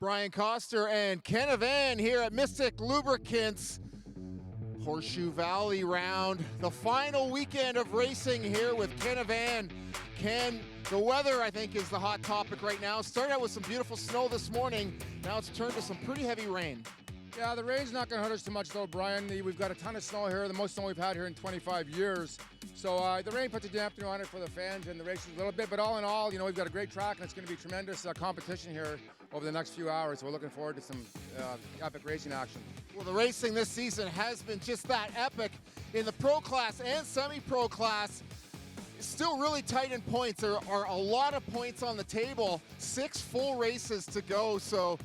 Brian Coster and Ken Van here at Mystik Lubricants Horseshoe Valley round. The final weekend of racing here with Ken Van. Ken, the weather I think is the hot topic right now. Started out with some beautiful snow this morning. Now it's turned to some pretty heavy rain. Yeah, the rain's not going to hurt us too much though, Brian. We've got a ton of snow here, the most snow we've had here in 25 years. So the rain puts a dampener on it for the fans and the races a little bit, but all in all, we've got a great track and it's going to be tremendous competition here over the next few hours. So we're looking forward to some epic racing action. Well, the racing this season has been just that epic in the pro class and semi-pro class. Still really tight in points. There are a lot of points on the table, 6 full races to go. So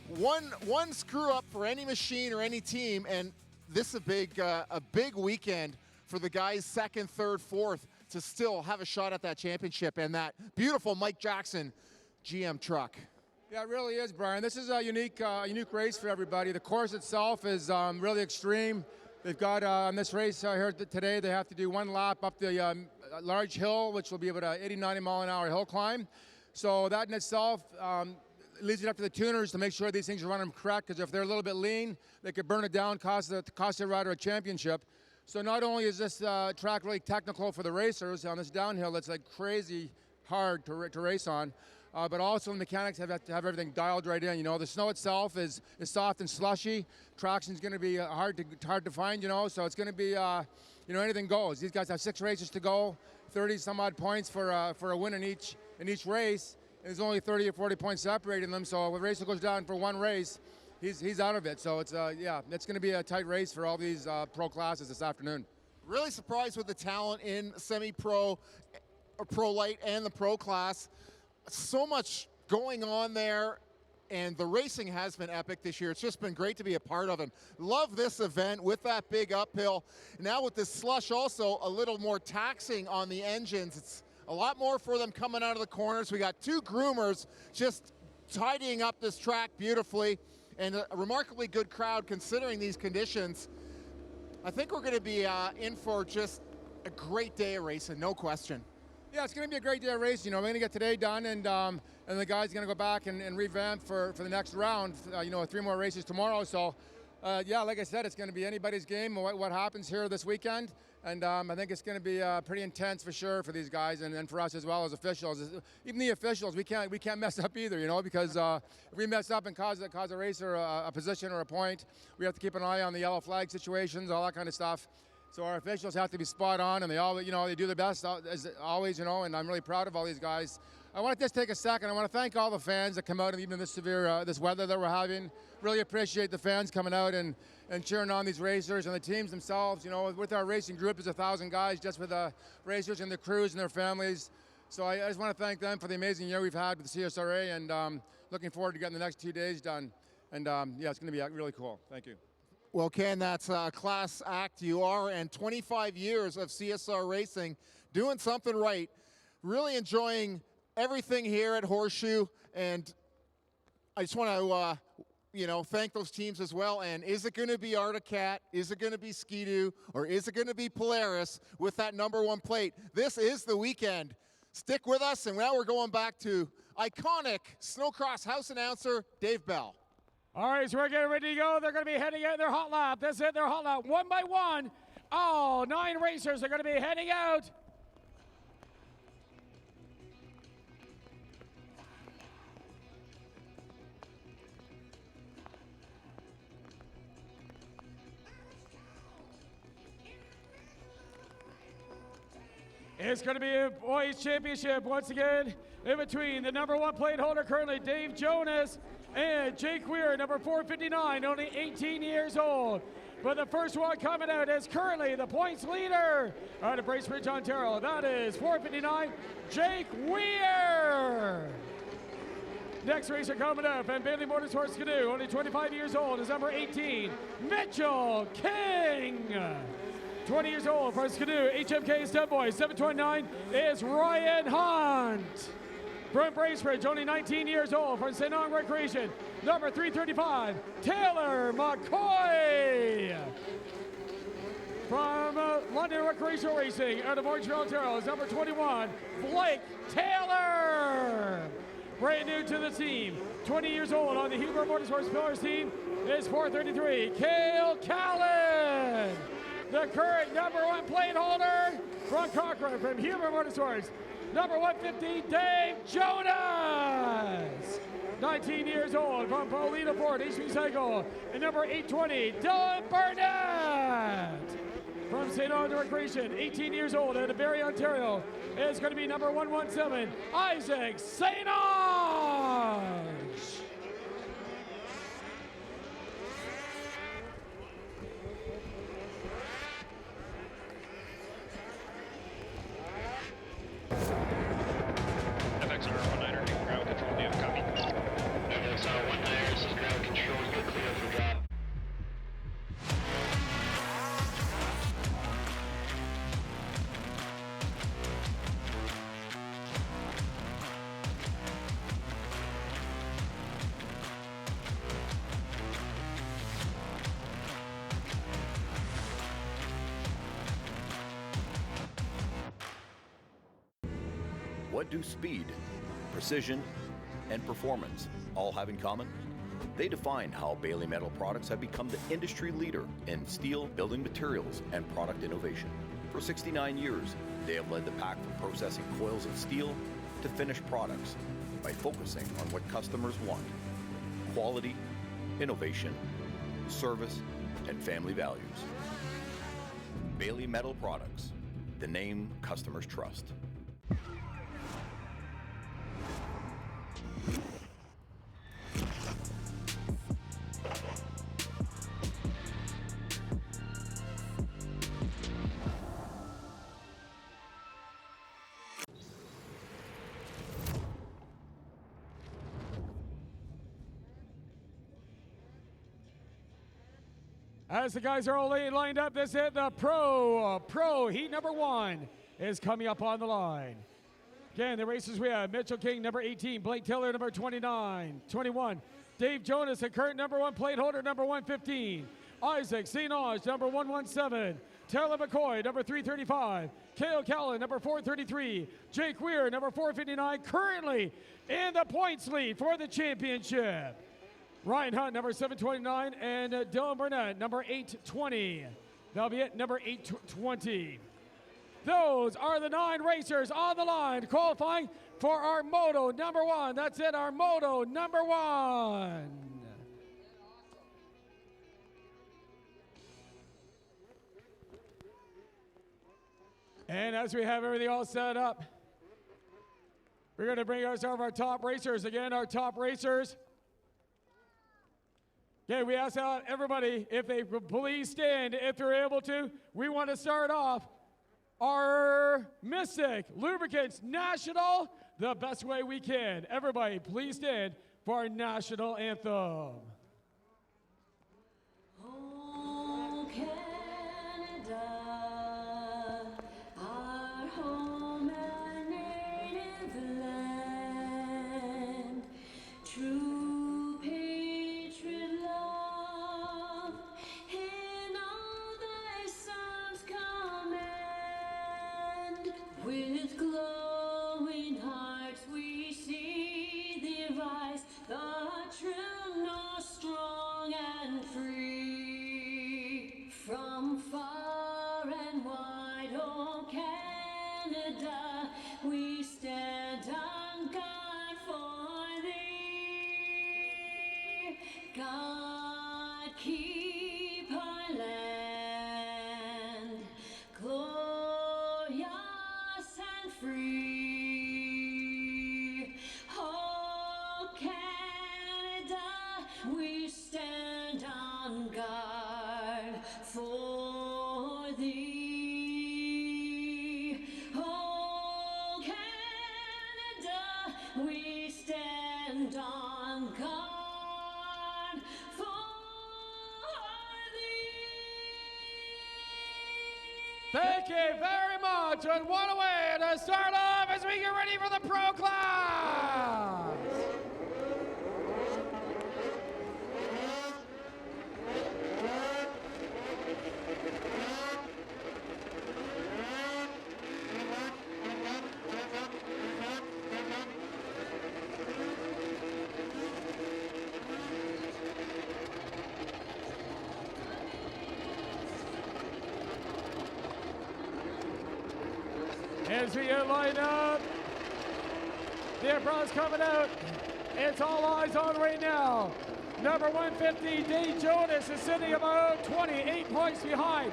one screw up for any machine or any team, and this is a big weekend for the guys second, third, fourth to still have a shot at that championship and that beautiful Mike Jackson GM truck. Yeah, it really is, Brian. This is a unique race for everybody. The course itself is really extreme. They've got on this race here today, they have to do one lap up the large hill, which will be about an 80, 90 mile an hour hill climb. So that in itself leads it up to the tuners to make sure these things are running correct, because if they're a little bit lean, they could burn it down, cost the rider a championship. So not only is this track really technical for the racers on this downhill, it's like crazy hard to race on, but also the mechanics have to have everything dialed right in. The snow itself is soft and slushy. Traction's going to be hard to find, so it's going to be anything goes. These guys have 6 races to go, 30 some odd points for a win in each race. There's only 30 or 40 points separating them, so if a racer goes down for one race, he's out of it. So it's going to be a tight race for all these pro classes this afternoon. Really surprised with the talent in semi-pro, pro light, and the pro class. So much going on there, and the racing has been epic this year. It's just been great to be a part of it. Love this event with that big uphill. Now with this slush also a little more taxing on the engines. It's a lot more for them coming out of the corners. We got 2 groomers just tidying up this track beautifully, and a remarkably good crowd considering these conditions. I think we're going to be in for just a great day of racing, no question. Yeah, it's going to be a great day of racing. We're going to get today done, and the guys are going to go back and revamp for the next round. 3 more races tomorrow. So, yeah, like I said, it's going to be anybody's game. What happens here this weekend, and I think it's going to be pretty intense for sure for these guys, and for us as well as officials. Even the officials, we can't mess up either, because if we mess up and cause a racer a position or a point, we have to keep an eye on the yellow flag situations, all that kind of stuff. So our officials have to be spot on, and they do their best as always, and I'm really proud of all these guys. I want to just take a second. I want to thank all the fans that come out, and even in this severe this weather that we're having. Really appreciate the fans coming out and cheering on these racers and the teams themselves. With our racing group, there's 1,000 guys just with the racers and the crews and their families. So I just want to thank them for the amazing year we've had with the CSRA, and looking forward to getting the next 2 days done. And yeah, it's going to be really cool. Thank you. Well, Ken, that's a class act you are, and 25 years of CSR racing, doing something right. Really enjoying everything here at Horseshoe, and I just want to, thank those teams as well. And is it going to be Articat? Is it going to be Ski-Doo? Or is it going to be Polaris with that #1 plate? This is the weekend. Stick with us, and now we're going back to iconic Snowcross house announcer Dave Bell. All right, so we're getting ready to go. They're going to be heading out their hot lap. That's it, their hot lap. One by one, all 9 racers are going to be heading out. It's going to be a boys' championship once again in between the #1 plate holder currently, Dave Jonas, and Jake Weir, number 459, only 18 years old. But the first one coming out is currently the points leader out of Bracebridge, Ontario. That is 459, Jake Weir. Next racer coming up, and Bailey Motorsports Canoe, only 25 years old, is number 18, Mitchell King. 20 years old for Skidoo, HMK Step Boy. 729 is Ryan Hunt. From Bracebridge, only 19 years old for St. Ann Recreation. Number 335, Taylor McCoy. From London Recreational Racing out of Montreal, Ontario, is number 21, Blake Taylor. Brand new to the team, 20 years old on the Huber Motorsports Pillars team, is 433, Cale Callan. The current number 1 plate holder from Cochrane from Huber Motorsports, number 115, Dave Jonas. 19 years old from Paulina Ford, HP Cycle, and number 820, Dylan Burnett. From St. Albans Recreation, 18 years old out of Barrie, Ontario, is going to be number 117, Isaac St. Ange. FXR 19er, ground control, do you have a copy? FXR 19er, this is ground control, you're clear for drop. What do speed, precision, and performance all have in common? They define how Bailey Metal Products have become the industry leader in steel, building materials, and product innovation. For 69 years, they have led the pack from processing coils of steel to finished products by focusing on what customers want: quality, innovation, service, and family values. Bailey Metal Products, the name customers trust. As the guys are all lined up, this is the Pro Heat number 1 is coming up on the line. Again, the racers we have: Mitchell King, number 18, Blake Taylor, number 21, Dave Jonas, the current number 1 plate holder, number 115, Isaac St. Ange, number 117, Taylor McCoy, number 335, Cale Callan, number 433, Jake Weir, number 459, currently in the points lead for the championship. Ryan Hunt, number 729, and Dylan Burnett, number 820. That'll be it, number 820. Those are the 9 racers on the line qualifying for our Moto number 1. That's it, our Moto number 1. And as we have everything all set up, we're going to bring out some of our top racers. Again, our top racers. Okay, we ask everybody if they please stand if they're able to. We want to start off our Mystik Lubricants National the best way we can. Everybody, please stand for our national anthem. Oh, Canada, our home and native land, true patriot love, in all thy sons command. With glowing hearts we see thee rise, the true north, strong and free. From far and wide, oh Canada, we stand on guard for thee. God keep our land glorious and free. Oh Canada, we stand on guard for thee. Oh Canada, we stand on guard for thee. Thank you very much. And what a way to start off as we get ready for the pro class. As we line up, the applause coming out. It's all eyes on right now. Number 150, Dave Jonas, is sitting about 28 points behind.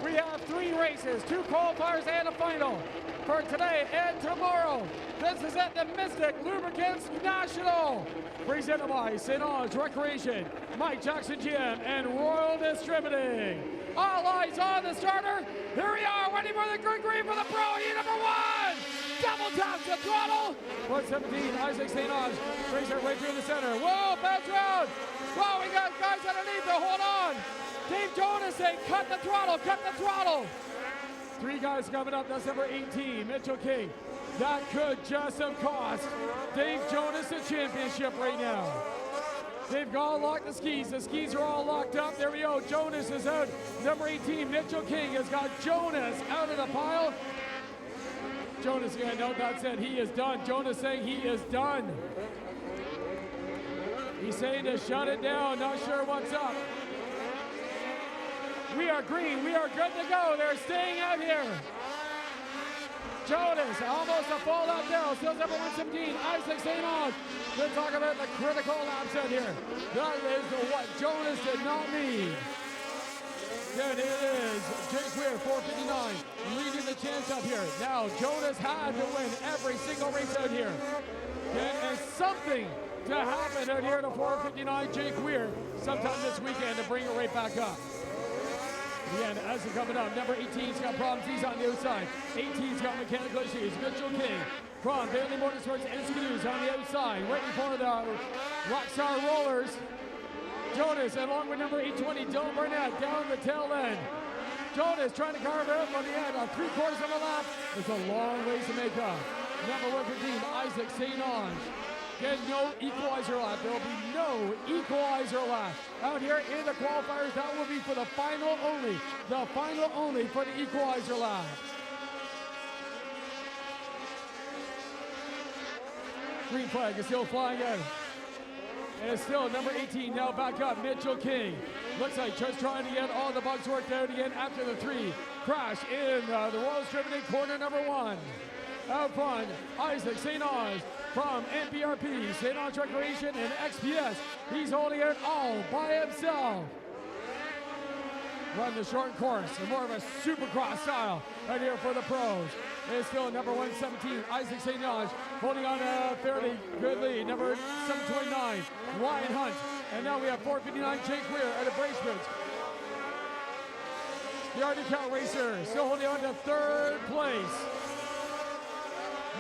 We have 3 races, 2 qualifiers and a final for today and tomorrow. This is at the Mystik Lubricants National, presented by St. Ange Recreation, Mike Jackson GM, and Royal Distributing. All eyes on the starter. Here we are, waiting for the green for the pro. Heat number 1. Double tap to throttle. 117, Isaac St. Ange brings it right through the center. Whoa, bounce round. Whoa, we got guys underneath to hold on. Dave Jonas saying, cut the throttle, cut the throttle. 3 guys coming up. That's number 18, Mitchell King. That could just have cost Dave Jonas the championship right now. They've all locked the skis. The skis are all locked up. There we go. Jonas is out. Number 18, Mitchell King, has got Jonas out of the pile. Jonas, yeah, no, that's it. He is done. Jonas saying he is done. He's saying to shut it down. Not sure what's up. We are green. We are good to go. They're staying out here. Jonas, almost a full lap down. Still number 117, Isaac St. Ange. We're talking about the critical laps out here. That is what Jonas did not need. Then it is Jake Weir, 459, leading the chance up here. Now, Jonas had to win every single race out here. And something to happen out here to 459, Jake Weir, sometime this weekend to bring it right back up. Again, as they're coming up, number 18's got problems. He's on the outside. 18's got mechanical issues. Mitchell King from Bailey Motorsports and Skidoos on the outside, waiting for the Rockstar Rollers. Jonas, along with number 820, Dylan Burnett, down the tail end. Jonas trying to carve it up on the end on 3/4 of a lap. There's a long ways to make up. Number 115, Isaac St. Ange. Again, no equalizer lap. There will be no equalizer lap. Out here in the qualifiers, that will be for the final only. The final only for the equalizer lap. Green flag is still flying out. And it's still number 18 now back up, Mitchell King. Looks like just trying to get all the bugs worked out again after the 3 crash in the Royal Distributing corner number 1. Out front, Isaac St. Ange from NPRP, St. Ange Recreation, and XPS. He's holding it all by himself. Run the short course, and more of a supercross style right here for the pros. It's still number 117, Isaac St. Ange, holding on a fairly good lead. Number 729, Ryan Hunt. And now we have 459, Jake Weir at a brace bridge. The Arctic Cow Racer still holding on to 3rd place.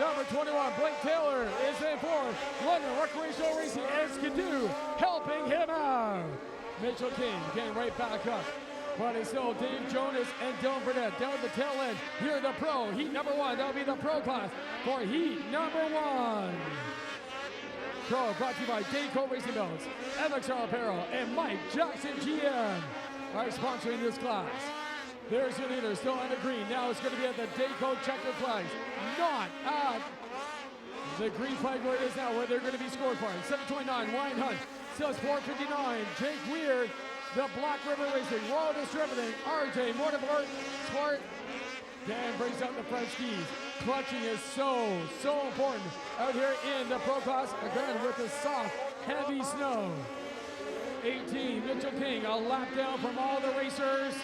Number 21, Blake Taylor is in 4th. London Recreational Racing and Skidoo helping him out. Mitchell King getting right back up. But it's still Dave Jonas and Dylan Burnett down the tail end. Here the pro, heat number 1. That'll be the pro class for heat number 1. Pro brought to you by Dayco Racing Belts, MXR Apparel, and Mike Jackson GM are sponsoring this class. There's your leader still on the green. Now it's going to be at the Dayco checkered flags, not at the green flag where it is now, where they're going to be scored for. 729, Ryan Hunt. Still 459, Jake Weir. The Black River Racing, Royal Distributing, RJ Motorsport Sport. Dan brings out the front skis. Clutching is so important out here in the pro class. Again, with the soft, heavy snow. 18, Mitchell King, a lap down from all the racers.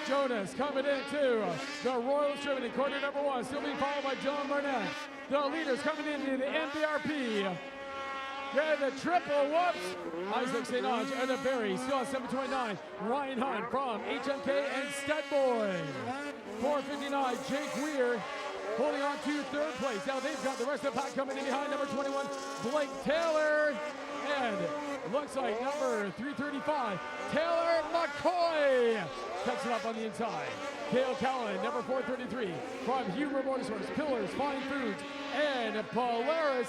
Jonas coming into the Royal Distributing corner number 1, still being followed by Dylan Burnett. The leaders coming into the NPRP. Then the triple whoops. Isaac St. Ange and the Barrie, still at 729. Ryan Hunt from HMK and Stud Boy. 459, Jake Weir holding on to 3rd place. Now they've got the rest of the pack coming in behind. Number 21, Blake Taylor. And looks like number 335, Taylor McCoy. Cuts it up on the inside. Cale Callan, number 433, from Huber Motorsports, Pillars, Fine Foods, and Polaris.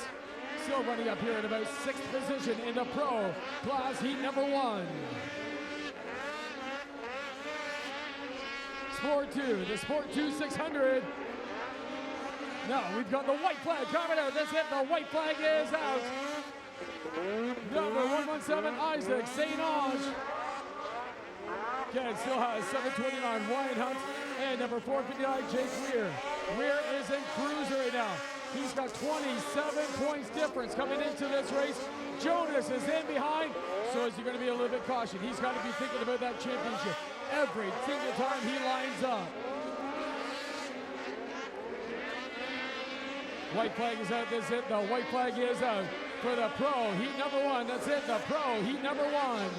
Still running up here at about 6th position in the pro class heat number 1. Sport 2, the Sport 2 600. Now we've got the white flag coming out. That's it, the white flag is out. Number 117, Isaac St. Ange. Again, still has 729, Ryan Hunt. And number 459, Jake Weir. Weir is in cruise right now. He's got 27 points difference coming into this race. Jonas is in behind, so is he going to be a little bit cautious? He's got to be thinking about that championship every single time he lines up. White flag is out. That's it. The white flag is out for the pro heat number 1. That's it. The pro heat number 1.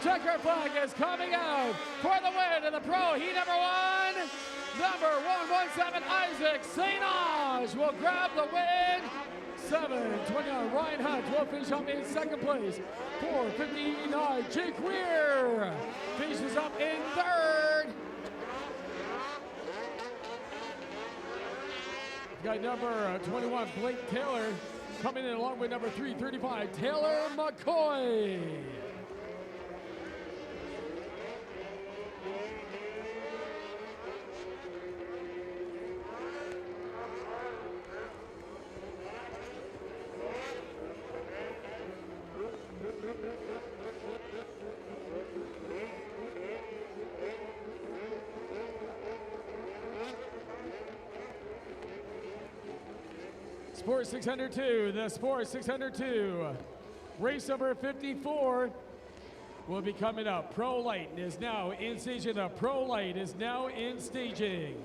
Checker flag is coming out for the win in the pro heat number 1. Number 117, Isaac St. Ange will grab the win. 729, Ryan Hunt will finish up in second place. 459, Jake Weir finishes up in third. We've got number 21, Blake Taylor, coming in along with number 335, Taylor McCoy. Sport 602, the Sport 602. Race number 54 will be coming up. Pro Light is now in staging. The Pro Light is now in staging.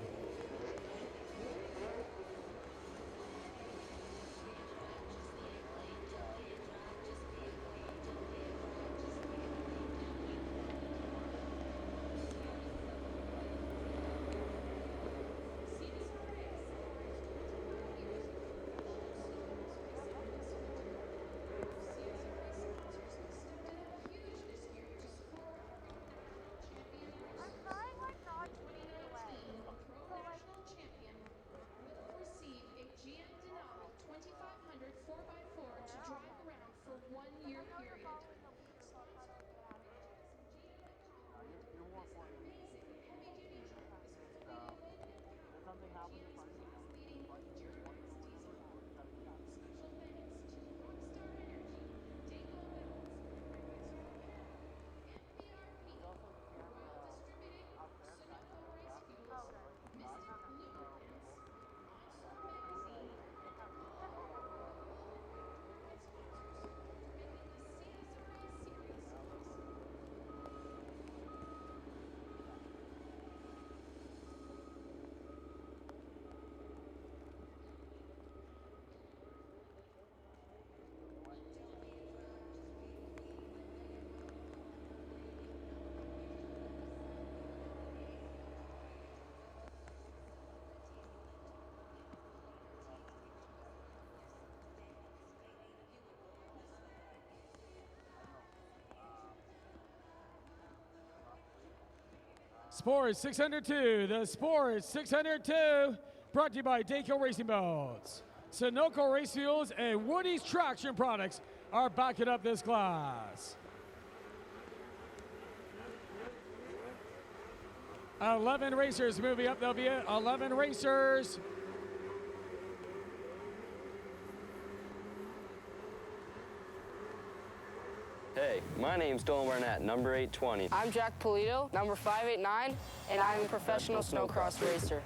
Sport 602, the Sport 602, brought to you by Dayco Racing Boats. Sunoco Race Fuels and Woody's Traction Products are backing up this class. 11 racers moving up. There'll be 11 racers. Hey, my name's Dolan Barnett, number 820. I'm Jack Polito, number 589, and I'm a professional snowcross racer.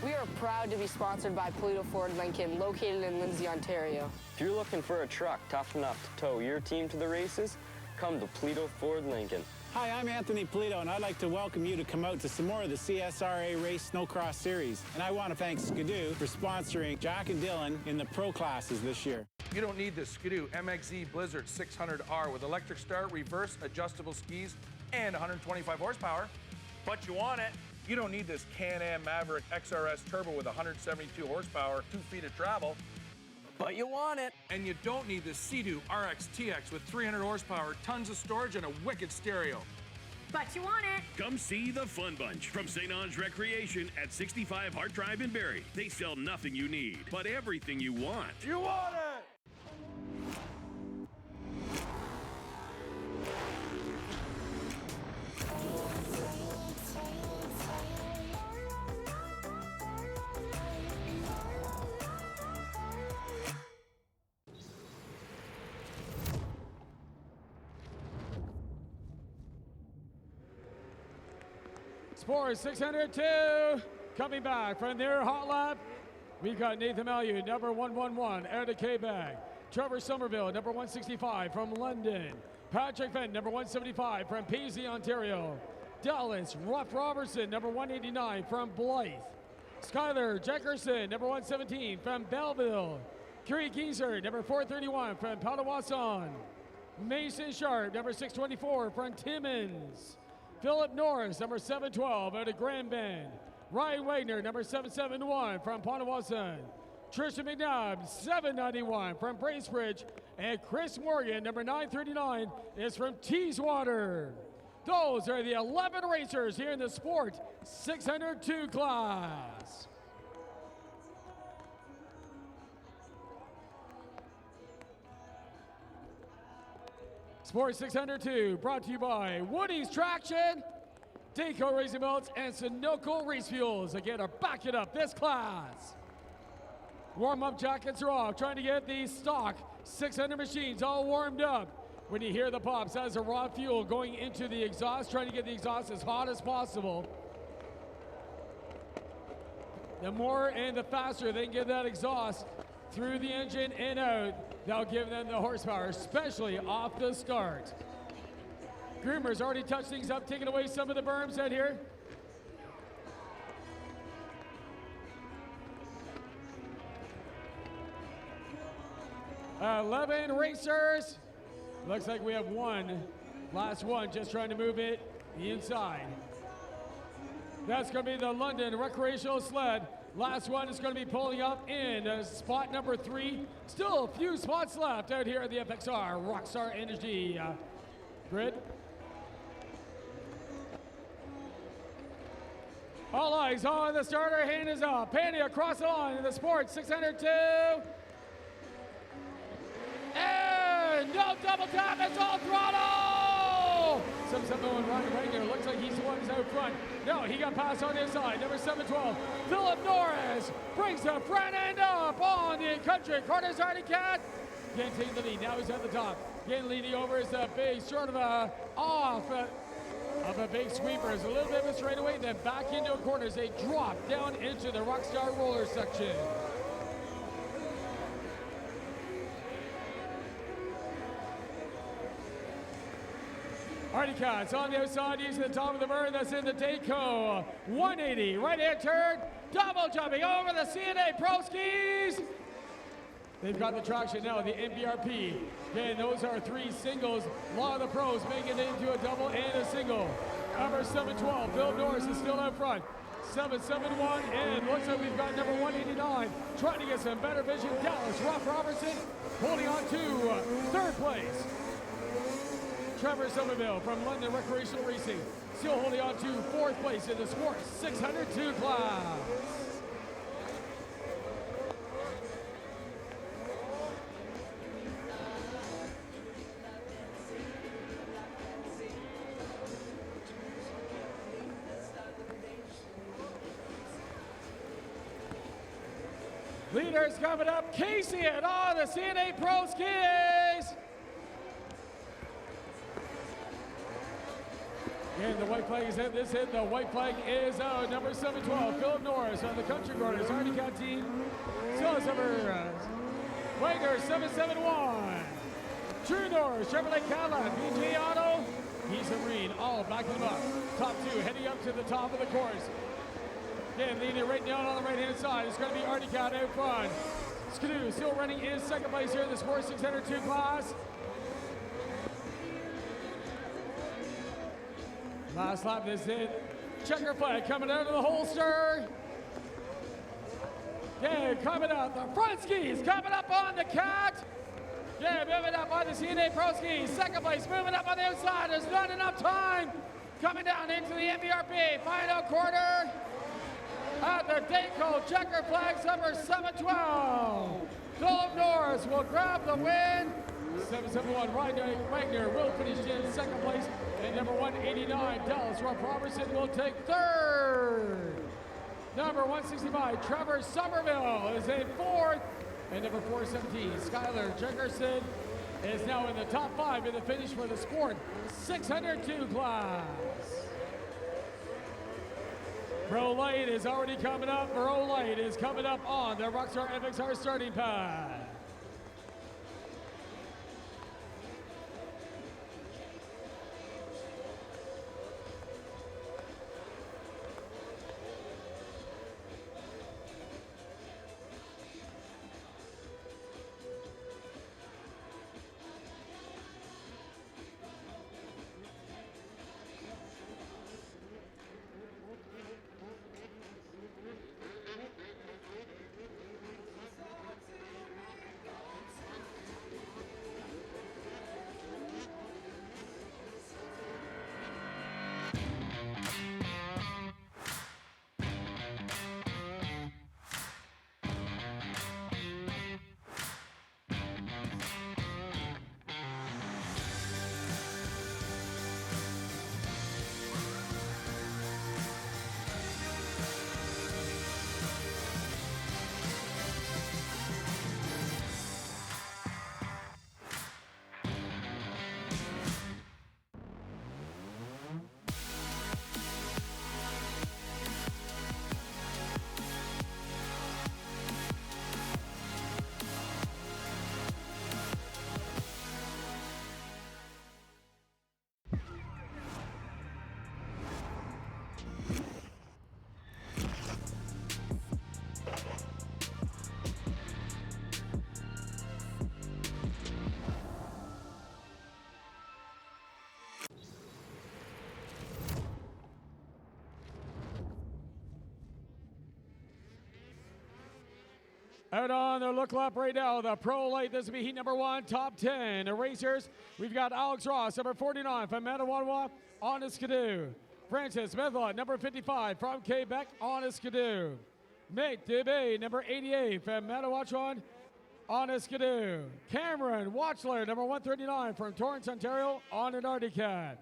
We are proud to be sponsored by Polito Ford Lincoln, located in Lindsay, Ontario. If you're looking for a truck tough enough to tow your team to the races, come to Polito Ford Lincoln. Hi, I'm Anthony Polito, and I'd like to welcome you to come out to some more of the CSRA Race Snowcross Series. And I want to thank Skidoo for sponsoring Jack and Dylan in the pro classes this year. You don't need the Skidoo MXZ Blizzard 600R with electric start, reverse, adjustable skis, and 125 horsepower. But you want it. You don't need this Can-Am Maverick XRS Turbo with 172 horsepower, 2 feet of travel. But you want it. And you don't need the Sea-Doo RX TX with 300 horsepower, tons of storage, and a wicked stereo. But you want it. Come see the Fun Bunch from St. Ange Recreation at 65 Hart Drive in Barrie. They sell nothing you need, but everything you want. You want it! Sport 602 coming back from their hot lap. We've got Nathan Mallieu, number 111, out of Quebec. Trevor Somerville, number 165 from London. Patrick Fenn, number 175 from Paisley, Ontario. Dallas Ruff Robertson, number 189 from Blythe. Skylar Jeckerson, number 117 from Belleville. Kerry Geezer, number 431 from Palawasan. Mason Sharp, number 624 from Timmins. Philip Norris, number 712 out of Grand Bend. Ryan Wagner, number 771 from Palawasan. Trisha McNabb, 791 from Bracebridge. And Chris Morgan, number 939, is from Teeswater. Those are the 11 racers here in the Sport 602 class. Sport 602 brought to you by Woody's Traction, Dayco Racing Belts, and Sunoco Race Fuels. Again, are backing up this class. Warm-up jackets are off, trying to get these stock 600 machines all warmed up. When you hear the pops, that is a raw fuel going into the exhaust, trying to get the exhaust as hot as possible. The more and the faster they can get that exhaust through the engine and out, that'll give them the horsepower, especially off the start. Groomers already touched things up, taking away some of the berms out here. Eleven racers. Looks like we have one, last one, just trying to move it the inside. That's going to be the London Recreational Sled. Last one is going to be pulling up in spot number 3. Still a few spots left out here at the FXR Rockstar Energy grid. All eyes on the starter, hand is up. Pandy across the line in the Sport 602. And no double tap, it's all throttle! 771 Ryan Wagner, looks like he's the one who's out front. No, he got passed on the inside. Number 712, Philip Norris brings the front end up on the country quarter starting cat. Again, taking the lead, now he's at the top. Again, leading over is a big, sort of a off of a big sweeper. It's a little bit of a straightaway, then back into a corner as they drop down into the Rockstar roller section. Artie Cats on the outside using the top of the bird. That's in the Dayco 180. Right hand turn, double jumping over the CNA Pro skis. They've got the traction now, the NBRP. Again, those are 3 singles. A lot of the pros making it into a double and a single. Number 712, Phil Norris is still out front. 771, and looks like we've got number 189 trying to get some better vision. Dallas Ruff Robertson holding on to 3rd place. Trevor Somerville from London Recreational Racing still holding on to 4th place in the Sport 602 class. Leaders coming up, Casey and all the CNA Pro skis. And the white flag is hit. This hit. The white flag is out. Number 712, Philip Norris on the Country Gardeners Handicap team. So it's number Wagner 771. True Norris, Chevrolet Cadillac, BJ Auto. He's a Marine. All backing him up. Top 2 heading up to the top of the course. Again, leading right down on the right-hand side. It's going to be Artie Cat out front. Skidoo still running in 2nd place here in the Sport 602 class. Last lap, this hit. Checker flag coming out of the holster. Yeah, coming out. The front skis coming up on the Cat. Yeah, moving up on the CNA Pro skis. 2nd place, moving up on the outside. There's not enough time. Coming down into the NBRP. Final quarter. At the Dayco checker flags, number 712. Philip Norris will grab the win. 771 Ryan Wagner will finish in 2nd place. And number 189, Dallas Ruff Robertson will take 3rd. Number 165, Trevor Somerville is in 4th. And number 417, Skylar Jeckerson is now in the top 5 in the finish for the Sport 602 class. Pro Light is already coming up. Pro Light is coming up on the Rockstar FXR starting pad. Out on the look lap right now, the Pro Light, this will be heat number 1, top 10 racers. We've got Alex Ross, number 49 from Madawawa on a Skidoo. Francis Medlot, number 55 from Quebec on a Skidoo. Mick DeBay, number 88 from Madawachuan on a Skidoo. Cameron Watchler, number 139 from Torrance, Ontario on an Arctic Cat.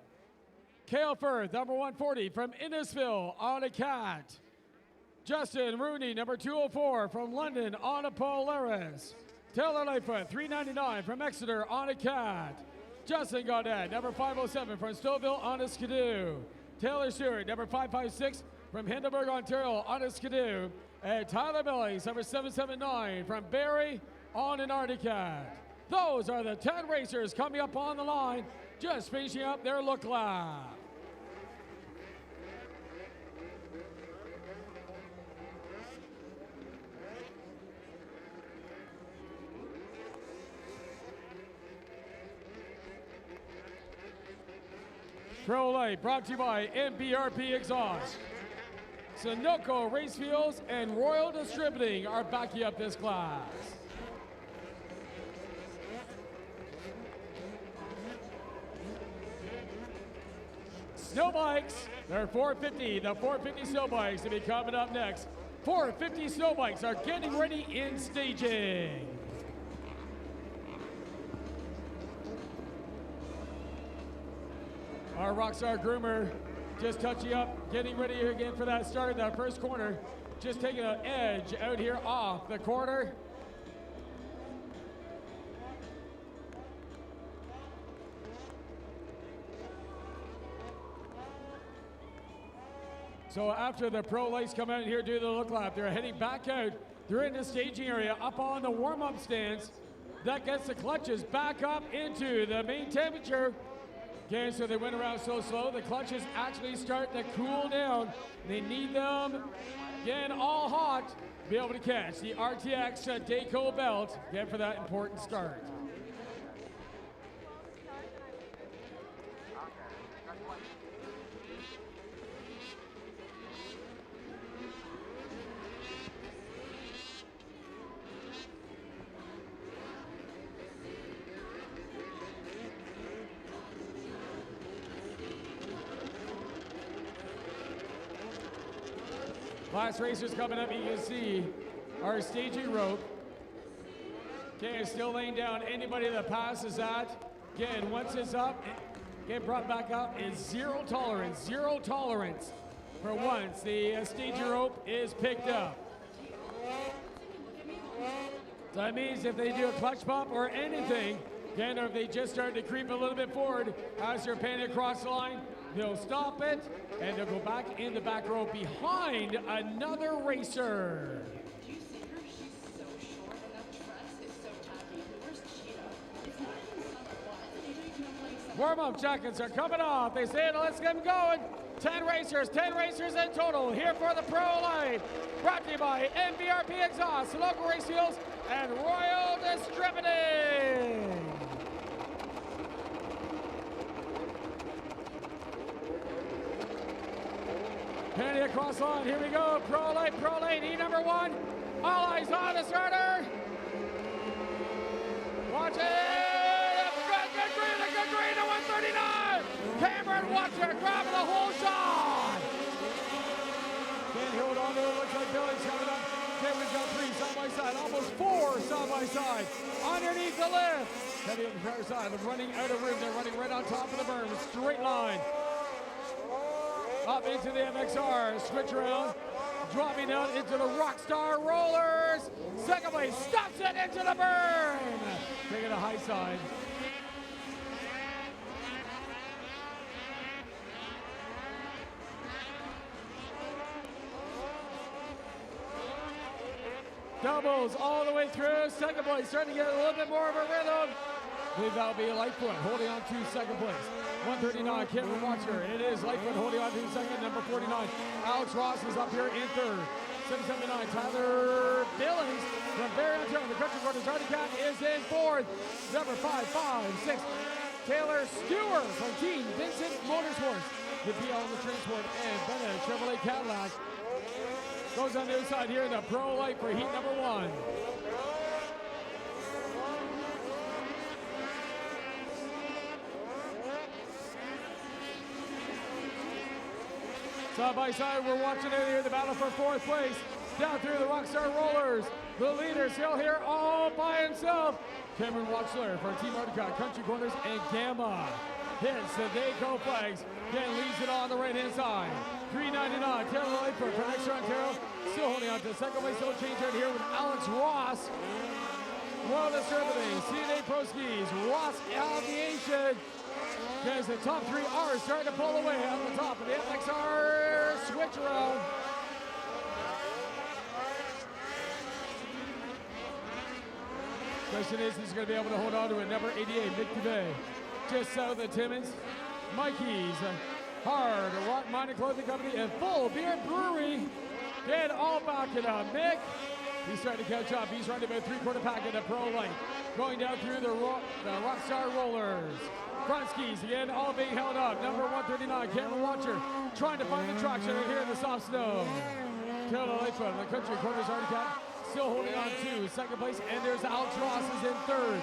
Cale Firth, number 140 from Innisfil on a Cat. Justin Rooney, number 204 from London on a Polaris. Taylor Lightfoot, 399 from Exeter on a Cat. Justin Gaudette, number 507 from Stouffville on a Skidoo. Taylor Stewart, number 556 from Hindenburg, Ontario on a Skidoo. And Tyler Billings, number 779 from Barrie on an Arctic Cat. Those are the 10 racers coming up on the line, just finishing up their look lap. Pro Light brought to you by MBRP Exhaust. Sunoco Race Fuels and Royal Distributing are backing up this class. Snow bikes, they're 450. The 450 snow bikes to be coming up next. 450 snow bikes are getting ready in staging. Our Rockstar groomer just touching up, getting ready here again for that start. That first corner, just taking an edge out here off the corner. So after the Pro Lights come out here do the look lap, they're heading back out. They're in the staging area up on the warm-up stands. That gets the clutches back up into the main temperature. Again, so they went around so slow, the clutches actually start to cool down. They need them, again, all hot to be able to catch the RTX Dayco belt, again, for that important start. Last racers coming up, you can see our staging rope. Okay, still laying down anybody that passes that. Again, once it's up, get brought back up is zero tolerance for once the staging rope is picked up. So that means if they do a clutch pump or anything, again, or if they just start to creep a little bit forward as they're panning across the line, They'll stop it, and they'll go back in the back row behind another racer. Warm-up jackets are coming off. They say, let's get them going. 10 racers in total here for the Pro Light. Brought to you by MVRP Exhaust, local race fuels, and Royal Distributing. Penny across line, here we go. Pro Light, E number 1. All eyes on the starter. Watch it. Good green to 139. Cameron Watcher grabbing the whole shot. Can't hold on to it. Looks like Billy's coming up. Cameron's got 3 side by side, almost 4 side by side. Underneath the lift. Heavy on the far side. They're running out of room. They're running right on top of the berm. Straight line. Up into the MXR. Switch around. Dropping down into the Rockstar Rollers. Second place. Stops it into the berm. Taking the high side. Doubles all the way through. Second place, starting to get a little bit more of a rhythm. I believe that'll be Lightfoot holding on to second place. 139, Cameron Watcher. It is Lightfoot holding on to second. Number 49, Alex Ross is up here in third. 779, Tyler Billings from Barrie, Ontario. The country quarters Artie Cat is in fourth. Number 556, Taylor Stewart from Team Vincent Motorsports. The PL on the transport and Bennett Chevrolet Cadillac. Goes on the other side here in the Pro Light for heat number 1. Side by side, we're watching it here, the battle for 4th place. Down through the Rockstar Rollers. The leader still here all by himself. Cameron Watchler for Team Articat, Country Corners, and Gamma. Hits the Dayco flags. Then leads it on the right-hand side. 399, Taylor Lightfoot from Extra Ontario. Still holding on to second place. Still change right here with Alex Ross. Well distributing. CNA Pro Skis. Ross Aviation. As the top 3 are starting to pull away on the top of the FXR switch around. Question is, he's going to be able to hold on to it. Number 88, Mick Dubé. Just south of Timmins. Mikey's Hard Rock Mining Clothing Company and Full Beer Brewery. Get all back it up. Mick, he's starting to catch up. He's running about 3/4 pack in the Pro Light. Going down through the Rockstar Rollers. Front skis again, all being held up. Number 139, Cameron Watcher, trying to find the traction right here in the soft snow. Taylor Lightfoot, the Country Corners Articat, still holding on to second place, and there's Alex Ross is in third.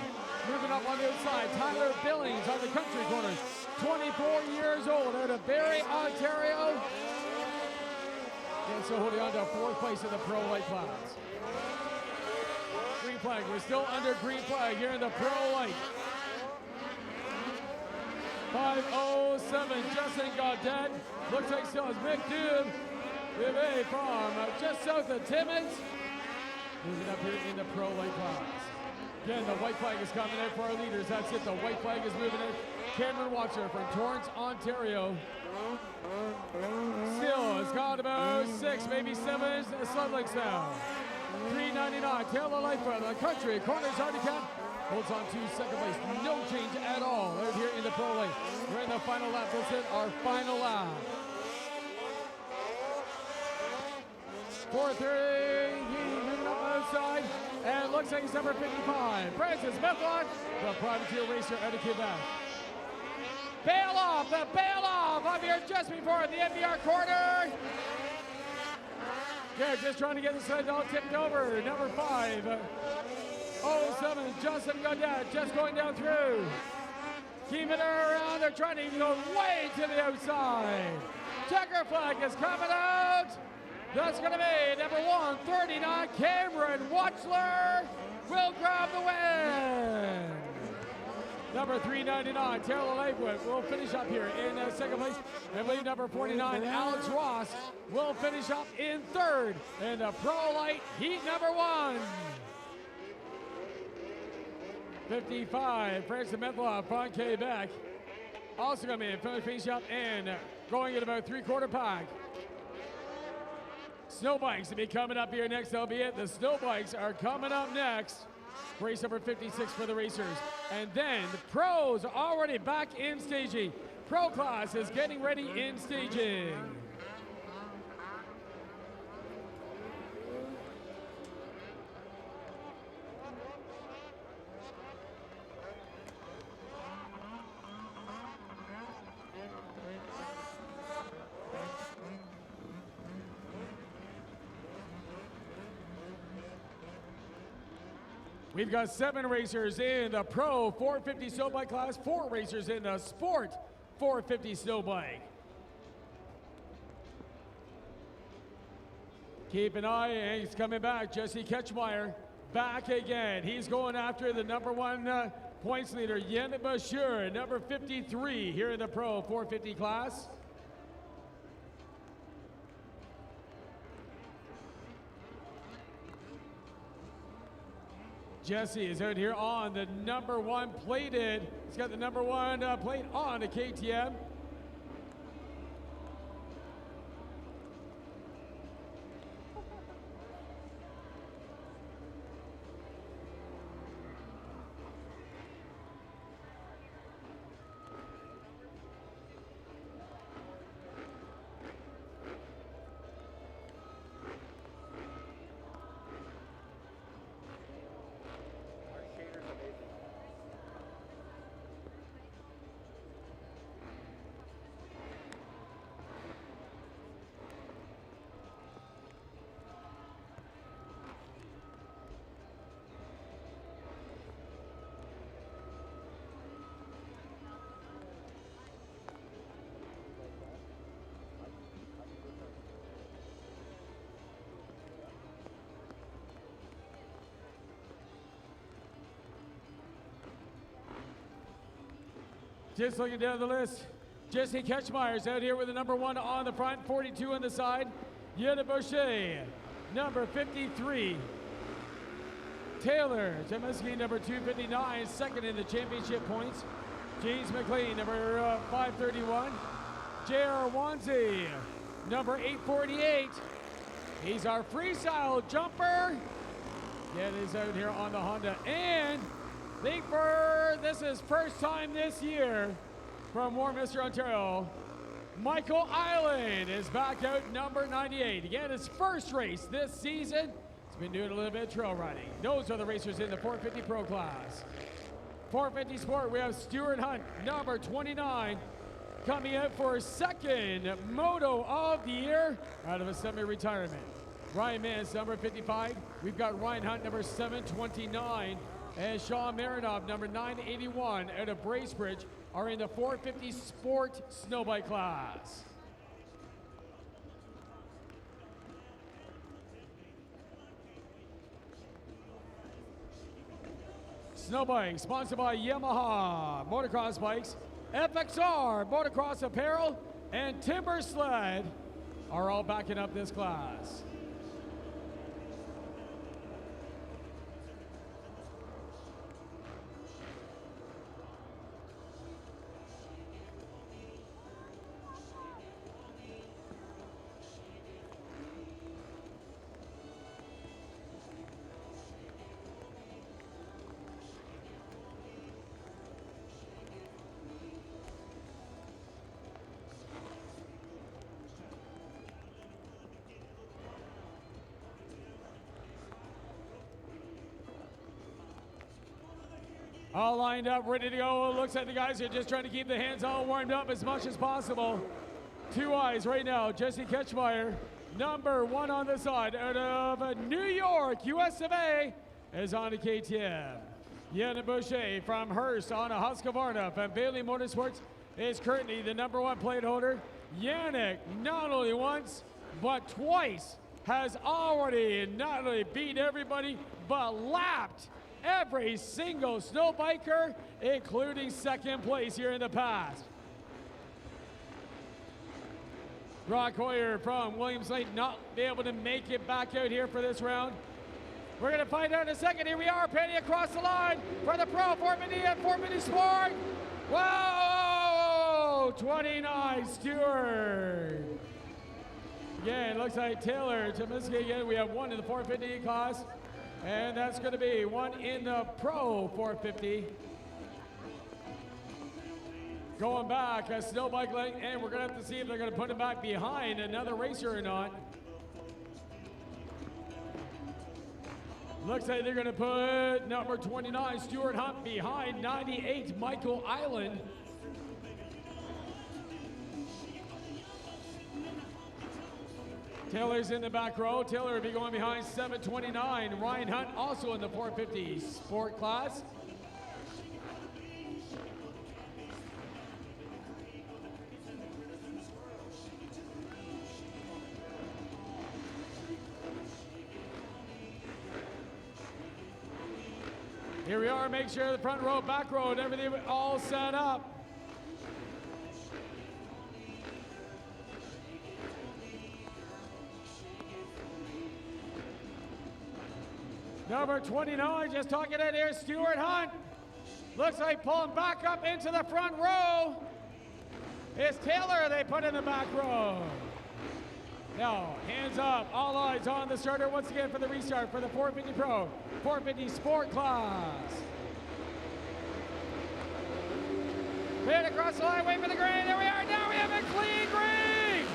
Moving up on the outside, Tyler Billings on the Country Corners, 24 years old, out of Barrie, Ontario. And so holding on to 4th place in the Pro Light class. Green flag, we're still under green flag here in the Pro Light. 507, Justin Gaudet. Looks like still is Mick Dubé from just south of Timmins. Moving up here in the Pro Light class. Again, the white flag is coming in for our leaders. That's it, the white flag is moving in. Cameron Watcher from Torrance, Ontario. Still has got about 6, maybe 7 Sludlinks now. 399, Taylor Lightfoot, the Country Corners Articat. Holds on to second place. No change at all right here in the Pro Light. We're in the final lap. That's it, our final lap. 4:30, moving up outside. And it looks like it's number 55. Francis Method, the privateer racer out of Quebec. Bail off, the bail off up here just before the NBR corner. Yeah, just trying to get the sled all tipped over. Number 507, Justin Gaudet, just going down through. Keeping her around, they're trying to even go way to the outside. Checker flag is coming out. That's going to be number 139, Cameron Watchler will grab the win. Number 399, Taylor Lightfoot will finish up here in second place. I believe number 49, Alex Ross will finish up in third in the Pro Light heat number 1. 55, Francis Metloff from Quebec. Also coming in, finish up and going at about 3/4 pack. Snow bikes to be coming up here next, albeit the snow bikes are coming up next. Race number 56 for the racers. And then the pros are already back in staging. Pro class is getting ready in staging. We've got 7 racers in the Pro 450 snow bike class, 4 racers in the Sport 450 snow bike. Keep an eye, and he's coming back. Jesse Ketchmeyer back again. He's going after the number 1 points leader, Yannick Bashir, number 53 here in the Pro 450 class. Jesse is out here on the number 1 plated. He's got the number 1 plate on the KTM. Just looking down the list, Jesse Ketchmeyer's out here with the number 1 on the front, 42 on the side. Yannick Boucher, number 53. Taylor Temeski, number 259, second in the championship points. James McLean, number 531. J.R. Wanzi, number 848. He's our freestyle jumper. That is out here on the Honda. And this is first time this year from Warminster, Ontario. Michael Island is back out, number 98. Again, his first race this season. He's been doing a little bit of trail riding. Those are the racers in the 450 Pro class. 450 Sport, we have Stuart Hunt, number 29, coming out for his second moto of the year out of a semi-retirement. Ryan Mans, number 55. We've got Ryan Hunt, number 729. And Sean Marinov, number 981, out of Bracebridge, are in the 450 Sport Snowbike class. Snowbike, sponsored by Yamaha Motocross Bikes, FXR Motocross Apparel, and Timber Sled are all backing up this class. All lined up, ready to go. It looks like the guys are just trying to keep the hands all warmed up as much as possible. 2 eyes right now. Jesse Ketchmeyer, number 1 on the side, out of New York, US of A, is on the KTM. Yannick Boucher from Hearst on a Husqvarna from Bailey Motorsports is currently the number 1 plate holder. Yannick, not only once, but twice, has already not only beat everybody, but lapped every single snow biker, including second place here in the past. Brock Hoyer from Williams Lake not be able to make it back out here for this round. We're going to find out in a second. Here we are, penny across the line for the Pro 450 and 450 Sport. Whoa! Pro 29 Stewart. Again, looks like Taylor to Mystik again. We have one in the 450 class, and that's going to be one in the Pro 450. Going back, a snow bike lane, and we're going to have to see if they're going to put him back behind another racer or not. Looks like they're going to put number 29, Stuart Hunt, behind 98, Michael Island. Taylor's in the back row. Taylor will be going behind 729. Ryan Hunt also in the 450 sport class. Here we are, make sure the front row, back row, and everything all set up. Number 29, just talking it here, Stuart Hunt. Looks like pulling back up into the front row. It's Taylor they put in the back row. Now, hands up, all eyes on the starter once again for the restart for the 450 Pro, 450 Sport class. Pin across the line, wait for the green, there we are, now we have a clean green!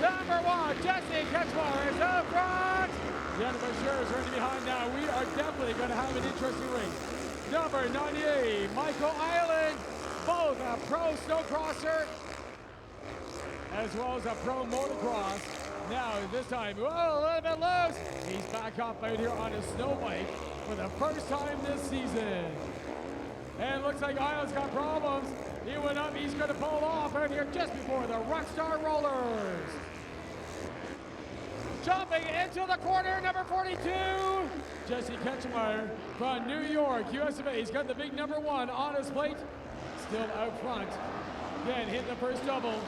Number 1, Jesse Ketchmar is up front. Jennifer Scher is running behind now. We are definitely going to have an interesting race. Number 98, Michael Island, both a pro snowcrosser as well as a pro motocross. Now this time, whoa, a little bit loose. He's back up out here on his snow bike for the first time this season. And it looks like Island's got problems. He went up, he's gonna pull off out here just before the Rockstar Rollers. Jumping into the corner, number 42, Jesse Ketchmeyer from New York, USA. He's got the big number 1 on his plate, still out front. Again, hit the first double.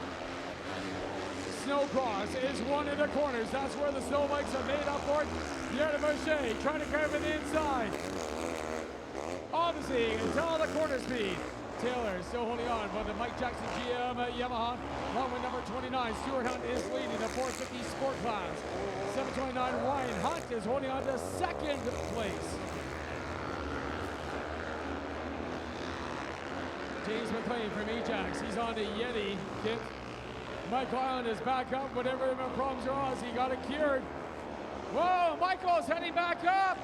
Snowcross is one of the corners. That's where the snow bikes are made up for it. Deanna Boucher trying to cover the inside. Obviously, until the corner speed. Taylor still holding on for the Mike Jackson GM Yamaha. Along with number 29, Stuart Hunt is leading the 450 Sport class. 729, Ryan Hunt is holding on to second place. James McLean from Ajax, he's on the Yeti kit. Michael Island is back up, whatever the problems are on, he got it cured. Whoa, Michael's heading back up.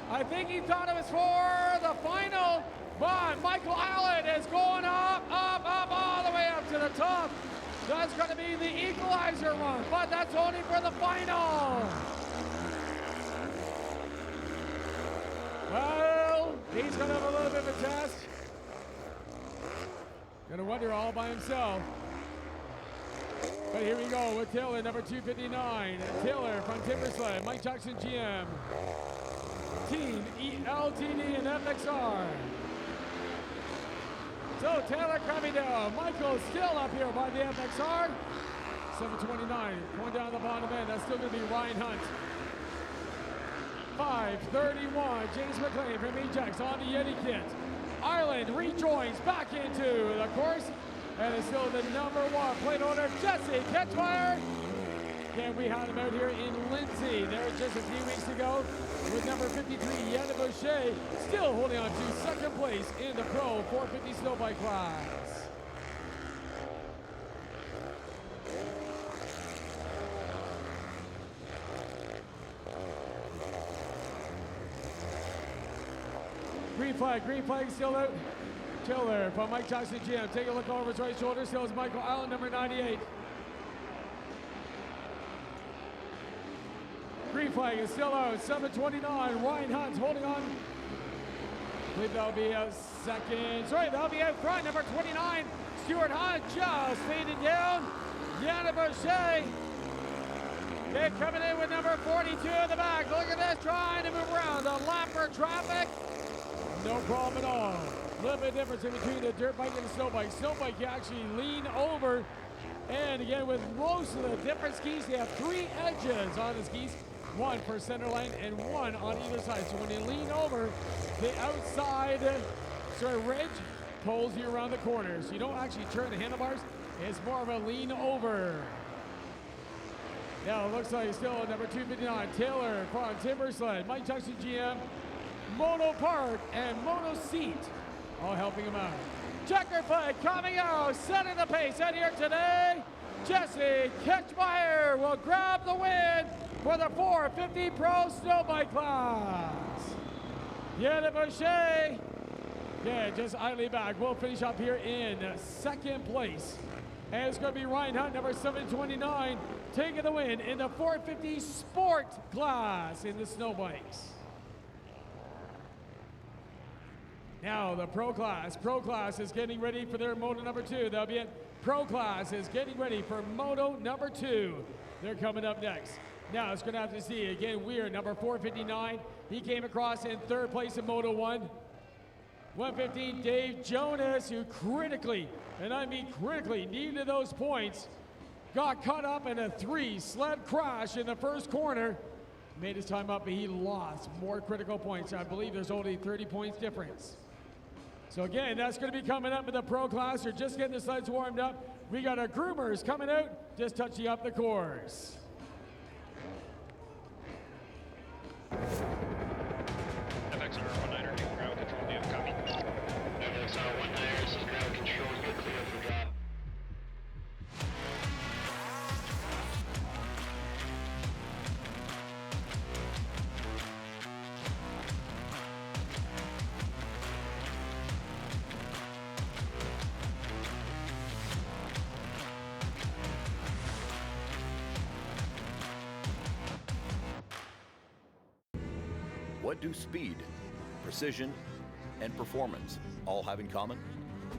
I think he thought it was for the final, but Michael Island is going up, all the way up to the top. That's going to be the equalizer run, but that's only for the final. Well, he's going to have a little bit of a test. Gonna wonder all by himself. But here we go with Taylor, number 259. Taylor from Timbersled, Mike Jackson GM. Team LTD and FXR. So Taylor coming down. Michael still up here by the FXR. 729, going down the bottom end. That's still gonna be Ryan Hunt. 531, James McLean from Ajax on the Yeti kit. Island rejoins back into the course, and it's still the number 1 plate owner, Jesse Ketchmeyer. Again, we had him out here in Lindsay there just a few weeks ago with number 53, Deanna Boucher, still holding on to second place in the Pro 450 snowbike class. Green flag still out. Taylor from Mike Jackson GM. Take a look over his right shoulder. Still is Michael Island, number 98. Green flag is still out. 729. Ryan Hunt's holding on. I believe that'll be a second. Sorry, that'll be out front. Number 29. Stuart Hunt just faded down. Deanna Boucher. They're coming in with number 42 in the back. Look at this, trying to move around the lapper traffic. No problem at all. A little bit difference in between the dirt bike and the snow bike. Snow bike, you actually lean over. And again, with most of the different skis, they have 3 edges on the skis. 1 for center line and 1 on either side. So when you lean over, the outside ridge pulls you around the corners. You don't actually turn the handlebars. It's more of a lean over. Now it looks like still number 259, Taylor from Timber Sled, Mike Tuxton GM, Moto Park, and Moto Seat, all helping him out. Checkerfoot coming out, setting the pace out here today. Jesse Ketchmeyer will grab the win for the 450 Pro Snow Bike class. Yannick Boucher, yeah, just idly back. We'll finish up here in second place. And it's going to be Ryan Hunt, number 729, taking the win in the 450 Sport class in the snow bikes. Now the Pro class. Pro class is getting ready for their Moto number 2. That'll be it. Pro class is getting ready for Moto number 2. They're coming up next. Now it's going to have to see again. Weir, number 459. He came across in third place in Moto 1. 115, Dave Jonas, who critically, and I mean critically, needed those points, got caught up in a 3 sled crash in the first corner. Made his time up, but he lost more critical points. I believe there's only 30 points difference. So again, that's going to be coming up in the Pro class. They're just getting the sleds warmed up. We got our groomers coming out, just touching up the course. FXR 19er, take ground control, do you have a copy? FXR 19er, this is ground control, you're clear for drop. What do speed, precision, and performance all have in common?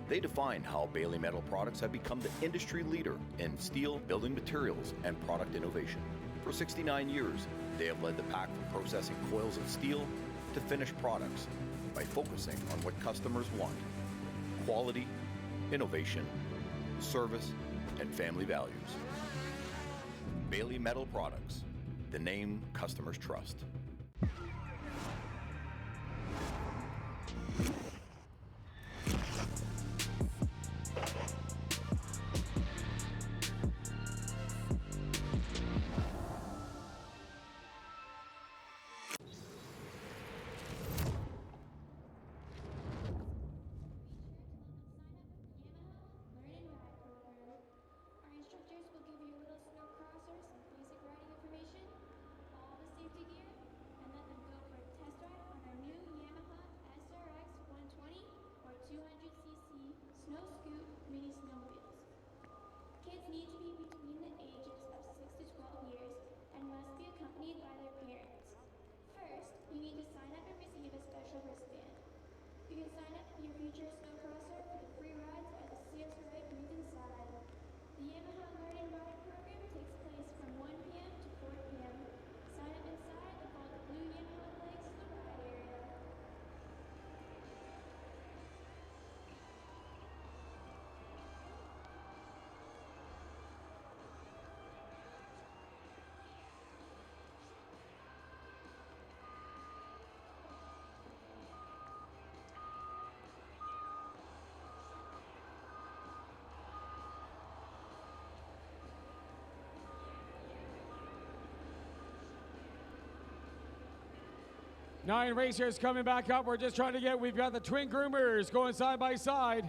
They define how Bailey Metal products have become the industry leader in steel, building materials, and product innovation. For 69 years, they have led the pack from processing coils of steel to finished products by focusing on what customers want: quality, innovation, service, and family values. Bailey Metal Products, the name customers trust. Nine racers coming back up. We're just trying to get, we've got the twin groomers going side by side.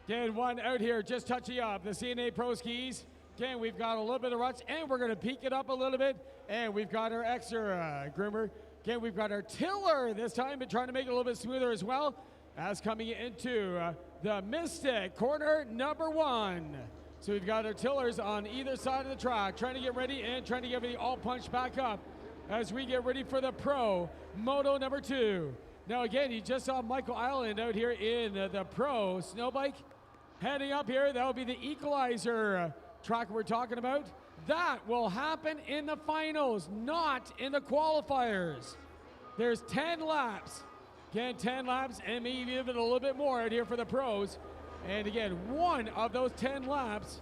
Again, one out here just touching up the CNA Pro skis. Again, we've got a little bit of ruts, and we're going to peak it up a little bit. And we've got our extra groomer. Again, we've got our tiller this time, but trying to make it a little bit smoother as well. As coming into the Mystik, corner number 1. So we've got our tillers on either side of the track, trying to get ready and trying to get everything all punched back up as we get ready for the Pro Moto number 2. Now again, you just saw Michael Island out here in the Pro snow bike. Heading up here, that will be the equalizer track we're talking about. That will happen in the finals, not in the qualifiers. There's 10 laps. Again, 10 laps and maybe even a little bit more out here for the pros. And again, one of those 10 laps,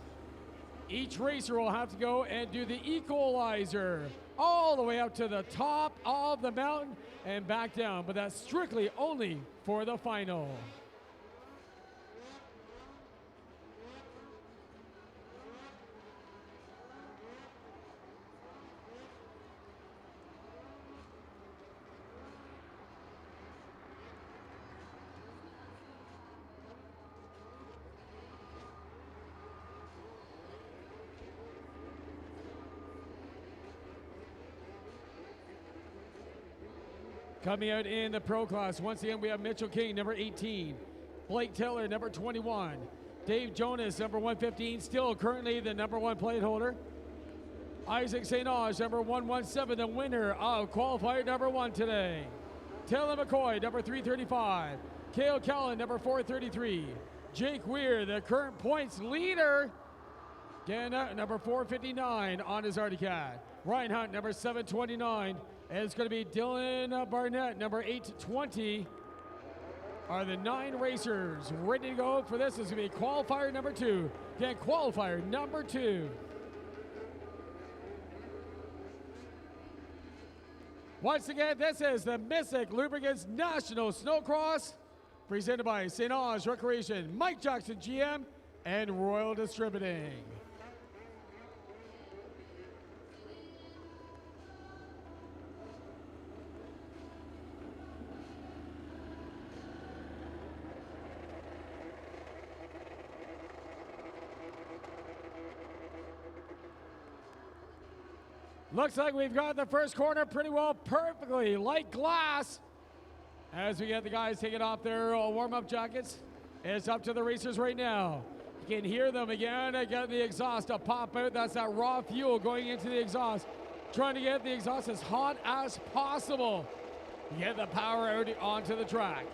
each racer will have to go and do the equalizer all the way up to the top of the mountain and back down. But that's strictly only for the final. Coming out in the pro class, once again, we have Mitchell King, number 18. Blake Taylor, number 21. Dave Jonas, number 115, still currently the number 1 plate holder. Isaac St. Ange, number 117, the winner of qualifier number 1 today. Taylor McCoy, number 335. Cale Callan, number 433. Jake Weir, the current points leader. Again, number 459 on his Arctic Cat. Ryan Hunt, number 729. And it's going to be Dylan Barnett, number 820. Are the 9 racers ready to go for this? This is going to be qualifier number 2. Again, qualifier number 2. Once again, this is the Mystik Lubricants National Snowcross, presented by St. Ange Recreation, Mike Jackson GM, and Royal Distributing. Looks like we've got the first corner pretty well perfectly like glass. As we get the guys taking off their warm-up jackets, it's up to the racers right now. You can hear them again, get the exhaust to pop out. That's that raw fuel going into the exhaust. Trying to get the exhaust as hot as possible. Get the power out onto the track.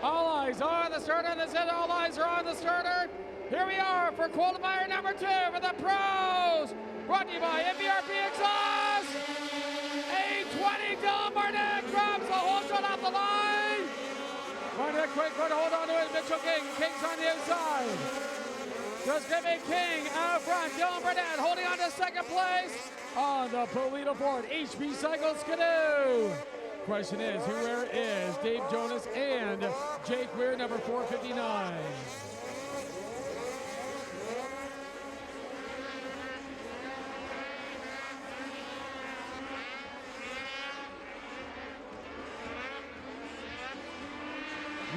All eyes are on the starter. That's it. All eyes are on the starter. Here we are for qualifier number 2 for the pros. Brought to you by MBRP Exhaust. 820 Dylan Barnett grabs the whole shot off the line. Barnett quick, going to hold on to it. Mitchell King. King's on the inside. Just give me King out front. Dylan Barnett holding on to second place on the Polito Ford HB Cycle Skidoo. Question is, where is Dave Jonas and Jake Weir, number 459?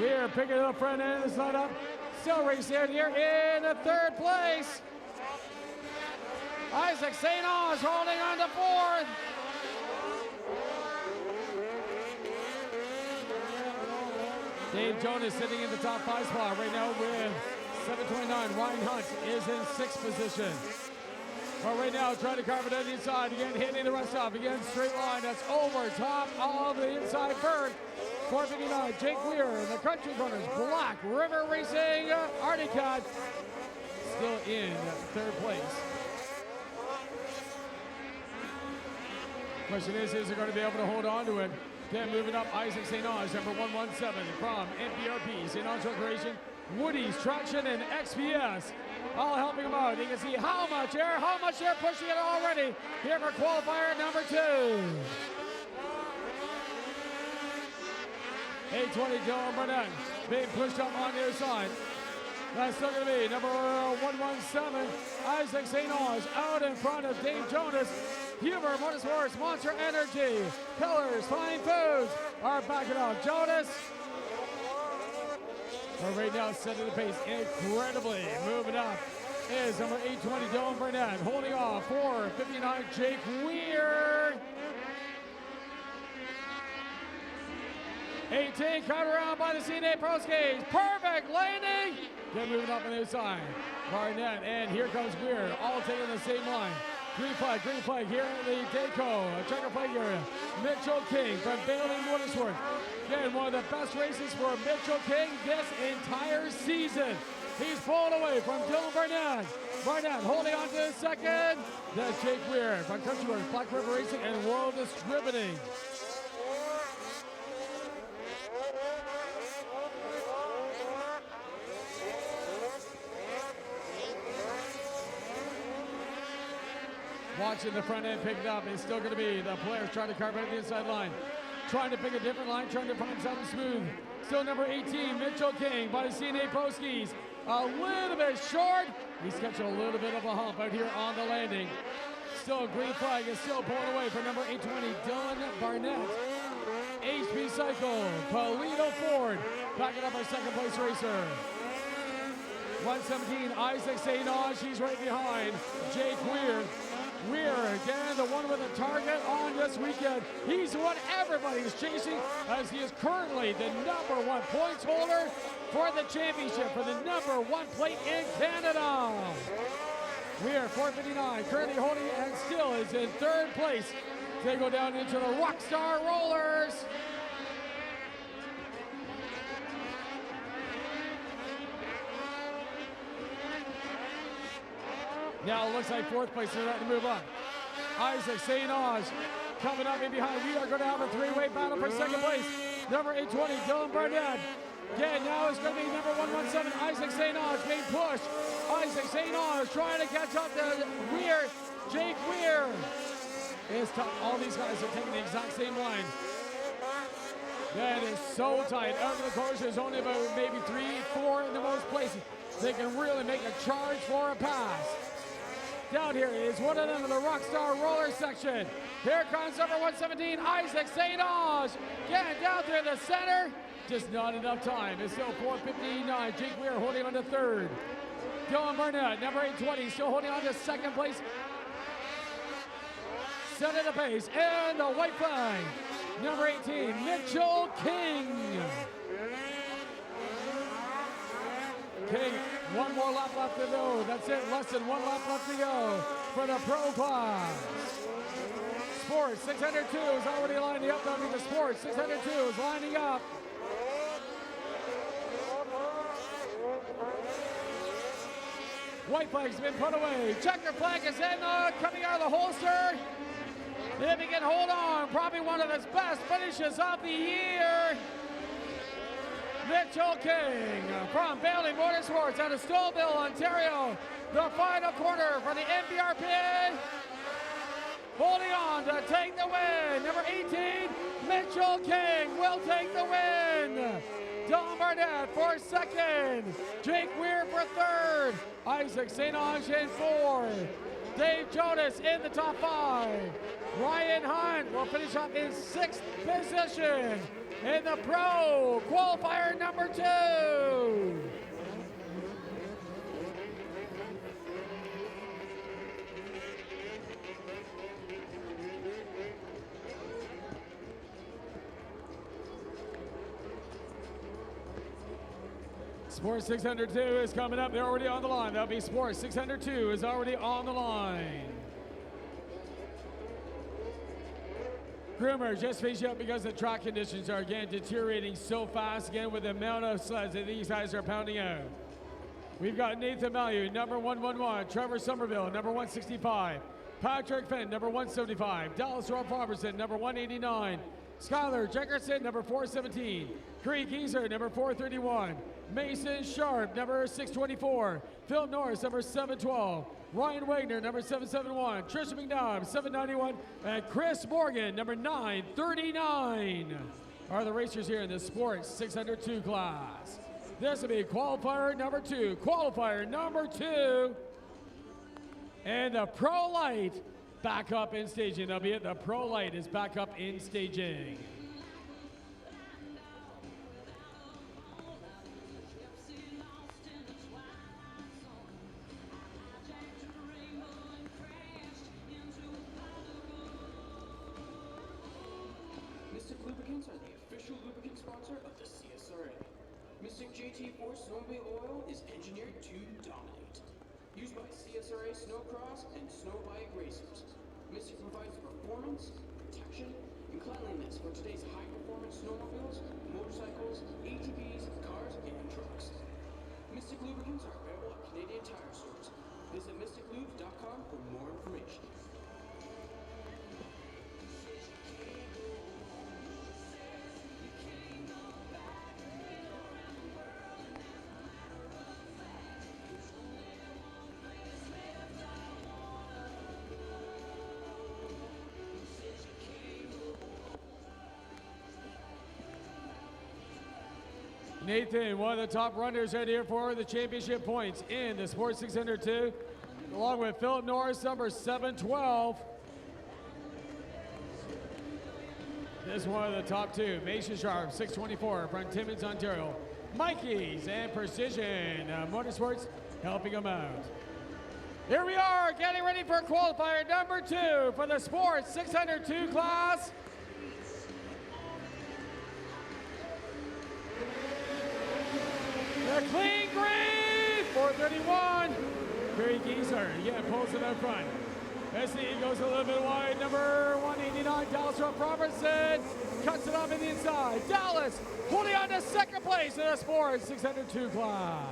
Weir picking up front end of the setup. Still racing here in the 3rd place. Isaac St. Ange holding on to 4th. Dave Jonas sitting in the top 5 spot right now with 729. Ryan Hunt is in 6th position. But right now trying to carve it on the inside. Again, hitting the rest off. Again, straight line. That's over top of the inside berth. 459. Jake Weir in the country corners. Black River Racing Arctic Cat still in 3rd place. Question is he going to be able to hold on to it? Then moving up, Isaac St. Ange, number 117 from NPRP, St. Ange Recreation, Woody's Traction, and XPS. All helping them out. You can see how much they're pushing it already here for qualifier number 2. 820 Dylan Barnett being pushed up on the other side. That's still going to be number 117, Isaac St. Ange, out in front of Dave Jonas. Huber Motorsports, Monster Energy, Pillars, Fine Foods are backing up. Jonas, right now setting the pace incredibly. Moving up is number 820, Dylan Barnett, holding off 459, Jake Weir. 18, cut around by the CNA Pro Skates. Perfect landing. Then moving up on the other side. Barnett, and here comes Weir, all taking the same line. Green flag here at the Dayco. Checker flag area. Mitchell King from Bailey Motorsports. Again, one of the best races for Mitchell King this entire season. He's pulled away from Dylan Barnett. Barnett holding on to the second. That's Jake Weir from Country Road, Black River Racing, and World Distributing. Watching the front end pick it up. It's still going to be the players trying to carve out the inside line. Trying to pick a different line, trying to find something smooth. Still number 18, Mitchell King by the CNA Pro Skis. A little bit short. He's catching a little bit of a hump out here on the landing. Still a green flag is still pulling away for number 820, Dylan Barnett. HB Cycle, Polito Ford, Backing up our second place racer. 117, Isaac St. Ange, he's right behind Jake Weir. Weir, again, the one with a target on this weekend. He's the one everybody's chasing, as he is currently the #1 points holder for the championship, for the #1 plate in Canada. Weir, 459, currently holding and still is in third place. They go down into the Rockstar Rollers. Now it looks like fourth place, they're ready to move on. Isaac St. Ange coming up in behind. We are going to have a three-way battle for second place. Number 820, Dylan Barnett. Again, now it's going to be number 117, Isaac St. Ange being pushed. Isaac St. Ange trying to catch up to Weir, Jake Weir. It's tough. All these guys are taking the exact same line. That is so tight. Out of the course, there's only about maybe 3, 4 in the most places. They can really make a charge for a pass. Down here is one of them in the Rockstar Roller section. Here comes number 117, Isaac St. Ange. Getting down through the center. Just not enough time. It's still 4:59. Jake Weir holding on to third. Dylan Barnett, number 820, still holding on to second place. Setting the pace. And the white flag. Number 18, Mitchell King. King, one more lap left to go. That's it, less than 1 lap left to go for the pro class. Sports 602 is already lining up. I mean, the Sports 602 is lining up. White flag's been put away. Checker flag is in, coming out of the holster. If he can hold on, probably one of his best finishes of the year. Mitchell King from Bailey Motorsports out of Stouffville, Ontario. The final quarter for the NBRPA. Holding on to take the win. Number 18, Mitchell King will take the win. Dylan Barnett for second. Jake Weir for third. Isaac St. Ange in fourth. Dave Jonas in the top 5. Ryan Hunt will finish up in 6th position in the pro qualifier number 2. Sports 602 is coming up. They're already on the line. That'll be Sports 602 is already on the line. Groomer just finishing up because the track conditions are again deteriorating so fast again with the amount of sleds that these guys are pounding out. We've got Nathan Mallew, number 111, Trevor Somerville, number 165, Patrick Finn, number 175, Dallas Rob Robertson, number 189, Skylar Jeckerson, number 417, Creek Geezer, number 431, Mason Sharp, number 624, Phil Norris, number 712, Ryan Wagner, number 771, Trisha McNabb, 791, and Chris Morgan, number 939, are the racers here in the Sports 602 class. This will be qualifier number 2. Qualifier number 2. And the Pro Light back up in staging. That'll be it. The Pro Light is back up in staging. Mystik Lubricants are the official lubricant sponsor of the CSRA. Mystik JT4 Snowmobile Oil is engineered to dominate. Used by CSRA Snowcross and snow bike racers, Mystik provides performance, protection, and cleanliness for today's high-performance snowmobiles, motorcycles, ATVs, cars, and trucks. Mystik Lubricants are available at Canadian Tire stores. Visit MystikLubes.com for more information. Nathan, one of the top runners right here for the championship points in the Sports 602, along with Philip Norris, number 712. This is one of the top 2. Mason Sharp, 624 from Timmins, Ontario. Mikey's and Precision Motorsports helping them out. Here we are getting ready for qualifier number 2 for the Sports 602 class. The clean green, 431. Barrie Geezer, again, pulls it out front. SD goes a little bit wide, number 189, Dallas Robertson, cuts it off in the inside. Dallas holding on to second place in the Sports 602 class.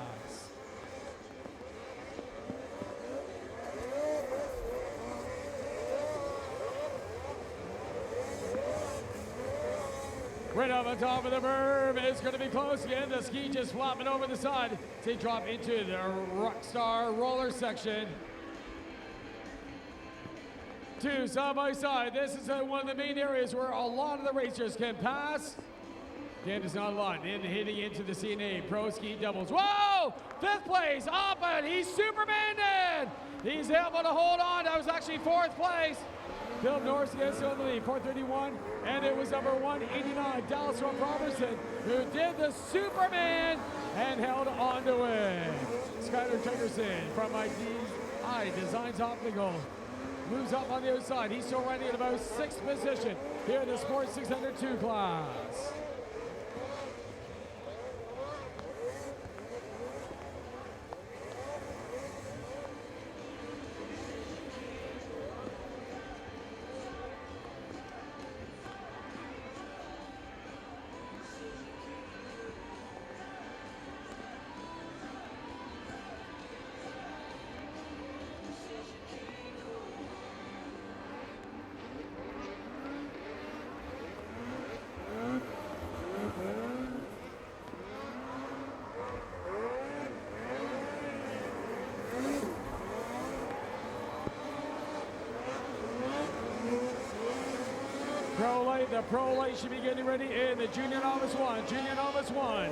Right up on top of the berm, it's going to be close again. The ski just flopping over the side. They drop into the Rockstar roller section. Two side by side. This is one of the main areas where a lot of the racers can pass. Again, it's not a lot. And hitting into the CNA Pro Ski Doubles. Whoa! 5th place, off it. He's Superman. He's able to hold on. That was actually 4th place. Bill Norris against the lead, 431, and it was number 189, Dallas Robertson, who did the Superman and held on to it. Skylar Checkerson from I Designs Optical moves up on the outside. He's still riding at about 6th position here in the Sports 602 class. The Pro Light should be getting ready in the Junior Novice 1. Junior Novice 1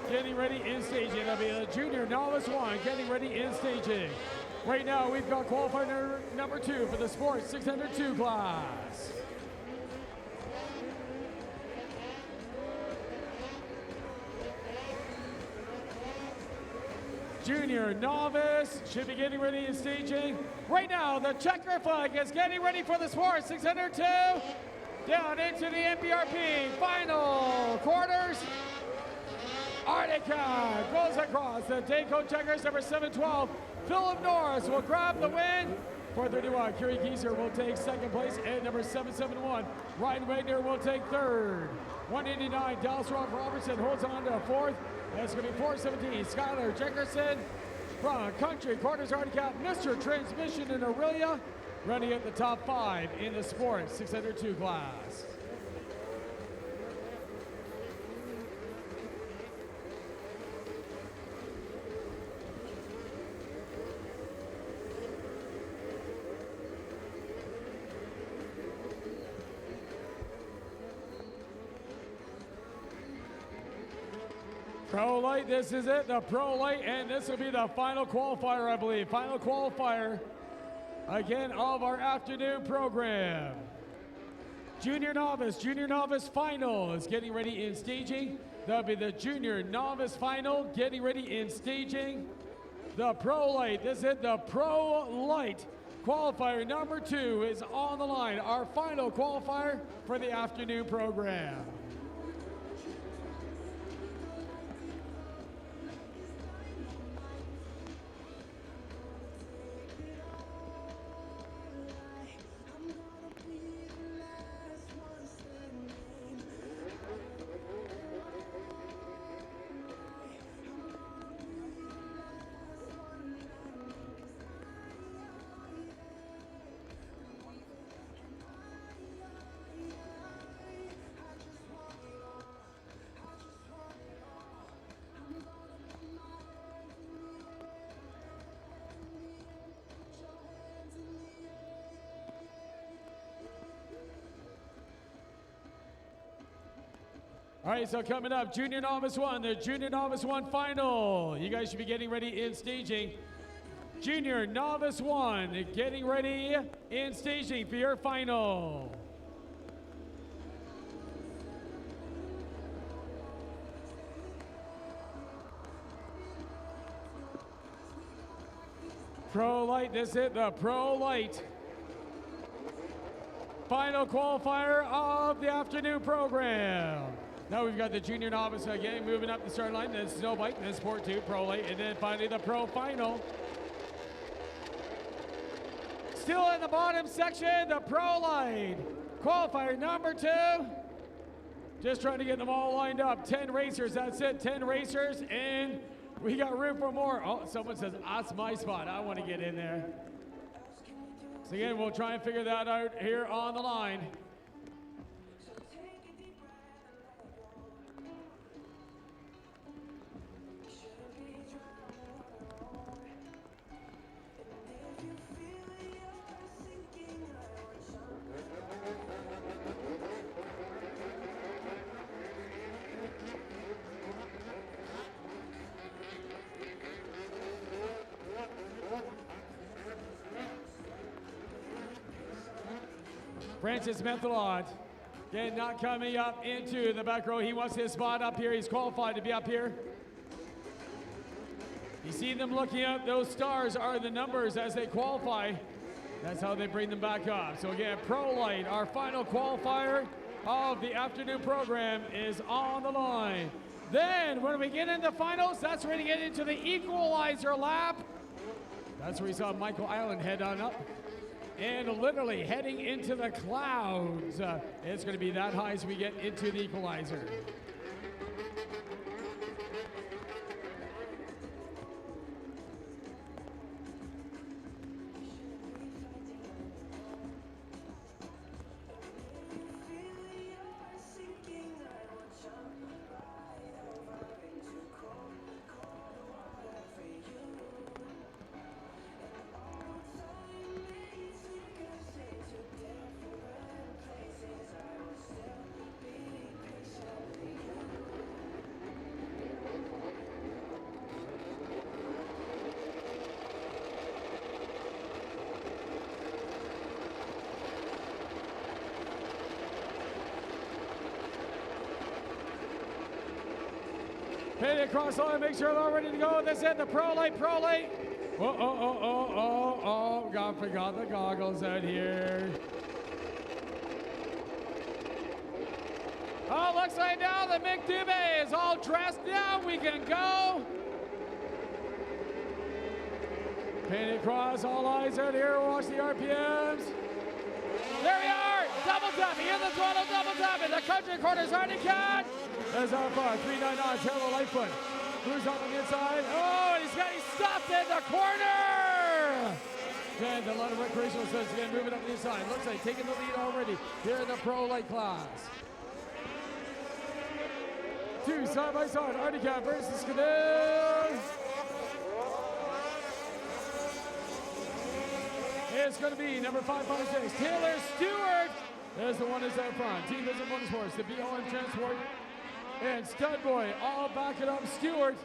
getting ready in staging. That'll be the Junior Novice 1 getting ready in staging. Right now we've got qualifier number 2 for the Sports 602 class. Junior Novice should be getting ready in staging. Right now the checker flag is getting ready for the Sports 602. Down into the NPRP final quarters. Artica goes across the Dayco Checkers, number 712. Philip Norris will grab the win. 431, Kerry Geezer will take 2nd place, and number 771, Ryan Wagner will take 3rd. 189, Dallas Robertson holds on to 4th. That's going to be 417, Skylar Jeckerson from Country Quarters Artica, Mr. Transmission in Aurelia, running at the top 5 in the Sports 602 class. Pro Light, this is it, the Pro Light, and this will be the final qualifier, I believe. Final qualifier, again, of our afternoon program. Junior Novice Final is getting ready in staging. That'll be the Junior Novice Final, getting ready in staging. The Pro Light, this is it, the Pro Light qualifier number 2 is on the line. Our final qualifier for the afternoon program. All right, so coming up, Junior Novice 1, the Junior Novice 1 final. You guys should be getting ready in staging. Junior Novice 1, getting ready in staging for your final. Pro Light, this is the Pro Light. Final qualifier of the afternoon program. Now we've got the junior novice again moving up the start line, then snow bike, then sport 2, Pro Light, and then finally the pro final. Still in the bottom section, the Pro Light. Qualifier number 2. Just trying to get them all lined up. 10 racers, that's it, 10 racers, and we got room for more. Oh, someone says, that's my spot. I want to get in there. So again, we'll try and figure that out here on the line. Francis Menthalot, again, not coming up into the back row. He wants his spot up here. He's qualified to be up here. You see them looking up. Those stars are the numbers as they qualify. That's how they bring them back up. So again, Pro Light, our final qualifier of the afternoon program, is on the line. Then when we get into finals, that's where we get into the equalizer lap. That's where we saw Michael Island head on up. And literally heading into the clouds. It's going to be that high as we get into the equalizer. Pay across the line, make sure they're all ready to go. That's it, the Pro Light, Pro Light. Oh, forgot the goggles out here. Oh, looks like now the Mick Dubé is all dressed now. We can go. Paint across, all eyes out here. Watch the RPMs. There we are. Double tapping in the throttle, double tapping. The country quarters already cut. There's our bar, 399, Taylor Lightfoot. Moves up on the inside. Oh, and he's getting stopped in the corner. And the London Recreational says again, moving up the inside. Looks like taking the lead already here in the Pro Light class. 2 side by side, Artie Cat versus Canoe. It's going to be number 556, Taylor Stewart. There's the one that's out front. Team Visit Motorsports, the BLM Transport, and Stud Boy all backing up Stewart.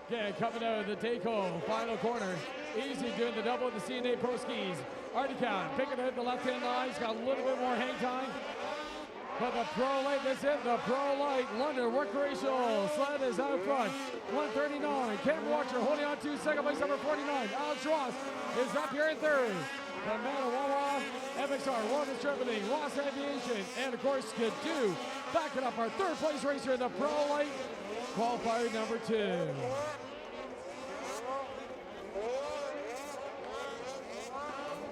Again, coming out of the take-home final corner. Easy doing the double with the CNA Pro skis. Artie Cat picking out the left-hand line. He's got a little bit more hang time. But the Pro Light, that's it. The Pro Light London Recreational sled is out front. 139. Cam Watcher holding on to second place, number 49. Alex Ross is up here in third. The Manawawa, MXR, Walden Traveling, Ross Aviation, and of course Skidoo backing up our third place racer in the Pro Light qualifier number 2.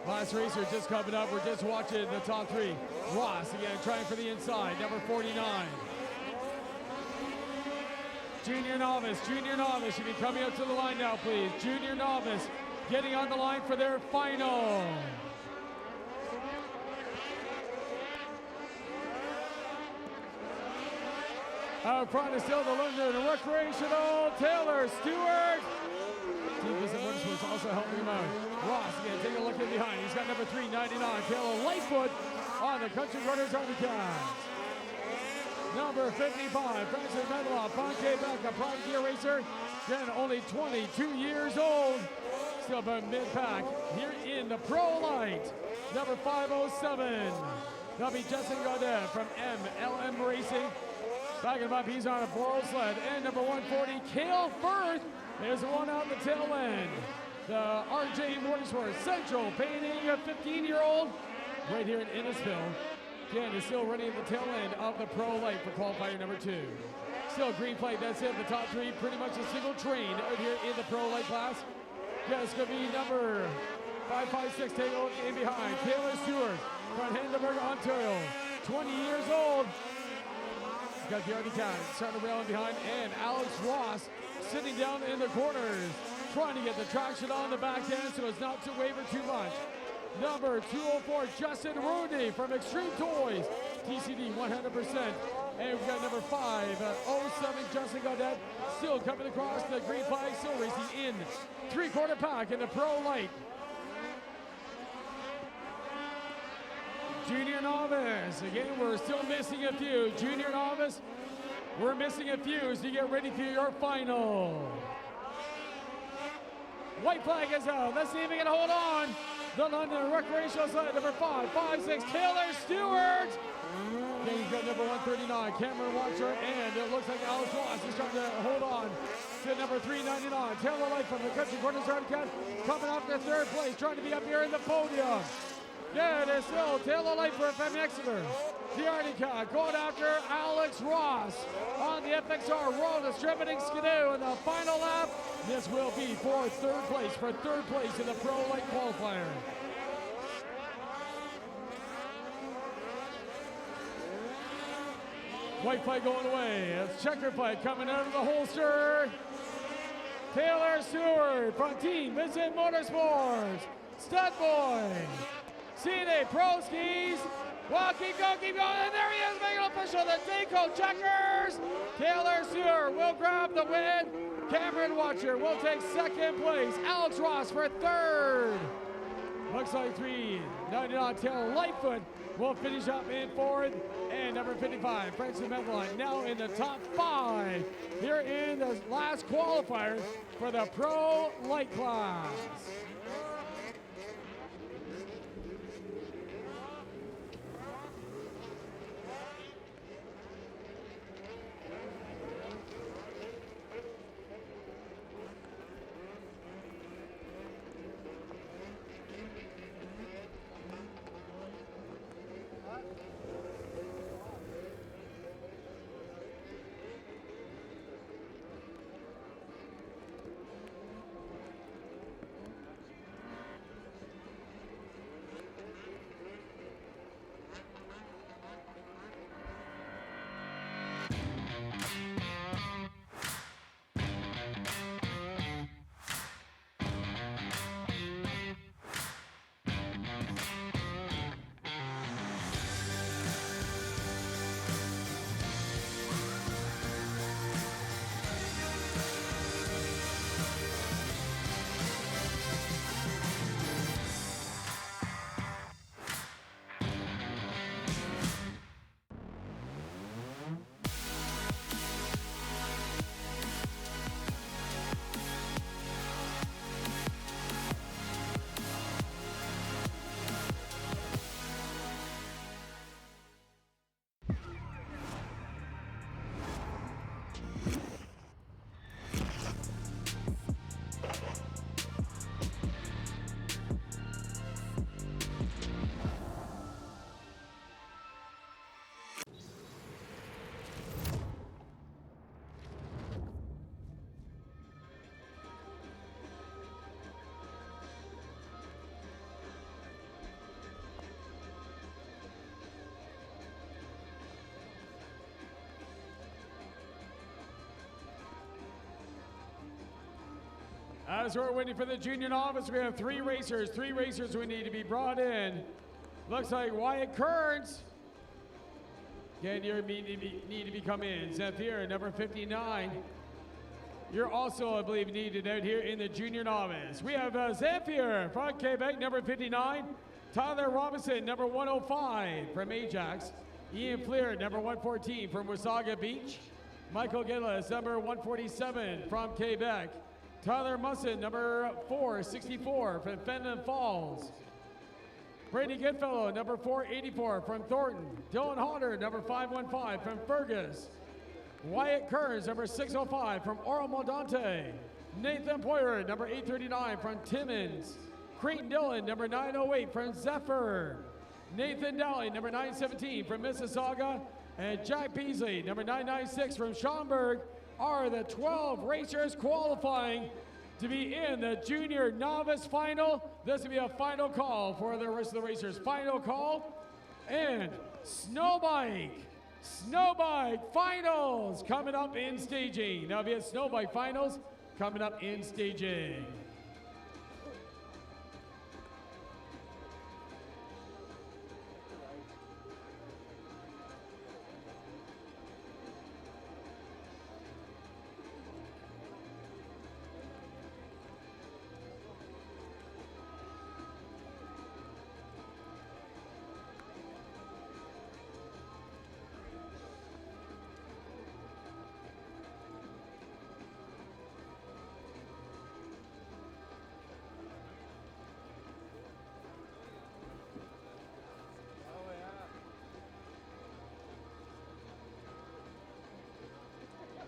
Last racer just coming up. We're just watching the top 3. Ross again trying for the inside, number 49. Junior Novice, you be coming up to the line now, please. Junior Novice getting on the line for their final. Out front is still the London Recreational, Taylor Stewart. Team Visit Motorsports also helping him out. Ross again, take a look in behind. He's got number 399, Taylor Lightfoot on the Country Runners Undercast. Number 55, Francis Mendeloff, Fonke Beck, a private gear racer. Then only 22 years old. Still about mid-pack here in the Pro Light. Number 507, that'll be Justin Gaudet from MLM Racing. Back him up, he's on a floral sled. And number 140, Cale Firth. There's the one out the tail end. the RJ Motorsports Central painting a 15-year-old right here in Innisfil. Again, is still running at the tail end of the Pro Light for qualifier number 2. Still green flag, that's it. The top 3, pretty much a single train out here in the Pro Light class. Yeah, it's going to be number 556 taking in behind. Taylor Stewart from Hindenburg, Ontario. 20 years old. Got the Artie Cat starting to rail in behind. And Alex Ross sitting down in the corners, trying to get the traction on the back end so as not to waver too much. Number 204, Justin Rudy from Extreme Toys. TCD 100%. And we've got number 507, Justin Gaudette, still coming across the green flag, still racing in 3/4 pack in the Pro Light. Junior Novice, again, we're still missing a few. Junior Novice, we're missing a few as you get ready for your final. White flag is out. Let's see if we can hold on. The London recreational side, number 556, Taylor Stewart. Then you've got number 139, Cameron Watcher, and it looks like Alex Ross is trying to hold on to number 399. Taylor Light from the Country Corners Arcade coming off to 3rd place, trying to be up here in the podium. Yeah, it is still Taylor Light for FM Exeter. The Artie Cat going after Alex Ross on the FXR Royal Distributing Skidoo in the final lap. This will be for 3rd place in the Pro Light qualifier. White flag going away. It's checker flag coming out of the holster. Taylor Stewart from Team Vincent Motorsports. Stud Boy. CNA Pro Skis. Well, keep going, and there he is, making it official, the Dayco Checkers. Taylor Stewart will grab the win. Cameron Watcher will take 2nd place. Alex Ross for 3rd. Looks like 399 Taylor Lightfoot will finish up in 4th. And number 55, Francis Medline, now in the top 5 here in the last qualifier for the Pro Light class. As we're waiting for the junior novice, we have 3 racers. 3 racers we need to be brought in. Looks like Wyatt Kearns. Again, you need to be come in. Zephyr, number 59. You're also, I believe, needed out here in the junior novice. We have Zephyr from Quebec, number 59. Tyler Robinson, number 105 from Ajax. Ian Fleer, number 114 from Wasaga Beach. Michael Gillis, number 147 from Quebec. Tyler Musson, number 464 from Fenton Falls. Brady Goodfellow, number 484 from Thornton. Dylan Hodder, number 515 from Fergus. Wyatt Kearns, number 605 from Oro Moldante. Nathan Poyer, number 839 from Timmins. Creighton Dillon, number 908 from Zephyr. Nathan Daly, number 917 from Mississauga. And Jack Beasley, number 996 from Schaumburg, are the 12 racers qualifying to be in the junior novice final. This will be a final call for the rest of the racers. Final call. And Snowbike finals coming up in staging. There'll be a Snowbike finals coming up in staging.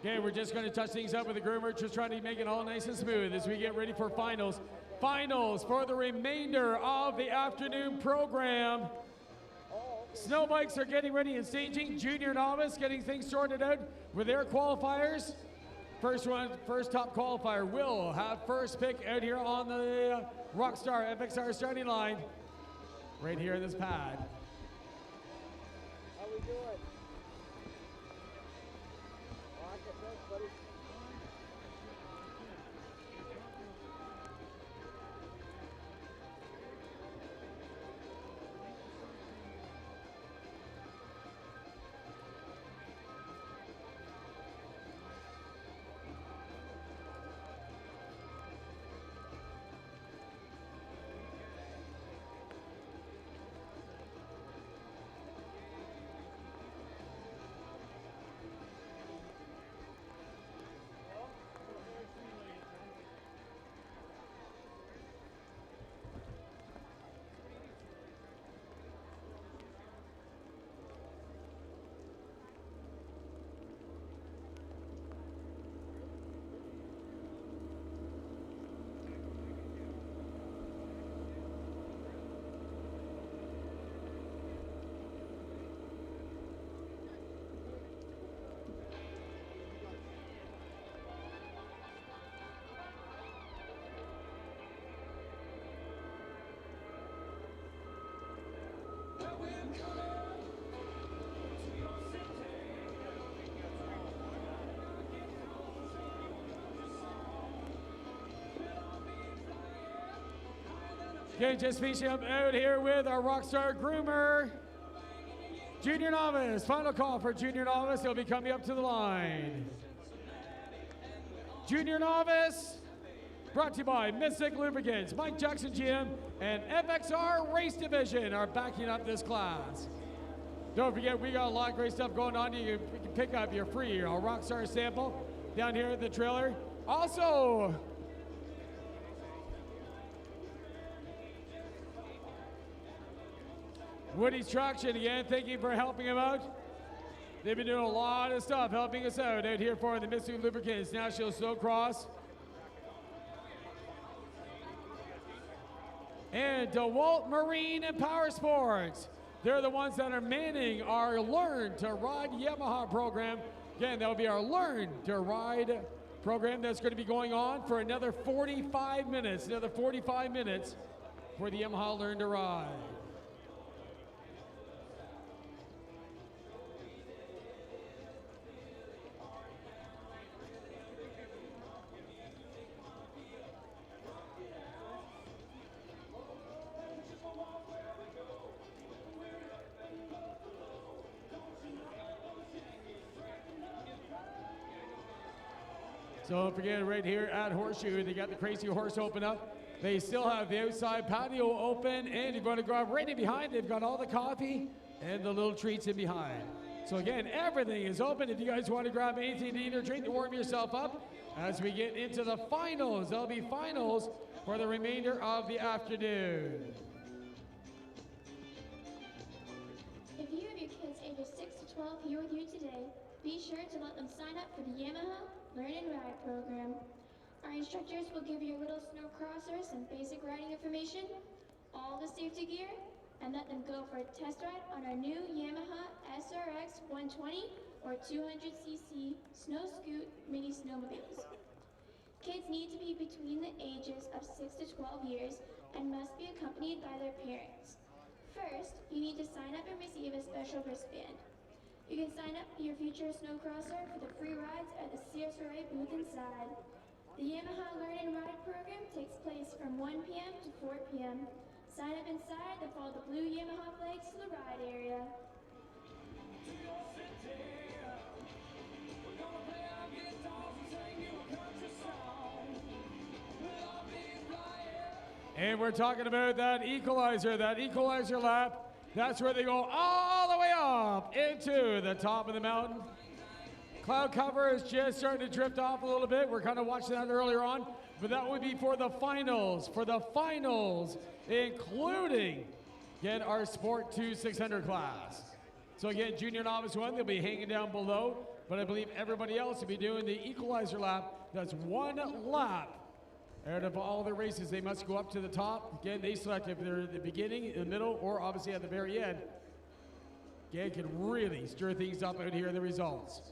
Okay, we're just going to touch things up with the groomer, just trying to make it all nice and smooth as we get ready for finals. Finals for the remainder of the afternoon program. Snowbikes are getting ready and staging. Junior novice getting things sorted out with their qualifiers. First top qualifier will have first pick out here on the Rockstar FXR starting line. Right here in this pad. How we doing? Okay, just finishing up out here with our Rockstar groomer. Junior novice, final call for junior novice. They'll be coming up to the line. Junior novice, brought to you by Mystik Lubricants, Mike Jackson GM, and FXR Race Division are backing up this class. Don't forget, we got a lot of great stuff going on. You can pick up your free Rockstar sample down here at the trailer. Also, Woody's Traction again, thank you for helping him out. They've been doing a lot of stuff helping us out here for the Mystik Lubricants National Snowcross. And DeWalt Marine and Power Sports. They're the ones that are manning our Learn to Ride Yamaha program. Again, that'll be our Learn to Ride program that's going to be going on for another 45 minutes. Another 45 minutes for the Yamaha Learn to Ride. So don't forget, right here at Horseshoe, they got the Crazy Horse open up. They still have the outside patio open, and you're going to grab right in behind. They've got all the coffee and the little treats in behind. So again, everything is open. If you guys want to grab anything to eat or drink to warm yourself up, as we get into the finals, there'll be finals for the remainder of the afternoon. If you have your kids ages 6 to 12 here with you today, be sure to let them sign up for the Yamaha Learn and Ride program. Our instructors will give your little snowcrosser some basic riding information, all the safety gear, and let them go for a test ride on our new Yamaha SRX 120 or 200cc snow scoot mini snowmobiles. Kids need to be between the ages of 6 to 12 years and must be accompanied by their parents. First, you need to sign up and receive a special wristband. You can sign up your future snowcrosser for the free rides at the CSRA booth inside. The Yamaha Learn and Ride program takes place from 1 p.m. to 4 p.m. Sign up inside to follow the blue Yamaha flags to the ride area. And we're talking about that equalizer lap. That's where they go all the way up into the top of the mountain. Cloud cover is just starting to drift off a little bit. We're kind of watching that earlier on, but that would be for the finals. For the finals, including, again, our Sport 2 600 class. So again, Junior Novice 1, they'll be hanging down below, but I believe everybody else will be doing the equalizer lap. That's one lap. Out of all the races, they must go up to the top. Again, they select if they're at the beginning, in the middle, or obviously at the very end. Again, can really stir things up out here in the results.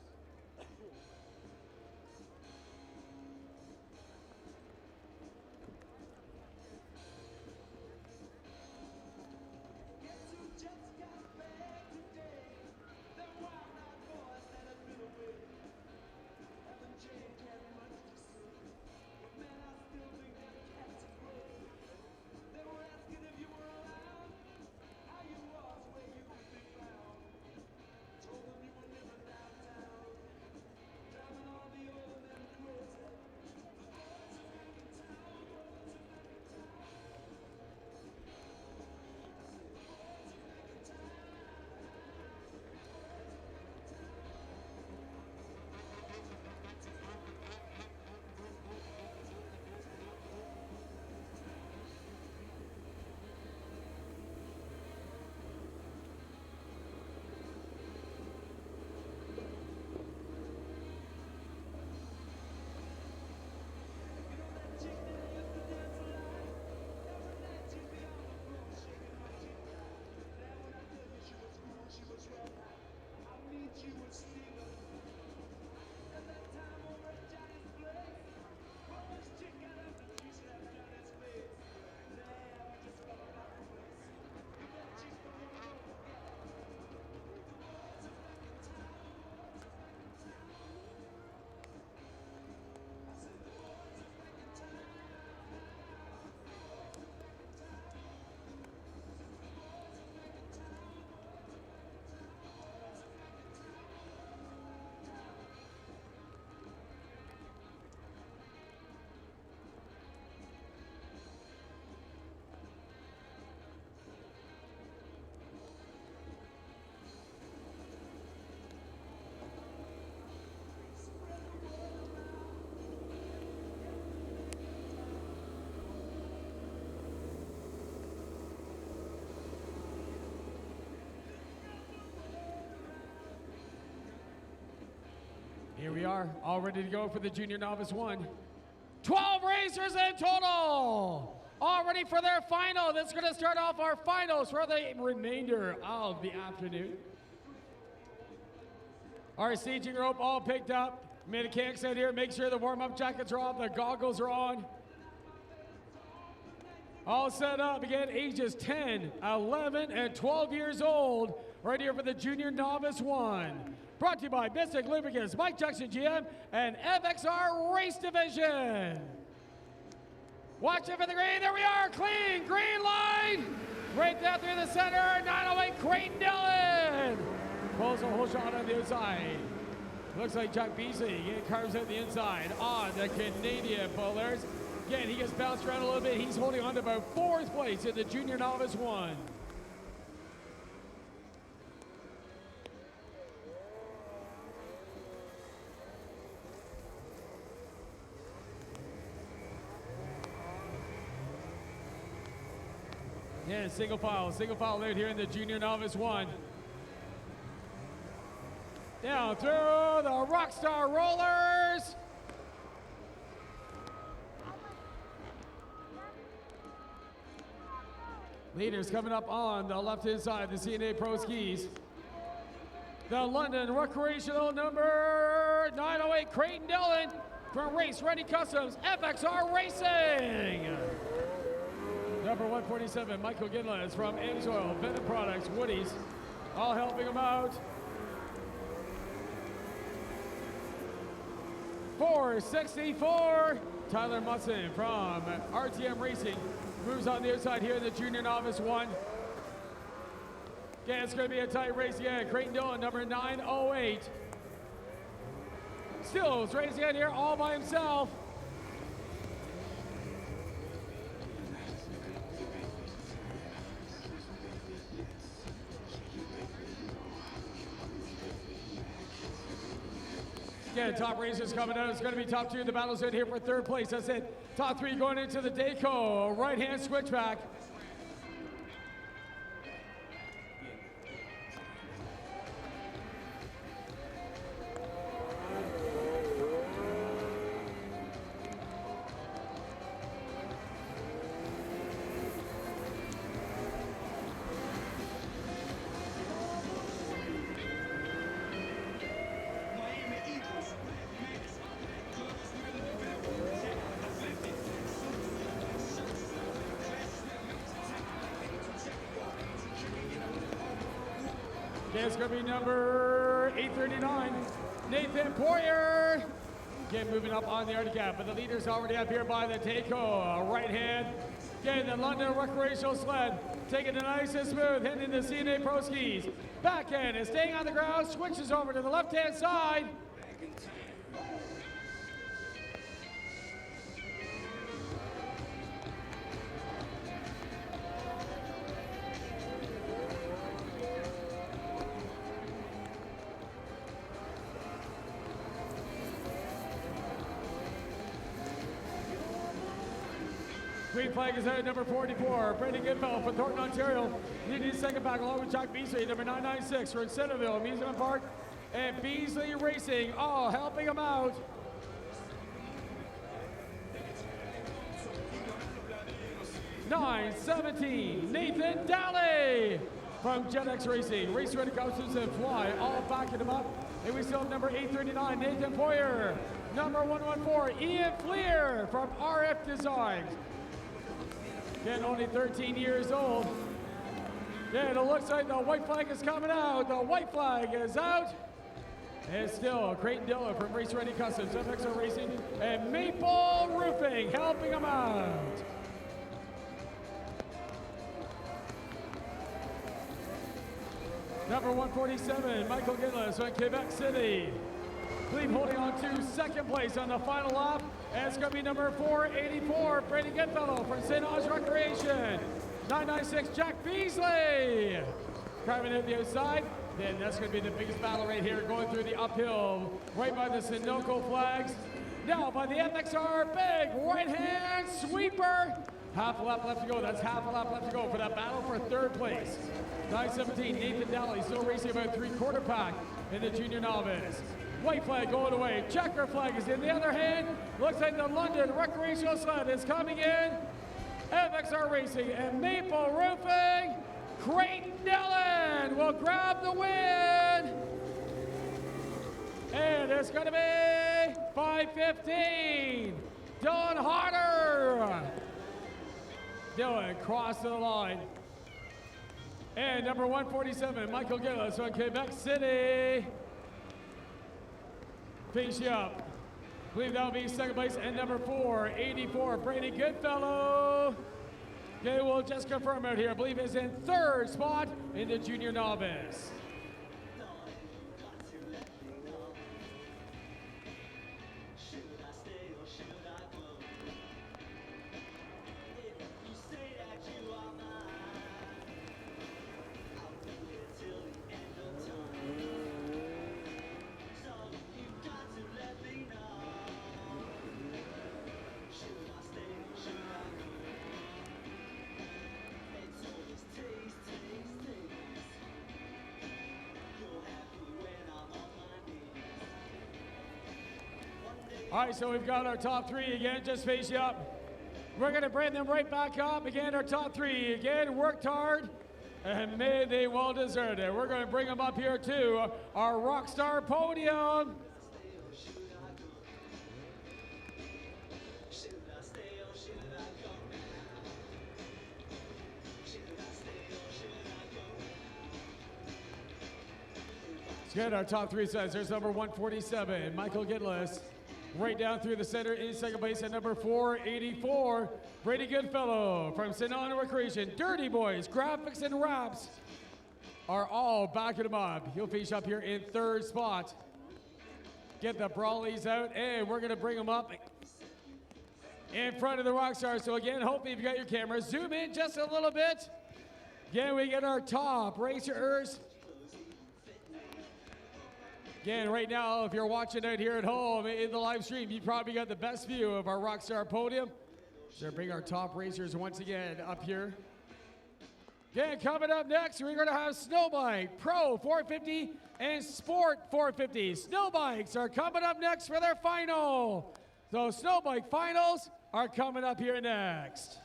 Here we are, all ready to go for the Junior Novice 1. 12 racers in total, all ready for their final. That's going to start off our finals for the remainder of the afternoon. Our staging rope all picked up. Mechanics out here, make sure the warm-up jackets are on, the goggles are on. All set up, again, ages 10, 11, and 12 years old, right here for the Junior Novice 1. Brought to you by Mystik, Lubricants, Mike Jackson GM, and FXR Race Division. Watch it for the green, there we are, clean, green line. Right down through the center, 908 Creighton Dillon. Pulls a whole shot on the outside. Looks like Jack Beasley, again, carves out the inside on the Canadian pullers. Again, he gets bounced around a little bit. He's holding on to about 4th place in the Junior Novice 1. Yeah, single file out here in the Junior Novice 1. Down through the Rockstar Rollers. Leaders coming up on the left-hand side, the CNA Pro skis. The London Recreational number 908, Creighton Dillon from Race Ready Customs, FXR Racing. Number 147, Michael Ginlas from Amsoil, Venom Products, Woody's, all helping him out. 464, Tyler Musson from RTM Racing moves on the outside here in the Junior Novice 1. Okay, it's going to be a tight race again. Creighton Dillon, number 908. Stills racing out here all by himself. Again, top racers coming out. It's going to be top 2. The battle's in here for 3rd place. That's it. Top 3 going into the Dayco. Right-hand switchback. It's going to be number 839, Nathan Poirier. Again, moving up on the Arctic Gap, but the leader's already up here by the Dayco. Right hand. Again, the London Recreational sled taking it nice and smooth, hitting the CNA Pro skis. Back end is staying on the ground, switches over to the left-hand side. Green flag is out at number 44, Brandon Goodfellow from Thornton, Ontario. Leading the second back along with Jack Beasley, number 996 from Centerville, Amusement Park, and Beasley Racing, all helping him out. (917) Nathan Daly from JetX Racing, Race Ready Customs and Fly, all backing him up. And we still have number 839, Nathan Poirier. Number 114, Ian Fleer from RF Designs. Again, only 13 years old. Yeah, it looks like the white flag is coming out. The white flag is out. And still, Creighton Dillon from Race Ready Customs, FXR Racing, and Maple Roofing helping them out. Number 147, Michael Ginlas from Quebec City. Cleve holding on to second place on the final lap. And it's going to be number 484, Brady Goodfellow from St. Ange Recreation. 996, Jack Beasley. Driving at the outside. Then that's going to be the biggest battle right here, going through the uphill, right by the Sunoco flags. Now by the FXR big right-hand sweeper. Half a lap left to go. That's half a lap left to go for that battle for 3rd place. 917, Nathan Daly still racing about 3/4 pack in the junior novice. White flag going away. Checker flag is in the other hand. Looks like the London Recreational sled is coming in. FXR Racing and Maple Roofing. Creighton Dillon will grab the win. And it's going to be 5:15. Dylan Harder. Dylan crossed the line. And number 147, Michael Gillis from Quebec City. Finish you up. I believe that'll be 2nd place. And number 484, Brady Goodfellow. Okay, we'll just confirm out here. I believe is in 3rd spot in the junior novice. All right, so we've got our top 3 again. Just face you up. We're going to bring them right back up. Again, our top three. Again, worked hard, and may they well deserve it. We're going to bring them up here to our Rockstar podium. Let's get our top three sets. There's number 147, Michael Gidless. Right down through the center in second place at number 484, Brady Goodfellow from St. Anna Recreation. Dirty Boys, Graphics and Raps are all backing him up. He'll finish up here in third spot. Get the Brawlies out, and we're gonna bring them up in front of the Rockstar. So again, hopefully if you got your camera, zoom in just a little bit. Again, we get our top racers. Again, right now, if you're watching out here at home in the live stream, you probably got the best view of our Rockstar podium. So bring our top racers once again up here. Again, coming up next, we're going to have Snowbike, Pro 450, and Sport 450. Snowbikes are coming up next for their final. So Snowbike finals are coming up here next.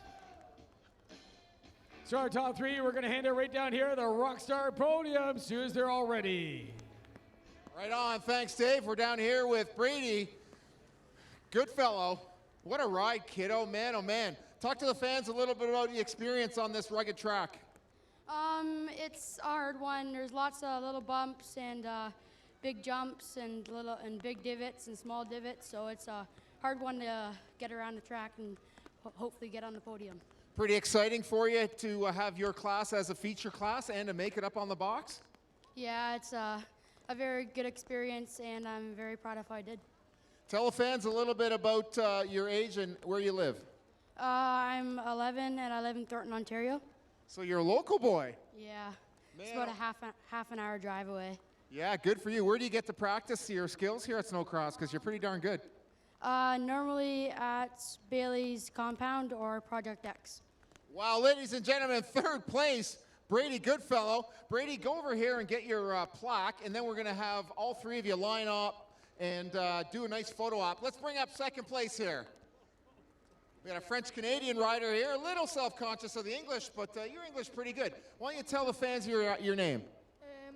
So our top three, we're going to hand it right down here, the Rockstar podium, as soon as they're all ready. Right on. Thanks, Dave. We're down here with Brady Goodfellow. What a ride, kiddo. Man, oh, man. Talk to the fans a little bit about the experience on this rugged track. It's a hard one. There's lots of little bumps and big jumps and big divots and small divots, so it's a hard one to get around the track and hopefully get on the podium. Pretty exciting for you to have your class as a feature class and to make it up on the box? Yeah, it's a very good experience, and I'm very proud of how I did. Tell the fans a little bit about your age and where you live. I'm 11, and I live in Thornton, Ontario. So you're a local boy. Yeah, Man, it's about a half an hour drive away. Yeah, good for you. Where do you get to practice your skills here at Snowcross? Because you're pretty darn good. Normally at Bailey's compound or Project X. Wow, ladies and gentlemen, third place, Brady Goodfellow. Brady, go over here and get your plaque, and then we're going to have all three of you line up and do a nice photo op. Let's bring up second place here. We got a French-Canadian rider here, a little self-conscious of the English, but your English pretty good. Why don't you tell the fans your name?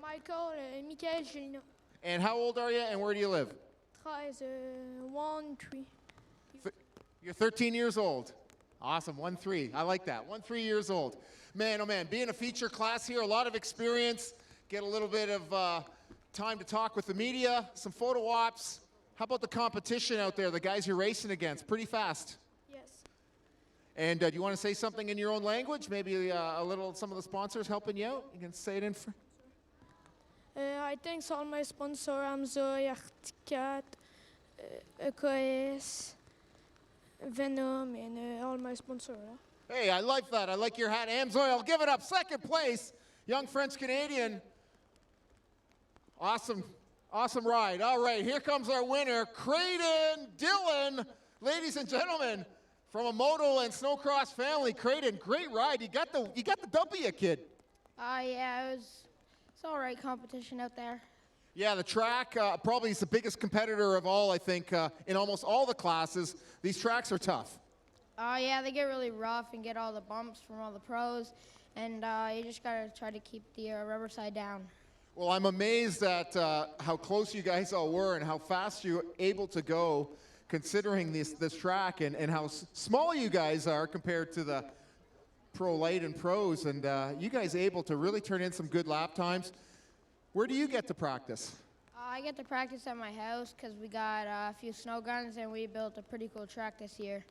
Michael Gélino. And how old are you, and where do you live? 13. You're 13 years old. Awesome, 1-3. I like that. 1-3 years old. Man, oh man, being a feature class here, a lot of experience. Get a little bit of time to talk with the media, some photo ops. How about the competition out there, the guys you're racing against? Pretty fast. Yes. And do you want to say something in your own language? Maybe a little, some of the sponsors helping you out? You can say it in French. I thanks all my sponsors, Amzo, Yarticat, EKS, Venom, and all my sponsors. Hey, I like that. I like your hat. Amsoil, give it up. Second place, young French-Canadian. Awesome, awesome ride. All right, here comes our winner, Creighton Dillon. Ladies and gentlemen, from a moto and snowcross family, Creighton, great ride. You got the W, kid. Yeah, it's all right competition out there. Yeah, the track probably is the biggest competitor of all, I think, in almost all the classes. These tracks are tough. Yeah, they get really rough and get all the bumps from all the pros, and you just gotta try to keep the rubber side down. Well, I'm amazed at how close you guys all were and how fast you were able to go, considering this track and how small you guys are compared to the Pro Light and Pros, and you guys able to really turn in some good lap times. Where do you get to practice? I get to practice at my house because we got a few snow guns and we built a pretty cool track this year.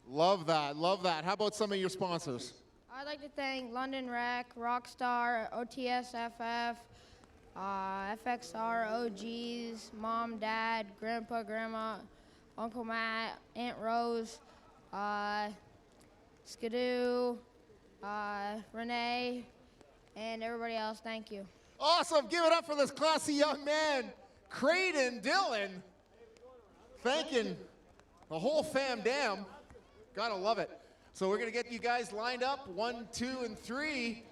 Love that, love that. How about some of your sponsors? I'd like to thank London Rec, Rockstar, OTSFF, FXR, OGs, Mom, Dad, Grandpa, Grandma, Uncle Matt, Aunt Rose, Skidoo, Renee, and everybody else. Thank you. Awesome. Give it up for this classy young man, Creighton Dillon. Thanking the whole fam dam. Gotta love it. So we're gonna get you guys lined up, 1, 2, and 3.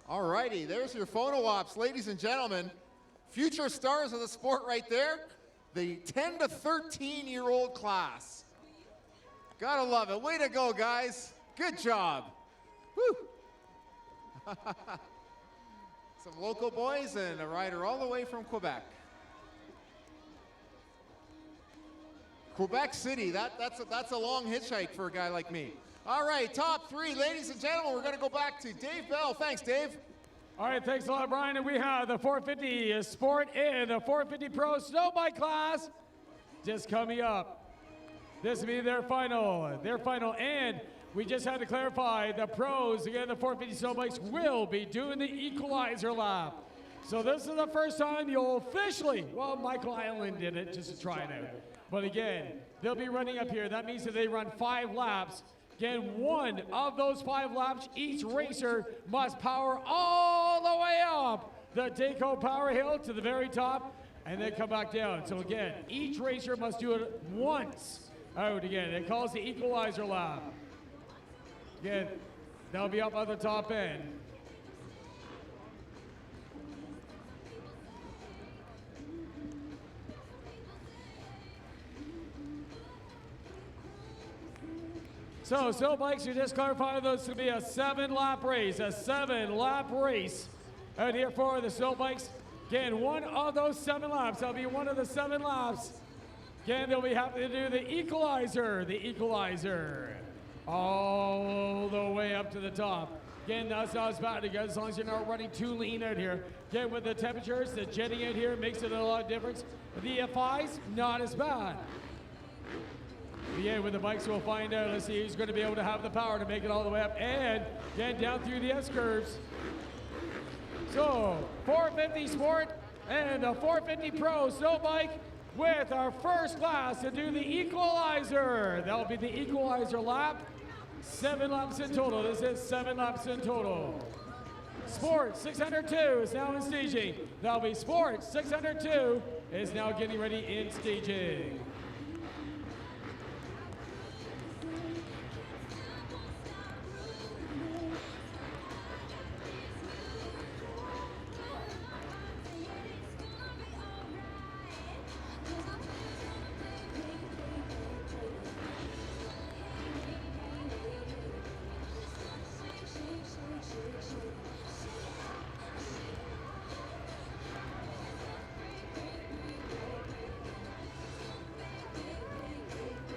All righty, there's your photo ops, ladies and gentlemen. Future stars of the sport right there. The 10 to 13-year-old class. Gotta love it. Way to go, guys. Good job. Woo. Some local boys and a rider all the way from Quebec. Quebec City, that's a long hitchhike for a guy like me. All right, top three, ladies and gentlemen, we're gonna go back to Dave Bell. Thanks, Dave. All right, thanks a lot, Brian. And we have the 450 Sport and the 450 Pro Snow Bike class just coming up. This will be their final, and we just had to clarify the pros, again, the 450 Snow Bikes will be doing the equalizer lap. So this is the first time you'll officially, well, Michael Island did it just to try it out. But again, they'll be running up here. That means that they run 5 laps. Again, one of those 5 laps, each racer must power all the way up the Dayco Power Hill to the very top and then come back down. So again, each racer must do it once out again. It calls the equalizer lap. Again, they'll be up on the top end. So, snow bikes, you just clarified those to be a 7-lap race, out here for the snow bikes. Again, one of those 7 laps, that'll be one of the 7 laps. Again, they'll be happy to do the equalizer, all the way up to the top. Again, that's not as bad, as long as you're not running too lean out here. Again, with the temperatures, the jetting out here makes it a lot of difference. The FIs, not as bad. Yeah, with the bikes, we'll find out. Let's see who's going to be able to have the power to make it all the way up and get down through the S-curves. So, 450 Sport and a 450 Pro Snow Bike with our first class to do the equalizer. That'll be the equalizer lap. 7 laps in total. This is 7 laps in total. Sport 602 is now in staging. That'll be Sport 602 is now getting ready in staging.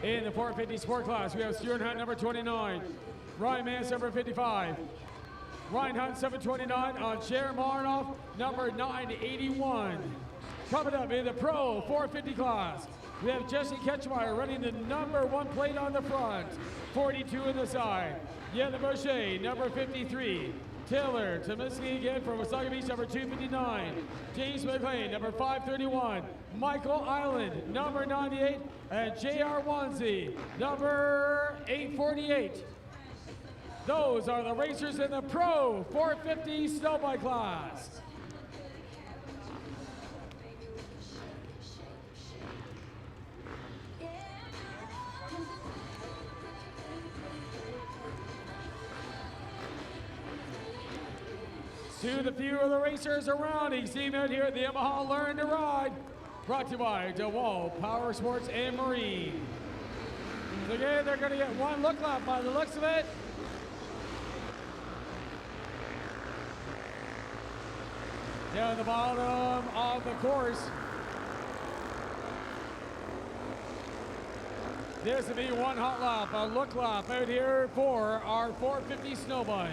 In the 450 Sport class, we have Stuart Hunt, number 29. Ryan Mance, number 55. Ryan Hunt, 729 on Cher Marnoff, number 981. Coming up in the Pro 450 class, we have Jesse Ketchmeyer running the number 1 plate on the front, 42 in the side. Yenna Boucher, number 53. Taylor Tomiski again from Wasaga Beach, number 259. James McLean, number 531. Michael Island, number 98. And J.R. Wanzi, number 848. Those are the racers in the Pro 450 Snowbike class. To the few of the racers around, you see them out here at the Yamaha Learn to Ride. Brought to you by DeWalt Power Sports and Marine. Again, they're going to get 1 look lap by the looks of it. Down the bottom of the course. This will be 1 hot lap, a look lap out here for our 450 snow bikes.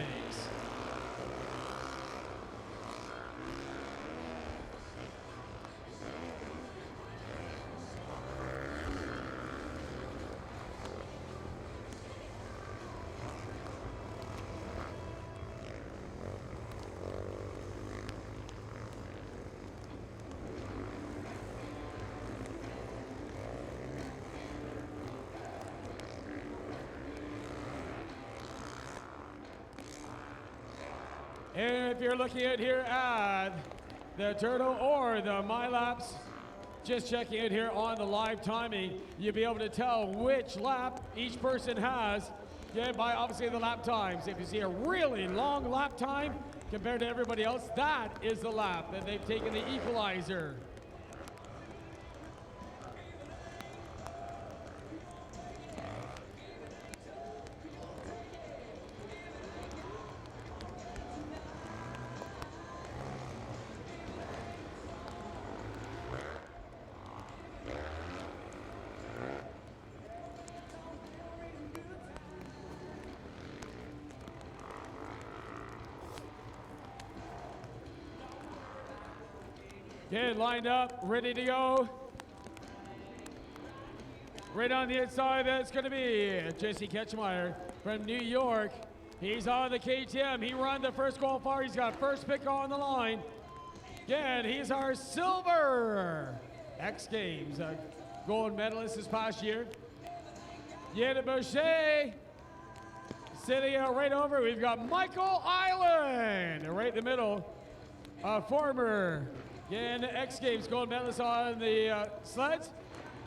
And if you're looking at here at the Turtle or the MyLaps, just checking it here on the live timing, you'll be able to tell which lap each person has, yeah, by obviously the lap times. If you see a really long lap time compared to everybody else, that is the lap that they've taken the equalizer. Again, lined up, ready to go. Right on the inside, that's going to be Jesse Ketchmeyer from New York. He's on the KTM. He ran the first qualifier. He's got first pick on the line. Again, he's our silver X Games gold medalist this past year. Yannick Boucher sitting right over. We've got Michael Island right in the middle. A former, again, X Games gold medalist on the sleds.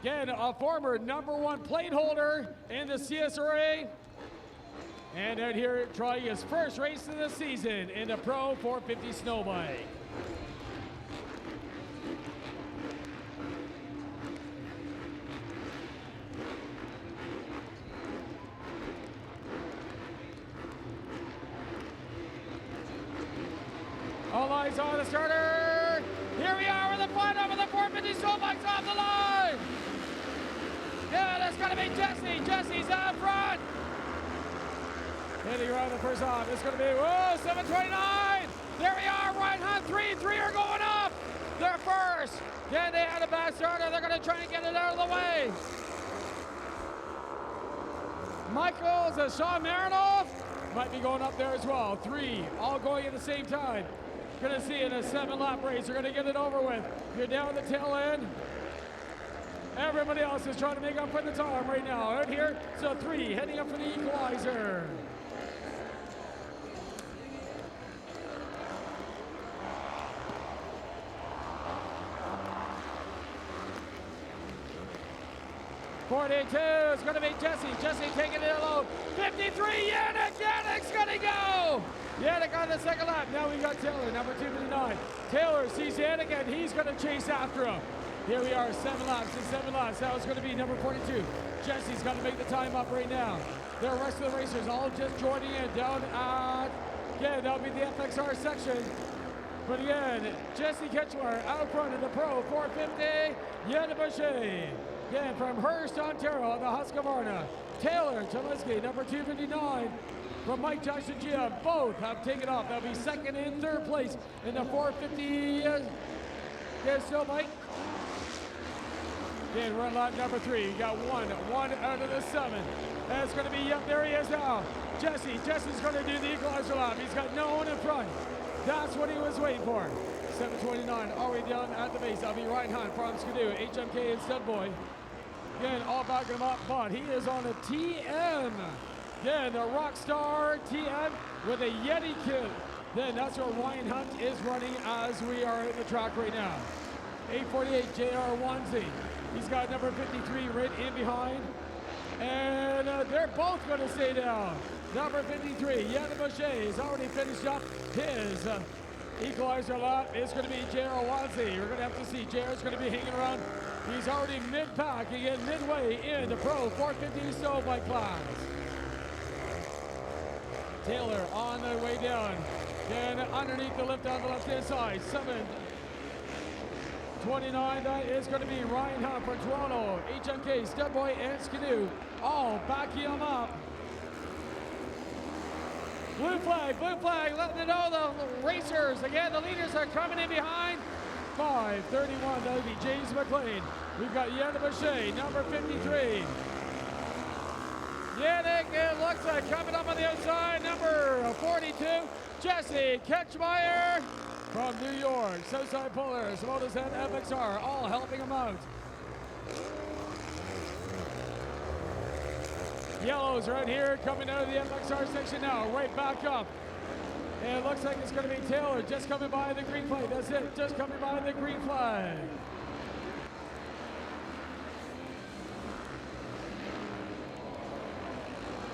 Again, a former #1 plate holder in the CSRA. And out here trying his first race of the season in the Pro 450 snow bike. All eyes on the starter. Here we are with the final of the 450 snow bikes off the line. Yeah, that's gonna be Jesse. Jesse's out front. Hitting around the first off. It's gonna be, whoa, 729. There we are, Ryan Hunt, three are going up. They're first. Then they had a bad starter. They're gonna try and get it out of the way. Michaels and Sean Marinoff might be going up there as well. 3, all going at the same time. Gonna see in a 7-lap race. They're gonna get it over with. You're down the tail end. Everybody else is trying to make up for the time right now. Out here, so 3 heading up for the equalizer. '42 is going to be Jesse. Jesse taking it alone. 53, Yannick. Yannick's going to go. Yannick on the second lap. Now we got Taylor, number 259. Taylor sees Yannick and he's going to chase after him. Here we are, 7 laps and 7 laps. That was going to be number 42. Jesse's got to make the time up right now. The rest of the racers all just joining in down at, again, that'll be the FXR section. But again, Jesse Ketchmeyer out front of the Pro 450. Yannick Boucher, again, from Hearst, Ontario on the Husqvarna. Taylor Chaleski, number 259. From Mike Johnson GM, both have taken off. They'll be second and third place in the 450. Yes, so Mike. Again, run lot number 3. You got one out of the 7. That's going to be, yep, there he is now. Jesse's going to do the equalizer lap. He's got no one in front. That's what he was waiting for. 729 already down at the base. That'll be Ryan Hunt from Skidoo, HMK and Studboy. Again, all backing him up, but he is on a TM. Again, the Rockstar TM with a Yeti kit. Then that's where Ryan Hunt is running as we are at the track right now. 848 JR Onesie. He's got number 53 right in behind. And they're both going to stay down. Number 53, Yannick Boucher, has already finished up his equalizer lap. It's going to be JR Onesie. We're going to have to see. JR is going to be hanging around. He's already mid-pack, again, midway in the Pro 450 snow bike class. Taylor on the way down. Then underneath the lift on the left-hand side, 729, that is going to be Ryan Hunt from Toronto, HMK, Studboy, and Skidoo, all backing him up. Blue flag, letting it know the racers, again, the leaders are coming in behind. 531, that would be James McLean. We've got Yannick Boucher, number 53. Yannick, it looks like coming up on the outside, number 42, Jesse Ketchmeyer from New York. Southside Pullers, Motos and FXR, all helping him out. Yellows right here, coming out of the FXR section now, right back up. And it looks like it's going to be Taylor just coming by the green flag. That's it, just coming by the green flag.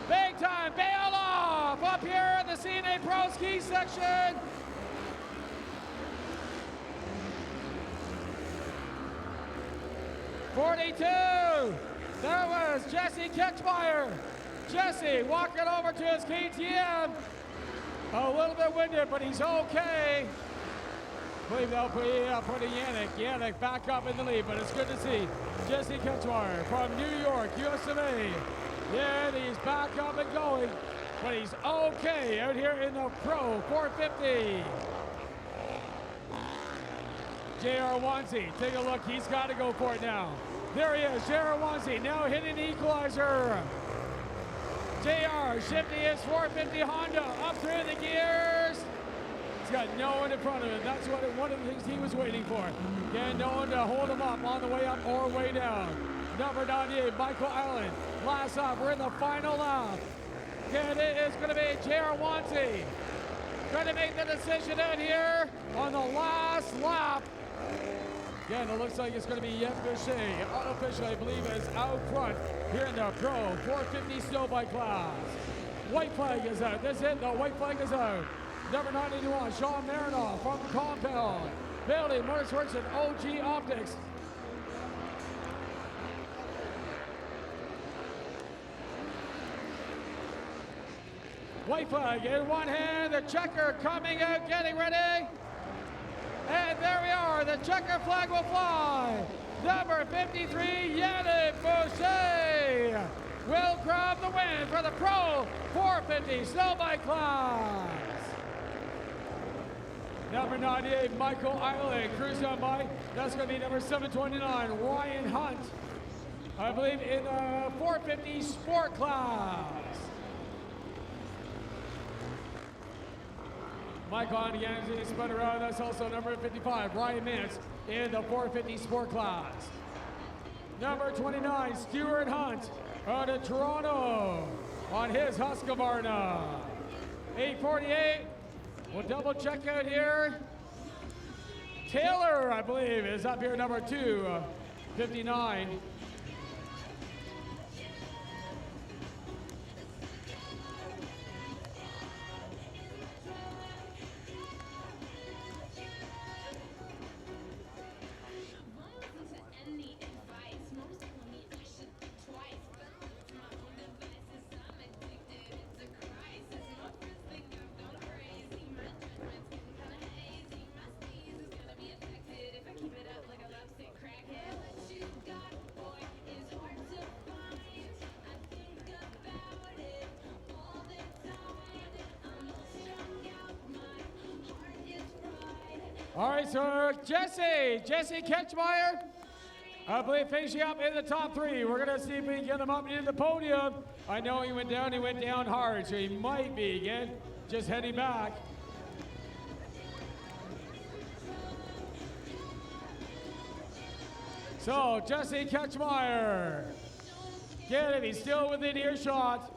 Big time, bail off up here in the CNA Pro Ski section. '42, there was Jesse Ketchmeyer. Jesse walking over to his KTM. A little bit winded, but he's okay. I believe they'll put Yannick back up in the lead, but it's good to see Jesse Ketchmeyer from New York, USA. Yeah, he's back up and going, but he's okay out here in the Pro 450. J.R. Wanzi, take a look. He's got to go for it now. There he is, J.R. Wanzi, now hitting the equalizer. J.R. shifting his 450 Honda up through the gears. He's got no one in front of him. That's one of the things he was waiting for. Again, no one to hold him up on the way up or way down. Number 98, Michael Allen. Last lap, we're in the final lap. Again, it is going to be J.R. Wanzi. Going to make the decision out here on the last lap. Again, it looks like it's going to be Yves Boucher, unofficially, I believe, is out front here in the Pro 450 snowbike class. White flag is out. That's it. The white flag is out. Number 91, Sean Marinoff from the compound. Bailey Motorsports and OG Optics. White flag in one hand, the checker coming out, getting ready. And there we are, the checker flag will fly. Number 53, Yannick Boucher will grab the win for the Pro 450 snowbike class. Number 98, Michael Eiley, cruising on by. That's going to be number 729, Ryan Hunt. I believe in the 450 sport class. Mike on again, spun around. That's also number 55, Ryan Mintz in the 450 sport class. Number 29, Stuart Hunt out of Toronto on his Husqvarna. 848, we'll double check out here. Taylor, I believe, is up here, number 2, 59. All right, so Jesse Ketchmeyer, I believe finishing up in the top 3. We're gonna see if we can get him up into the podium. I know he went down hard, so he might be, again, just heading back. So, Jesse Ketchmeyer, get him, he's still within earshot.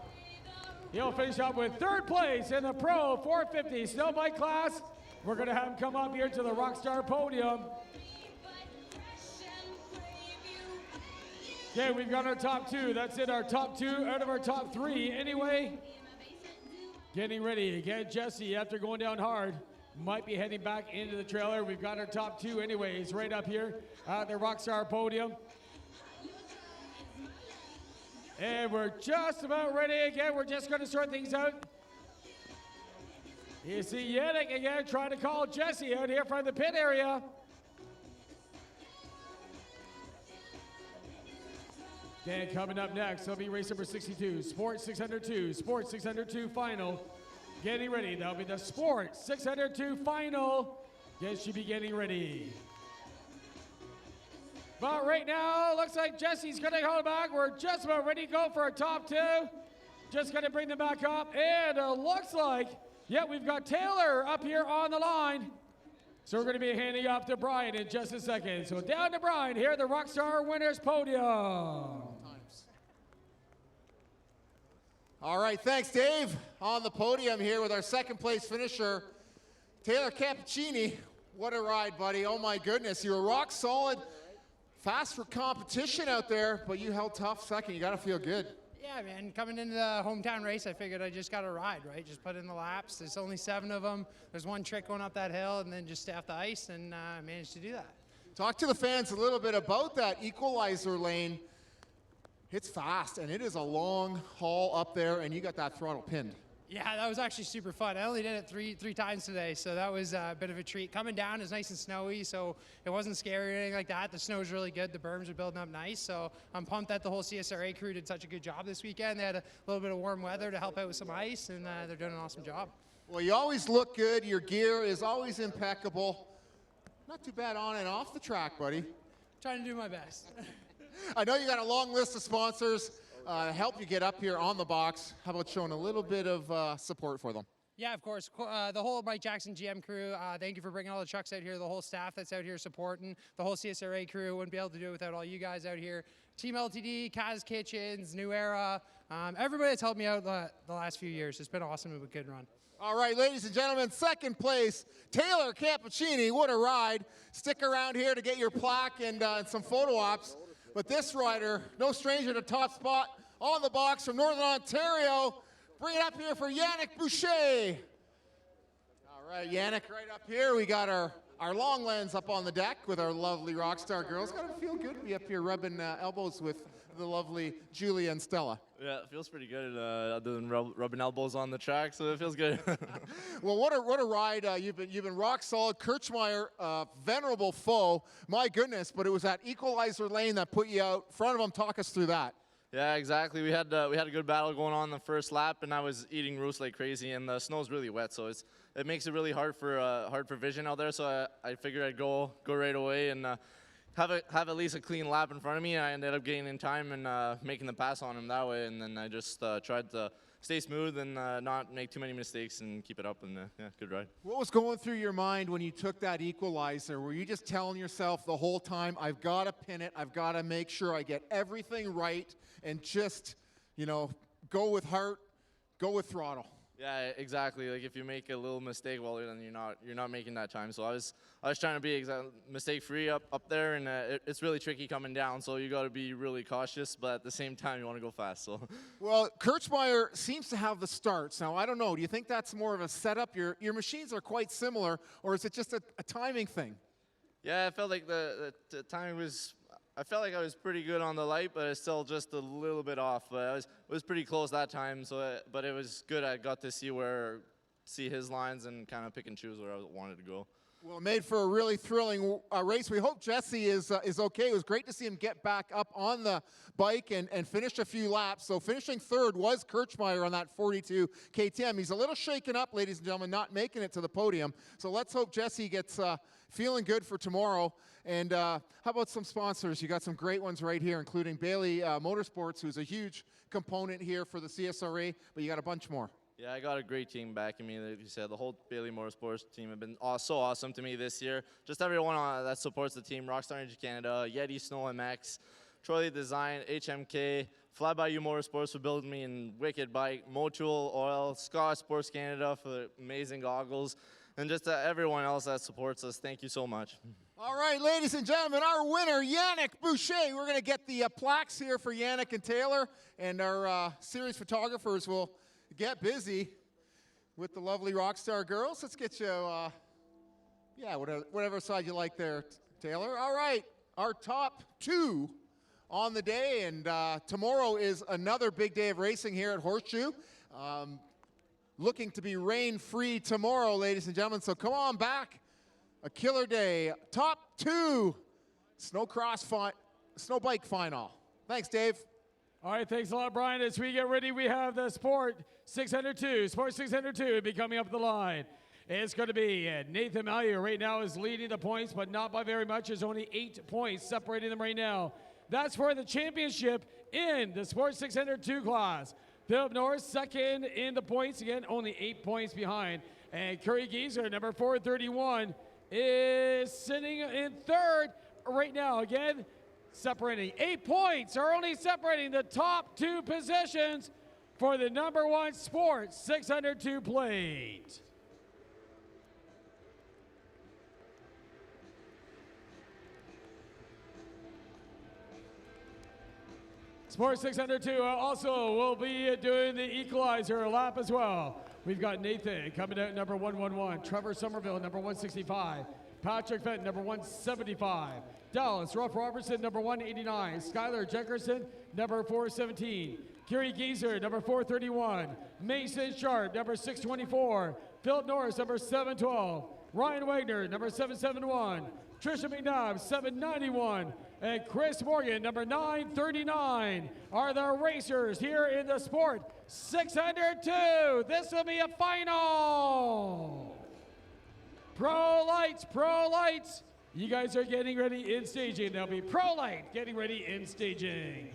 He'll finish up with 3rd place in the Pro 450 snowbike class. We're going to have him come up here to the Rockstar podium. Okay, we've got our top 2. That's it, our top 2 out of our top 3 anyway. Getting ready. Again, Jesse, after going down hard, might be heading back into the trailer. We've got our top 2 anyways right up here at the Rockstar podium. And we're just about ready again. We're just going to sort things out. You see Yannick again trying to call Jesse out here from the pit area. Okay, coming up next, will be race number 62, Sport 602, Sport 602 final. Getting ready, that'll be the Sport 602 final. Yes, should be getting ready. But right now, looks like Jesse's gonna hold back. We're just about ready to go for our top 2. Just gonna bring them back up, and it looks like, yeah, we've got Taylor up here on the line. So we're going to be handing off to Brian in just a second. So down to Brian here at the Rockstar Winners podium. All right, thanks, Dave. On the podium here with our 2nd place finisher, Taylor Cappuccini. What a ride, buddy. Oh, my goodness. You were rock solid, fast for competition out there, but you held tough 2nd. You got to feel good. Yeah, man, coming into the hometown race, I figured I just got to ride, right? Just put in the laps. There's only 7 of them. There's one trick going up that hill and then just stay off the ice, and I managed to do that. Talk to the fans a little bit about that equalizer lane. It's fast, and it is a long haul up there, and you got that throttle pinned. Yeah, that was actually super fun. I only did it three times today, so that was a bit of a treat. Coming down is nice and snowy, so it wasn't scary or anything like that. The snow's really good. The berms are building up nice, so I'm pumped that the whole CSRA crew did such a good job this weekend. They had a little bit of warm weather to help out with some ice, and they're doing an awesome job. Well, you always look good. Your gear is always impeccable. Not too bad on and off the track, buddy. Trying to do my best. I know you got a long list of sponsors help you get up here on the box. How about showing a little bit of support for them? Yeah, of course. The whole Mike Jackson GM crew, thank you for bringing all the trucks out here, the whole staff that's out here supporting, the whole CSRA crew. Wouldn't be able to do it without all you guys out here. Team LTD, Kaz Kitchens, New Era, everybody that's helped me out the last few years. It's been awesome and a good run. All right, ladies and gentlemen, second place, Taylor Cappuccini. What a ride. Stick around here to get your plaque and some photo ops. But this rider, no stranger to top spot on the box from Northern Ontario. Bring it up here for Yannick Boucher. All right, Yannick, right up here. We got our long lens up on the deck with our lovely Rockstar girls. Got to feel good to be up here rubbing elbows with the lovely Julia and Stella. Yeah, it feels pretty good other than rubbing elbows on the track, so it feels good. Well, what a ride. You've been rock solid. Kirchmeier, venerable foe. My goodness, but it was that equalizer lane that put you out front of him. Talk us through that. Yeah, exactly. We had a good battle going on the first lap, and I was eating roost like crazy, and the snow's really wet, so it makes it really hard for vision out there. So I figured I'd go right away and have at least a clean lap in front of me. And I ended up getting in time and making the pass on him that way. And then I just tried to stay smooth and not make too many mistakes and keep it up. And yeah, good ride. What was going through your mind when you took that equalizer? Were you just telling yourself the whole time, I've got to pin it, I've got to make sure I get everything right, and just, go with heart, go with throttle? Yeah, exactly. Like if you make a little mistake, well, then you're not making that time. So I was trying to be mistake free up there, and it's really tricky coming down. So you got to be really cautious, but at the same time you want to go fast. So. Well, Kirchmeier seems to have the starts. Now I don't know. Do you think that's more of a setup? Your machines are quite similar, or is it just a timing thing? Yeah, I felt like the timing was. I felt like I was pretty good on the light, but it's still just a little bit off. But it was pretty close that time. But it was good. I got to see his lines and kind of pick and choose where I wanted to go. Well, made for a really thrilling race. We hope Jesse is okay. It was great to see him get back up on the bike and finish a few laps. So finishing third was Kirchmeier on that 42 KTM. He's a little shaken up, ladies and gentlemen, not making it to the podium. So let's hope Jesse gets feeling good for tomorrow. And how about some sponsors? You got some great ones right here, including Bailey Motorsports, who's a huge component here for the CSRA, but you got a bunch more. Yeah, I got a great team backing me. Like you said, the whole Bailey Motorsports team have been so awesome to me this year. Just everyone that supports the team, Rockstar Energy Canada, Yeti Snow MX, Troy Design, HMK, Fly By You Motorsports for building me in wicked bike, Motul Oil, Scott Sports Canada for the amazing goggles, and just everyone else that supports us. Thank you so much. All right, ladies and gentlemen, our winner, Yannick Boucher. We're going to get the plaques here for Yannick and Taylor, and our series photographers will get busy with the lovely Rockstar girls. Let's get you, whatever side you like there, Taylor. All right, our top two on the day, and tomorrow is another big day of racing here at Horseshoe. Looking to be rain-free tomorrow, ladies and gentlemen, so come on back. A killer day. Top two, Snowcross snow bike final. Thanks, Dave. All right, thanks a lot, Brian. As we get ready, we have the Sport 602 be coming up the line. It's going to be Nathan Mallier right now is leading the points, but not by very much. There's only 8 points separating them right now. That's for the championship in the Sport 602 class. Philip Norris second in the points, again, only 8 points behind. And Curry Gieser, number 431, is sitting in third right now. Again, separating 8 points are only separating the top 2 positions for the number 1 Sport 602 plate. Sport 602 also will be doing the equalizer lap as well. We've got Nathan coming out number 111, Trevor Somerville number 165, Patrick Fenton number 175, Dallas Ruff Robertson number 189, Skylar Jenkerson number 417, Kerry Gieser number 431, Mason Sharp number 624, Philip Norris number 712, Ryan Wagner number 771, Trisha McNabb 791, and Chris Morgan number 939 are the racers here in the Sport 602. This will be a final. Pro lights, You guys are getting ready in staging. There'll be Pro Light getting ready in staging.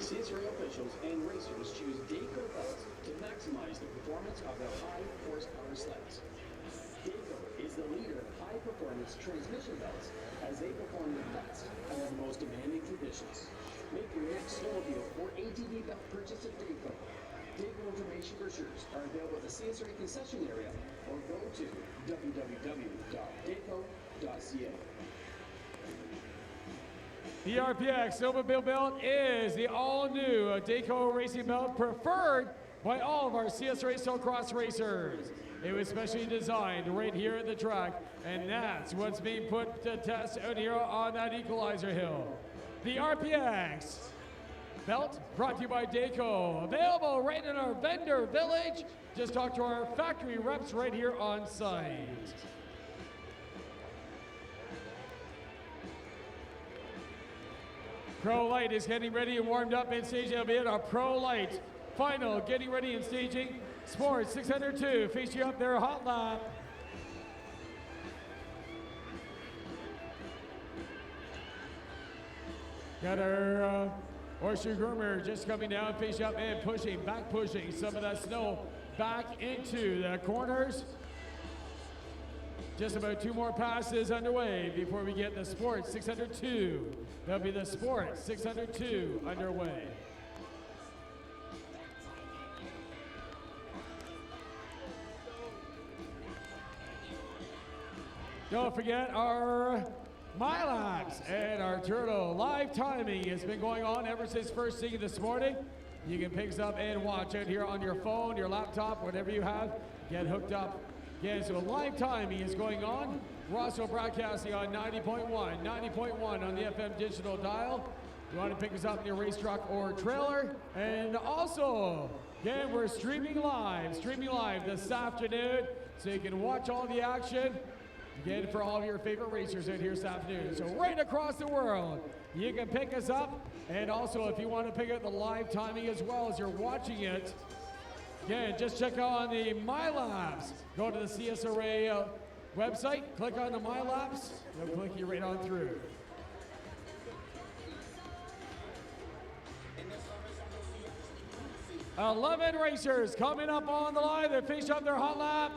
CSRA officials and racers choose Dayco belts to maximize the performance of their high horsepower sleds. Dayco is the leader of high performance transmission belts as they perform the best under the most demanding conditions. Make your next snowmobile or ATV belt purchase at Dayco. Dayco information brochures are available at the CSRA concession area or go to www.dayco.ca. The RPX Snowmobile belt is the all-new Dayco racing belt preferred by all of our CSRA Snowcross racers. It was specially designed right here at the track, and that's what's being put to test out here on that equalizer hill. The RPX belt brought to you by Dayco, available right in our vendor village. Just talk to our factory reps right here on site. Pro Light is getting ready and warmed up in staging. It'll be at our Pro Light final, getting ready and staging. Sports 602, featuring up their hot lap. Got our oyster groomer just coming down, facing up and pushing, back pushing some of that snow back into the corners. Just about 2 more passes underway before we get the Sports 602. That'll be the Sports 602 underway. Don't forget our MyLabs and our Turtle live timing has been going on ever since first thing this morning. You can pick us up and watch it here on your phone, your laptop, whatever you have. Get hooked up. Yeah, so live timing is going on. We're also broadcasting on 90.1 on the FM digital dial. You want to pick us up in your race truck or trailer. And also, again, we're streaming live this afternoon, so you can watch all the action. Again, for all of your favorite racers out here this afternoon. So right across the world, you can pick us up. And also, if you want to pick up the live timing as well as you're watching it, again, just check out on the MyLabs. Go to the CSRA website, click on the MyLabs, it'll click you right on through. Eleven racers coming up on the line. They finish up their hot lap.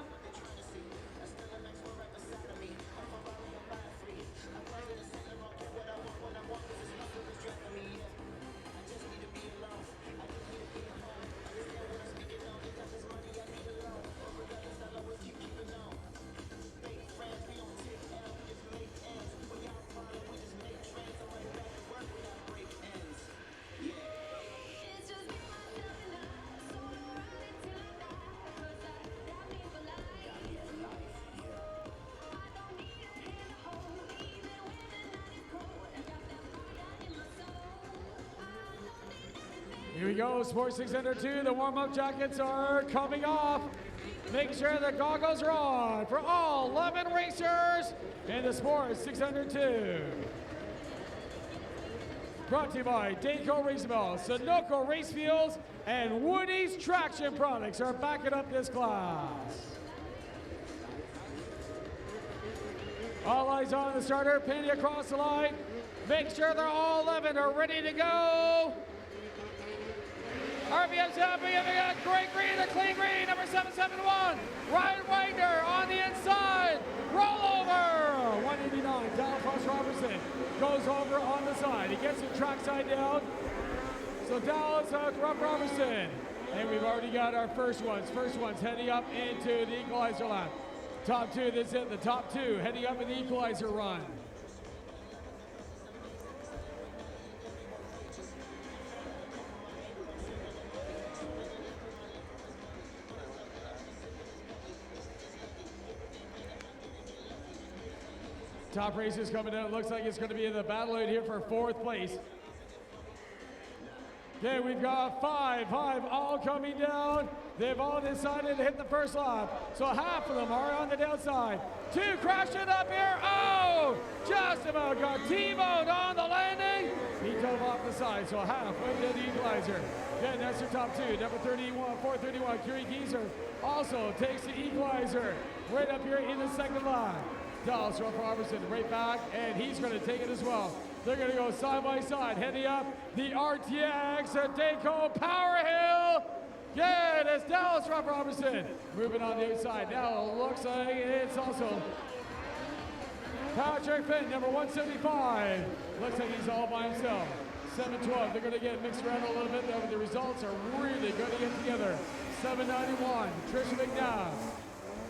Here we go, Sports 602. The warm-up jackets are coming off. Make sure the goggles are on for all 11 racers in the Sports 602. Brought to you by Dayco Race Belts, Sunoco Race Fuels, and Woody's Traction Products are backing up this class. All eyes on the starter, pinning across the line. Make sure they're all 11 are ready to go. RPM's up, we have a great green, a clean green, number 771. Ryan Widener on the inside. Roll over. 189, down across Robertson. goes over on the side. He gets the trackside down. So Dallas out to Rob Robertson. And we've already got our first ones. First ones heading up into the equalizer lap. Top two, this is it. The top two heading up in the equalizer run. Top racers coming out. Looks like it's going to be in the battle out here for fourth place. Okay, we've got five all coming down. They've all decided to hit the first lap. So half of them are on the downside. Two crashing up here. Oh, just about got T-boned on the landing. He dove off the side, so half went to the equalizer. Again, that's your top two. Number 31, 431, Curie Geezer also takes the equalizer right up here in the second line. Dallas Robertson right back, and he's going to take it as well. They're going to go side by side, heading up the RTX at Dayco Power Hill. Yeah, that's Dallas Robertson moving on the outside. Now it looks like it's also Patrick Finn, number 175. Looks like he's all by himself. 712, they're going to get mixed around a little bit, but the results are really going to get together. 791, Trisha McNabb.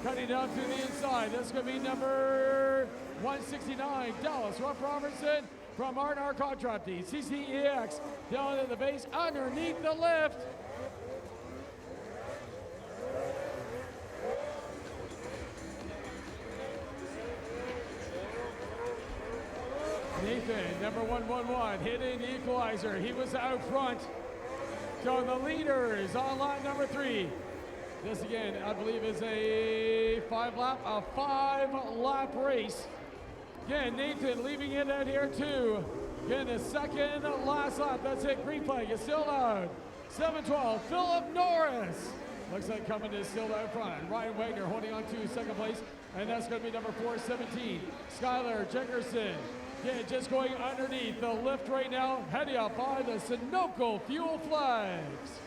Cutting down to the inside. That's going to be number 169, Dallas Robertson from R&R Contracting. CCEX down at the base underneath the lift. Nathan, number 111, hitting the equalizer. He was out front. So the leaders on line number 3. This again, I believe, is a five-lap race. Again, Nathan leaving it out here too. Again, the second last lap. That's it. Green flag is still out. 712, Philip Norris. Looks like coming is still out front. Ryan Wagner holding on to second place, and that's going to be number 417, Skylar Jenkerson. Again, just going underneath the lift right now, heading up by the Sunoco fuel flags.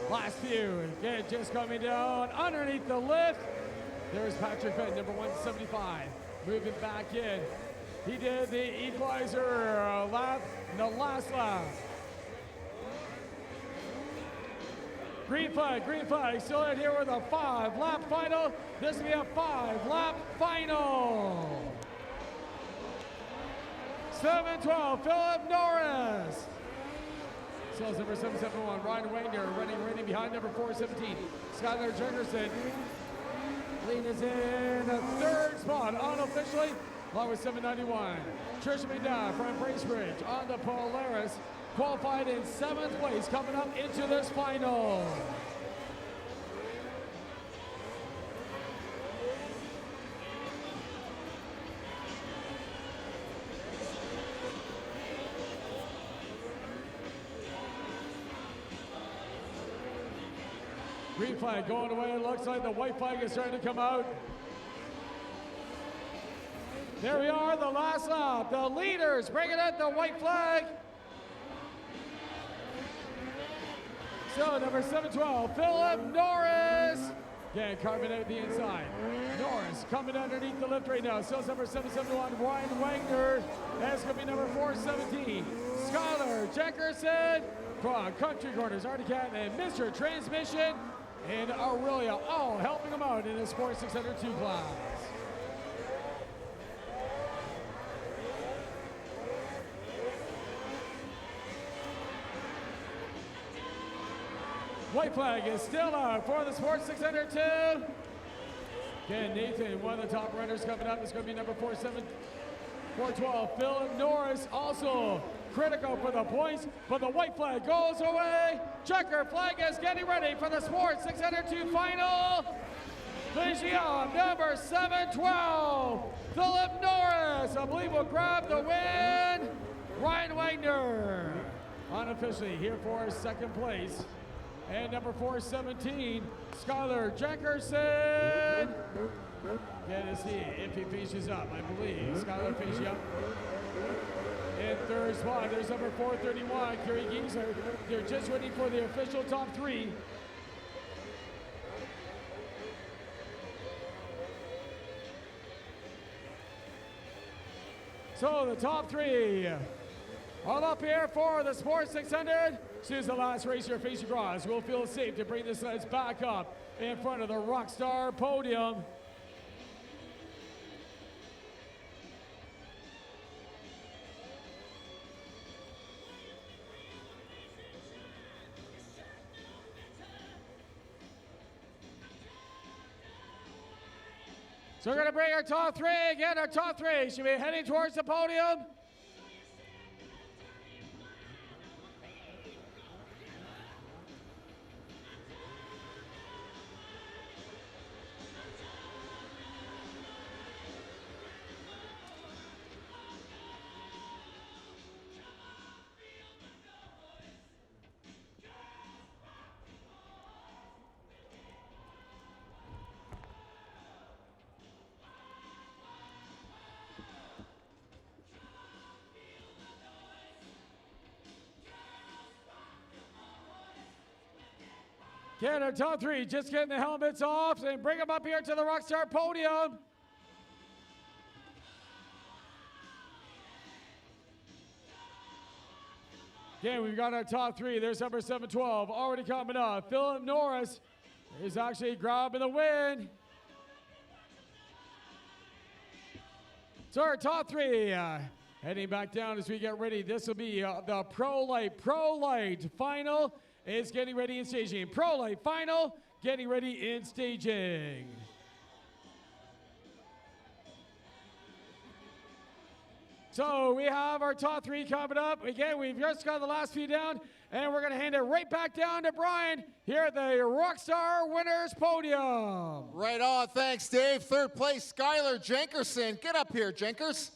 Last few, again, just coming down underneath the lift. There's Patrick Finn, number 175, moving back in. He did the equalizer lap in the last lap. Green flag, still in here with a 5-lap final. This will be a 5-lap final. 712, Philip Norris. Sales number 771, Ryan Wagner running behind number 417, Skylar Jenkerson. Lead is in the third spot unofficially, along with 791. Trisha McNabb from Bracebridge on the Polaris, qualified in 7th place, coming up into this final. Green flag going away. It looks like the white flag is starting to come out. There we are, the last lap. The leaders bringing out the white flag. So number 712, Philip Norris. Again, carving out the inside. Norris coming underneath the lift right now. Sales number 771, Ryan Wagner. That's going to be number 417, Skylar Jenkerson from Country Corners, Articat, and Mr. Transmission and Aurelia, all helping them out in the Sports 602 class. White flag is still out for the Sports 602. Again, Nathan, one of the top runners coming up, is going to be number 412, Philip Norris, also critical for the points, but the white flag goes away. Checker flag is getting ready for the Sports 602 final. Finishing up, number 712, Philip Norris, I believe will grab the win. Ryan Wagner, unofficially here for second place. And number 417, Skylar Jenkerson. Yeah, to see if he finishes up, I believe. Skylar finishing up. In third spot, there's number 431, Curie Geezer. They're just waiting for the official top 3. So the top three all up here for the Sports 600. Choose the last racer facing across. We'll feel safe to bring the sleds back up in front of the Rockstar podium. So we're going to bring our top three. Again, our top three should be heading towards the podium. Again, our top three, just getting the helmets off and bring them up here to the Rockstar podium. Again, we've got our top three. There's number 712 already coming up. Philip Norris is actually grabbing the win. So our top three heading back down as we get ready. This will be the Pro Light final. Is getting ready in staging. Pro Light final, getting ready in staging. So we have our top three coming up. Again, we've just got the last few down, and we're going to hand it right back down to Brian here at the Rockstar Winners Podium. Right on, thanks Dave. Third place, Skylar Jenkerson. Get up here, Jenkers.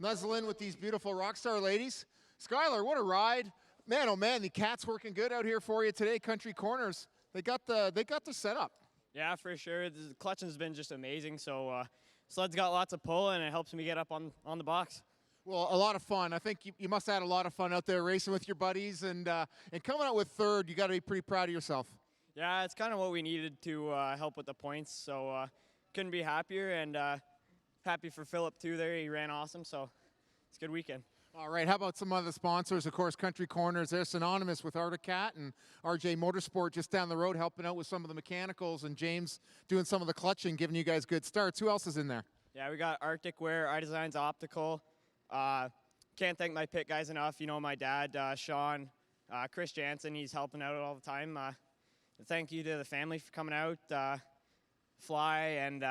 Nuzzle in with these beautiful Rockstar ladies. Skylar, what a ride. Man, oh man, the cat's working good out here for you today. Country Corners, they got the setup. Yeah, for sure. The clutching's been just amazing. So sled's got lots of pull, and it helps me get up on the box. Well, a lot of fun. I think you must have had a lot of fun out there racing with your buddies, and coming out with third. You got to be pretty proud of yourself. Yeah, it's kind of what we needed to help with the points. So couldn't be happier, and happy for Philip too. There, he ran awesome. So it's a good weekend. All right, how about some other sponsors? Of course, Country Corners, they're synonymous with Arctic Cat and RJ Motorsport just down the road helping out with some of the mechanicals, and James doing some of the clutching, giving you guys good starts. Who else is in there? Yeah, we got Arctic Wear, iDesigns Optical. Can't thank my pit guys enough. You know, my dad, Sean, Chris Jansen, he's helping out all the time. Thank you to the family for coming out. Fly and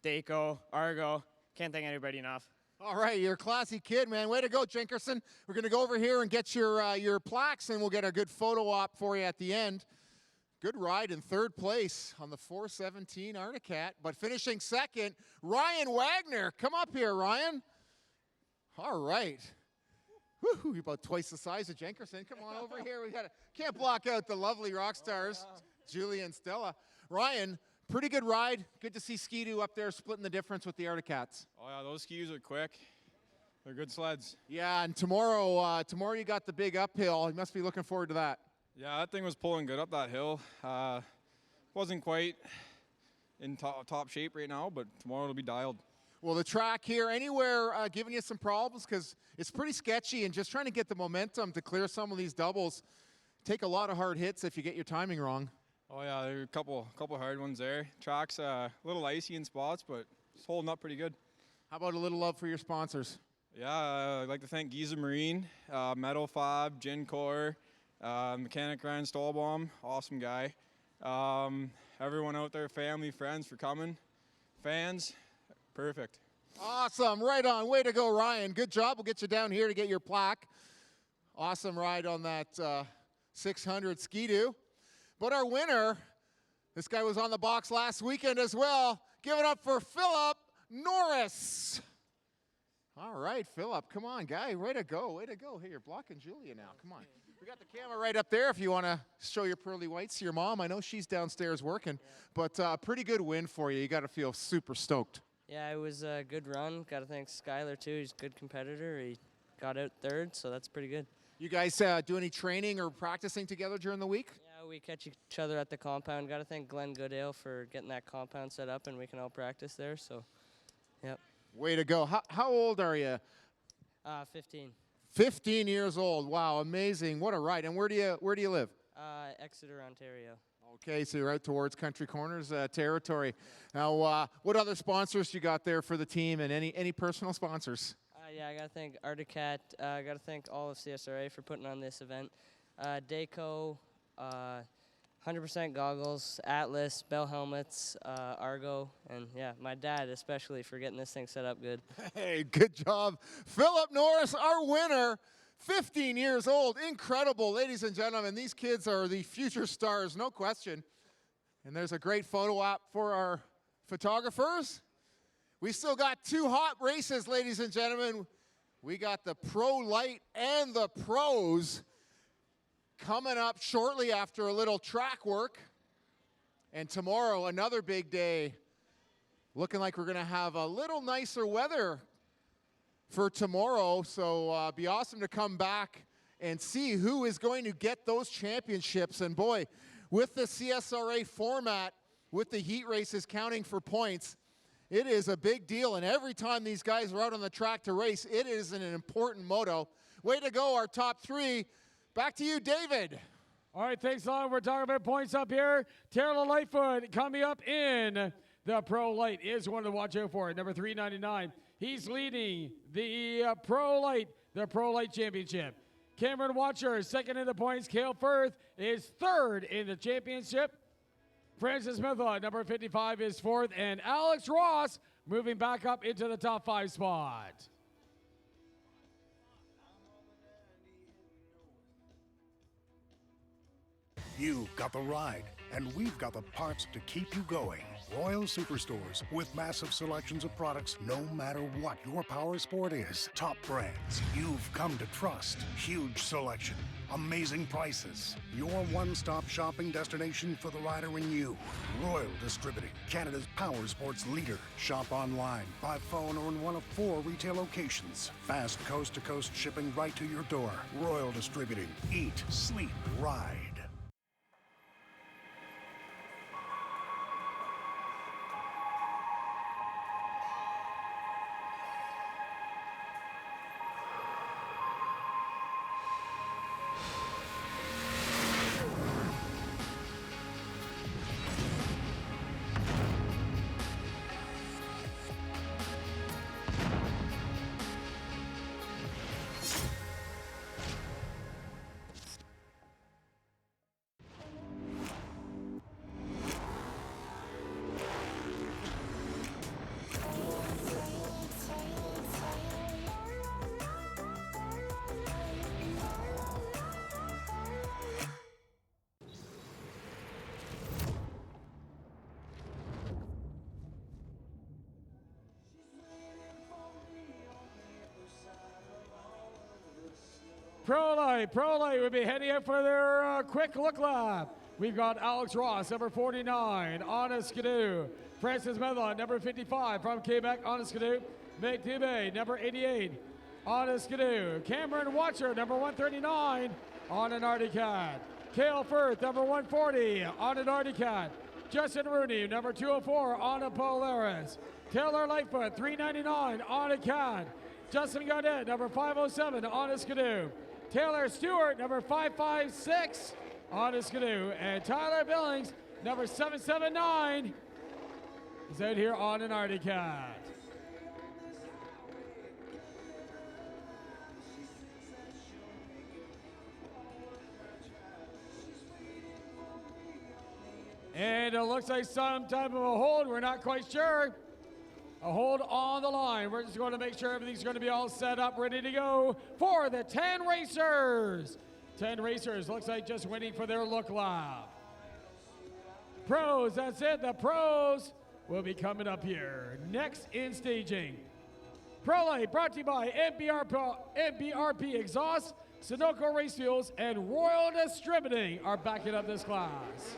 Daco, Argo. Can't thank anybody enough. All right, you're a classy kid, man. Way to go, Jenkerson. We're going to go over here and get your plaques, and we'll get a good photo op for you at the end. Good ride in third place on the 417 Arctic Cat, but finishing second, Ryan Wagner. Come up here, Ryan. All right. Woo-hoo, you're about twice the size of Jenkerson. Come on over here. Can't block out the lovely rock stars, Julie and Stella. Ryan, pretty good ride. Good to see Ski-Doo up there splitting the difference with the Arctic Cats. Oh yeah, those skis are quick. They're good sleds. Yeah, and tomorrow you got the big uphill. You must be looking forward to that. Yeah, that thing was pulling good up that hill. Wasn't quite in top shape right now, but tomorrow it'll be dialed. Well, the track here, anywhere giving you some problems, because it's pretty sketchy, and just trying to get the momentum to clear some of these doubles. Take a lot of hard hits if you get your timing wrong. Oh yeah, there are a couple hard ones there. Track's a little icy in spots, but it's holding up pretty good. How about a little love for your sponsors? Yeah, I'd like to thank Giza Marine, Metal Fob, Gin Core, Mechanic Ryan Stolbaum, awesome guy. Everyone out there, family, friends for coming. Fans, perfect. Awesome, right on. Way to go, Ryan. Good job. We'll get you down here to get your plaque. Awesome ride on that 600 Ski-Doo. But our winner, this guy was on the box last weekend as well. Give it up for Philip Norris. All right, Philip, come on, guy. Way to go, way to go. Hey, you're blocking Julia now. Come on. We got the camera right up there if you want to show your pearly whites to your mom. I know she's downstairs working, but pretty good win for you. You got to feel super stoked. Yeah, it was a good run. Got to thank Skylar, too. He's a good competitor. He got out third, so that's pretty good. You guys do any training or practicing together during the week? Yeah, we catch each other at the compound. Got to thank Glenn Goodale for getting that compound set up, and we can all practice there. So, yep. Way to go. How old are you? 15. 15 years old. Wow, amazing. What a ride. And where do you live? Exeter, Ontario. Okay, so you're out towards Country Corners territory. Now, what other sponsors you got there for the team, and any personal sponsors? Yeah, I got to thank Articat. I got to thank all of CSRA for putting on this event. Dayco, 100% goggles, Atlas, Bell helmets, Argo, and yeah, my dad especially for getting this thing set up good. Hey, good job. Philip Norris, our winner, 15 years old. Incredible, ladies and gentlemen. These kids are the future stars, no question. And there's a great photo op for our photographers. We still got 2 hot races, ladies and gentlemen. We got the Pro Light and the Pros coming up shortly after a little track work. And tomorrow, another big day. Looking like we're going to have a little nicer weather for tomorrow. So be awesome to come back and see who is going to get those championships. And boy, with the CSRA format, with the heat races counting for points, it is a big deal. And every time these guys are out on the track to race, it is an important moto. Way to go, our top 3. Back to you, David. All right, thanks a lot. We're talking about points up here. Taylor Lightfoot coming up in the Pro Light is one to watch out for. Number 399. He's leading the Pro Light Championship. Cameron Watcher, second in the points. Cale Firth is third in the championship. Francis Mithla, number 55, is fourth. And Alex Ross moving back up into the top 5 spot. You've got the ride, and we've got the parts to keep you going. Royal Superstores, with massive selections of products no matter what your power sport is. Top brands you've come to trust. Huge selection. Amazing prices. Your one-stop shopping destination for the rider in you. Royal Distributing, Canada's power sports leader. Shop online, by phone, or in one of 4 retail locations. Fast coast-to-coast shipping right to your door. Royal Distributing. Eat, sleep, ride. Pro Light will be heading up for their quick look lap. We've got Alex Ross, number 49, on a skidoo. Francis Medlon, number 55, from Quebec, on a skidoo. Mick Dubé, number 88, on a skidoo. Cameron Watcher, number 139, on an Arctic Cat. Cale Firth, number 140, on an Arctic Cat. Justin Rooney, number 204, on a Polaris. Taylor Lightfoot, 399, on a Cat. Justin Gaudet, number 507, on a skidoo. Taylor Stewart, number 556, on a skidoo. And Tyler Billings, number 779, is out here on an Arctic Cat. And it looks like some type of a hold. We're not quite sure. A hold on the line. We're just going to make sure everything's going to be all set up, ready to go for the 10 racers. 10 racers, looks like just waiting for their look lap. Pros, that's it. The pros will be coming up here. Next in staging. Pro Light brought to you by MBRP Exhaust, Sunoco Race Fuels, and Royal Distributing are backing up this class.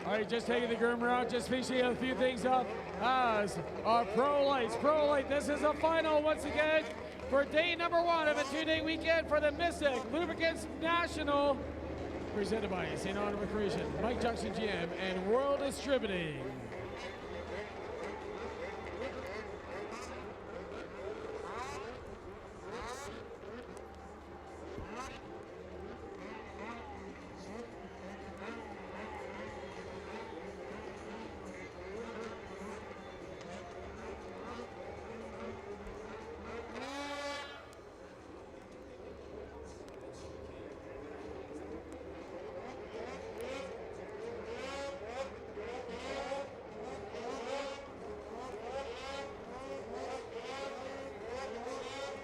All right, just taking the groomer out, just finishing a few things up as our Pro Lights. Pro Light, this is a final once again for day number 1 of a 2-day weekend for the Mystik Lubricants National, presented by St. Anne Recreation, Mike Jackson GM, and World Distributing.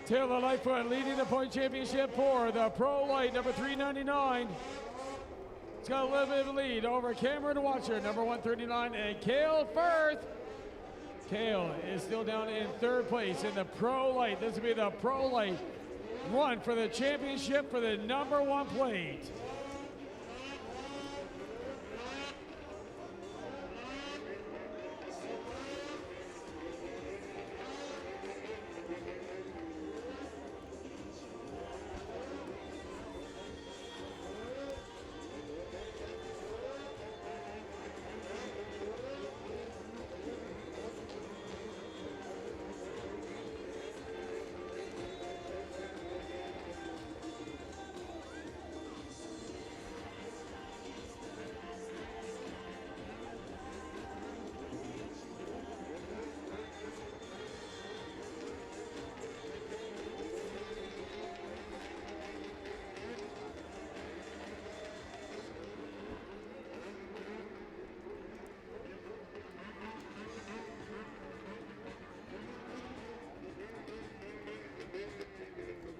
Taylor Lightfoot leading the point championship for the Pro Light, number 399. It's got a little bit of a lead over Cameron Watcher, number 139, and Cale Firth. Cale is still down in 3rd place in the Pro Light. This will be the Pro Light run for the championship for the number 1 plate.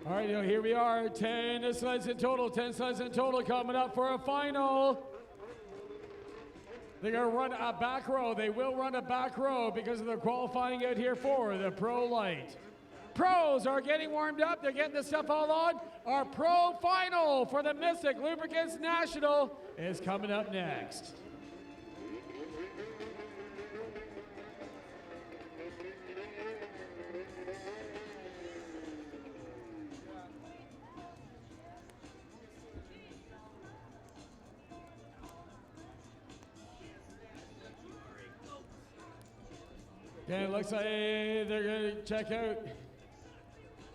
All right, here we are, 10 sleds in total, 10 sleds in total coming up for a final. They're gonna run a back row. They will run a back row because of the qualifying out here for the Pro Light. Pros are getting warmed up. They're getting the stuff all on. Our pro final for the Mystik Lubricants National is coming up next. Okay, it looks like they're going to check out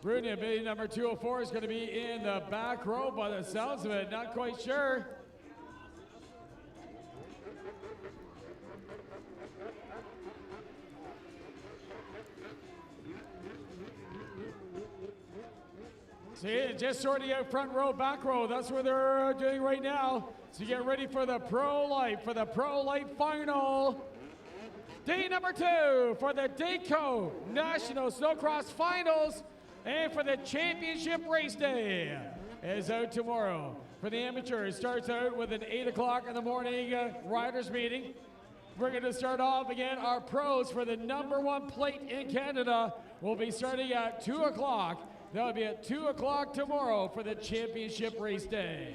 Rooney. Maybe number 204 is going to be in the back row by the sounds of it. Not quite sure. See, just sorting out front row, back row. That's what they're doing right now. So get ready for the Pro Light final. Day number 2 for the Dayco National Snowcross Finals and for the championship race day is out tomorrow. For the amateurs, it starts out with an 8 o'clock in the morning riders meeting. We're going to start off again. Our pros for the number 1 plate in Canada will be starting at 2 o'clock. That'll be at 2 o'clock tomorrow for the championship race day.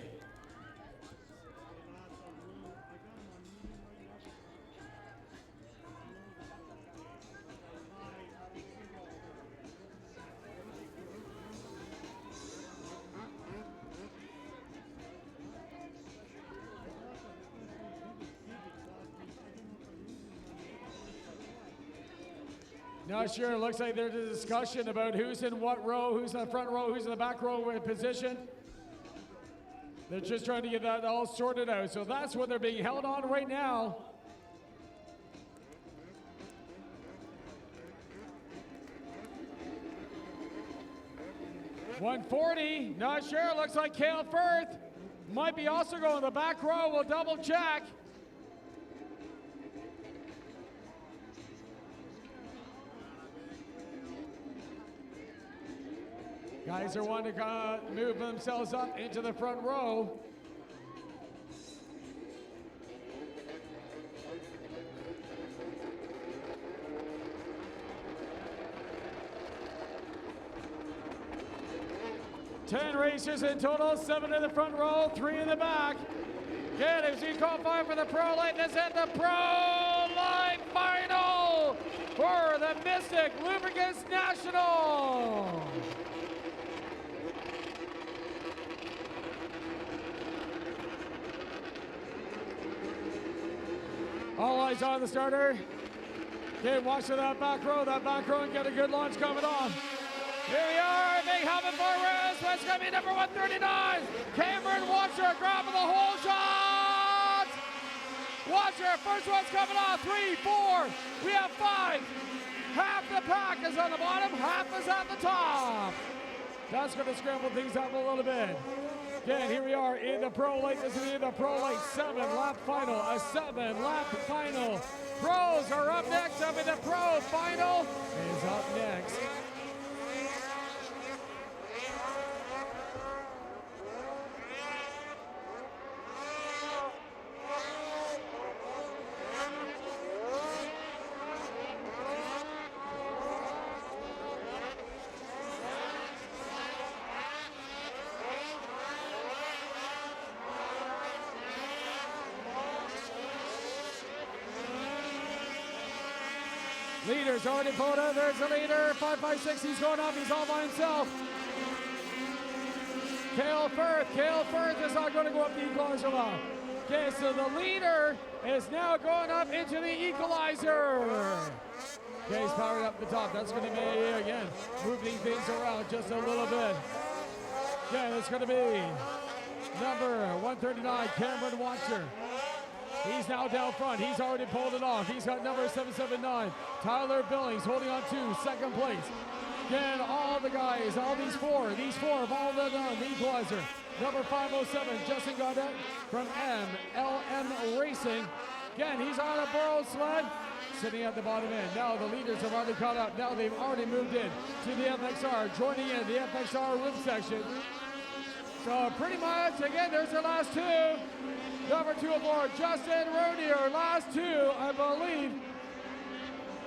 Not sure. It looks like there's a discussion about who's in what row, who's in the front row, who's in the back row in position. They're just trying to get that all sorted out. So that's what they're being held on right now. $140, not sure. Looks like Cale Firth might be also going the back row. We'll double check. Guys are wanting to move themselves up into the front row. Ten racers in total, 7 in the front row, 3 in the back. Again, as we qualify for the Pro Light, this is the Pro Light Final for the Mystik Lubricants National. All eyes on the starter. Okay, watch for that back row and get a good launch coming on. Here we are, big helmet forward. It's going to be number 139. Cameron Watcher grabbing the whole shot. Watcher, first one's coming off. 3, 4, we have 5. Half the pack is on the bottom, half is at the top. That's going to scramble things up a little bit. Again, here we are in the Pro Light. This is the Pro Light 7-lap final. A 7-lap final. Pros are up next. I mean, the Pro final is up next. Leader's already pulled out. There's the leader. 556. He's going up. He's all by himself. Cale Firth is not going to go up the equalizer lap. Okay, so the leader is now going up into the equalizer. Okay, he's powered up the top. That's going to be, again, moving things around just a little bit. Okay, that's going to be number 139, Cameron Watcher. He's now down front. He's already pulled it off. He's got number 779, Tyler Billings, holding on to second place. Again, all the guys, all these four have all done the equalizer. Number 507, Justin Goddard from MLM Racing. Again, he's on a burrow sled, sitting at the bottom end. Now the leaders have already caught up. Now they've already moved in to the FXR, joining in the FXR room section. So pretty much, again, there's the last two. Number 2 aboard, Justin Rodier, last two, I believe,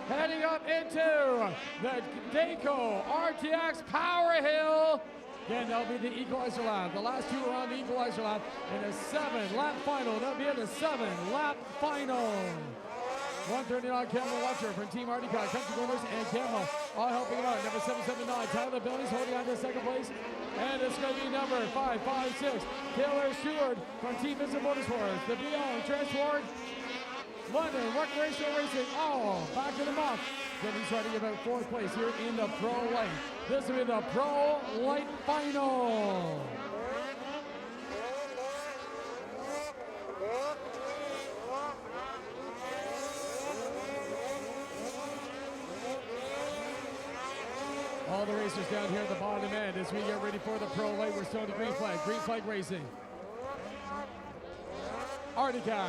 heading up into the Dayco RTX Power Hill. Again, that'll be the equalizer lap. The last two are on the equalizer lap in a 7-lap final. That'll be in the 7-lap final. 139, Cameron Watcher from Team Artica, Country Winners, and Camel all helping out. Number 779, Tyler Billings holding on to second place. And it's going to be number 556, Taylor Stewart from Team Visit Motorsports. The Beyond Transport, London Recreational Racing, all back in the muff. Then he's trying to get about 4th place here in the Pro Light. This will be the Pro Light Final. All the racers down here at the bottom end as we get ready for the Pro Light. We're still in the green flag racing. Artica,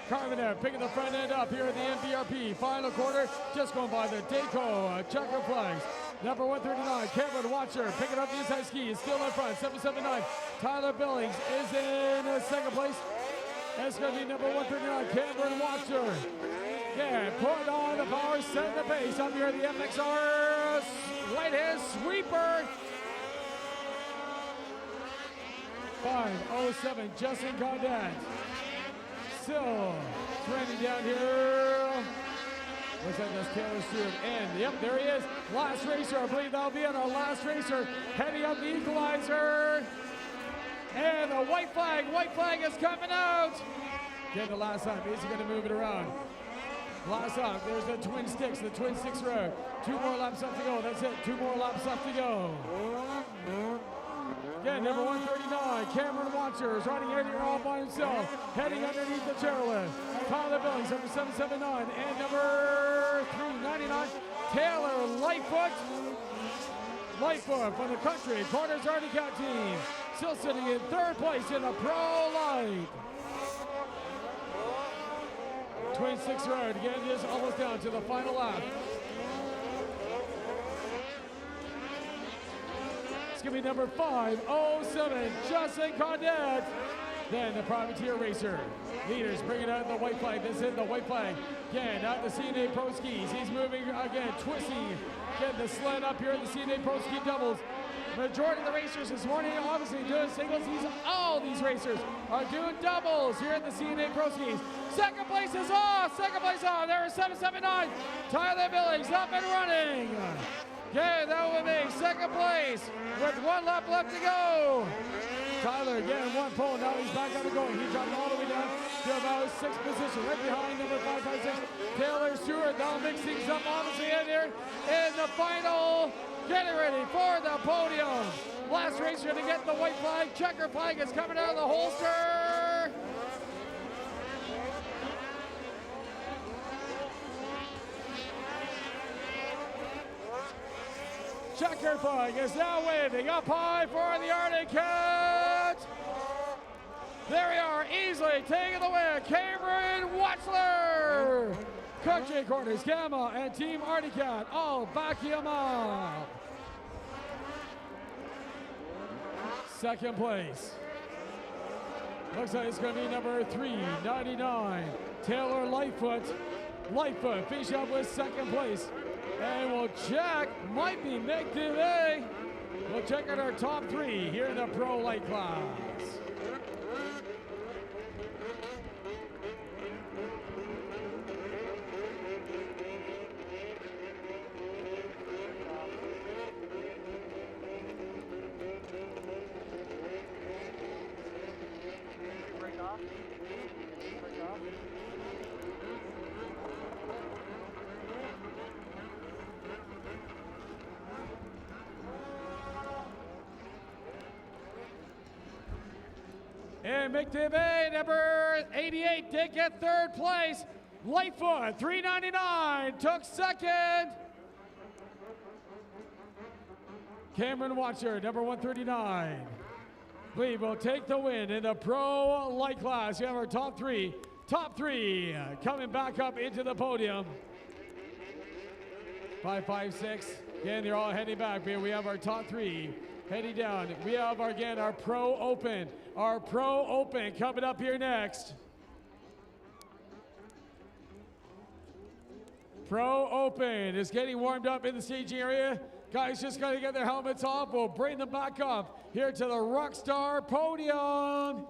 Carmen picking the front end up here at the MVRP. Final quarter, just going by the Dayco checker flags. Number 139, Cameron Watcher picking up the inside ski. Is still in front. 779, Tyler Billings is in second place. And it's going to be number 139, Cameron Watcher. Yeah, put on the power, set the pace up here at the FXR right-hand sweeper. 507, Justin Goddard. Still trending down here. Looks like that's Taylor Stewart. And yep, there he is. Last racer. I believe that'll be on our last racer. Heading up the equalizer. And the white flag is coming out. Get the last time. He's going to move it around. Last up, there's the twin sticks road. 2 more laps left to go. That's it. 2 more laps left to go. Again, number 139, Cameron Watcher is riding in here all by himself, heading underneath the chairlift. Tyler Billings, number 779, and number 399, Taylor Lightfoot from the Country Corners Artica team, still sitting in 3rd place in the Pro Light. Twin Sticks Road, again, is almost down to the final lap. It's going to be number 507, Justin Cadet. Then the Privateer Racer. Leaders bringing out the white flag. This is the white flag. Again, out the CNA Pro skis. He's moving again, twisting Getting the sled up here in the CNA Pro Ski Doubles. Majority of the racers this morning obviously doing singles. All these racers are doing doubles here at the CNA Pro Skis. Second place is off. Second place off. There is 779. Tyler Billings up and running. Okay, that will be second place with 1 lap left to go. Tyler again, 1 pole. Now he's back on the going. He's dropping all the way down to about 6th position, right behind number 556, Taylor Stewart. Now mixing things up obviously in here in the final. Getting ready for the podium. Last racer to get the white flag. Checker flag is coming out of the holster. Checker flag is now waving up high for the Arctic Cat. There we are, easily taking the win. Cameron Watzler. Country Corners, Gamma, and Team Arctic Cat all back him up. Second place. Looks like it's going to be number 399, Taylor Lightfoot. Lightfoot finish up with second place. And we'll check, might be Mick Duvet. We'll check out our top 3 here in the Pro Light class. And McDivey, number 88, did get third place. Lightfoot, 399, took second. Cameron Watcher, number 139, believe will take the win in the Pro Light class. We have our top 3 coming back up into the podium. 556, again, they're all heading back. Here we have our top 3 heading down. We have our Pro Open. Our Pro Open coming up here next. Pro Open is getting warmed up in the staging area. Guys just got to get their helmets off. We'll bring them back up here to the Rockstar podium.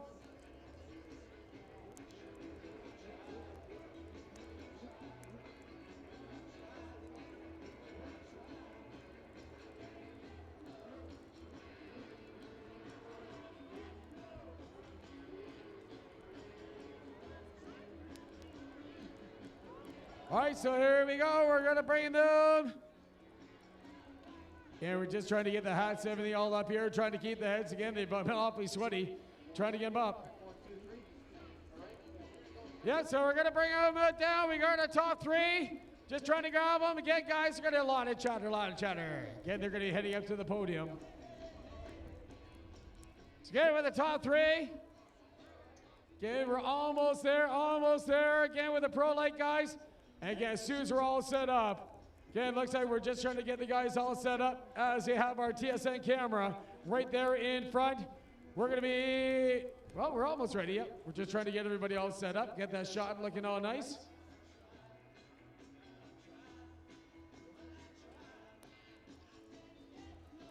All right, so here we go. We're going to bring them. And we're just trying to get the hats, everything all up here, trying to keep the heads again. They've been awfully sweaty, trying to get them up. Yeah, so we're going to bring them down. We got our top 3. Just trying to grab them. Again, guys, we're going to a lot of chatter. Again, they're going to be heading up to the podium. So again, with the top 3. Again, we're almost there. Again, with the Pro Light guys. And again, as soon as we're all set up, again, looks like we're just trying to get the guys all set up as we have our TSN camera right there in front. We're going to be, well, we're almost ready. Yep. We're just trying to get everybody all set up, get that shot looking all nice.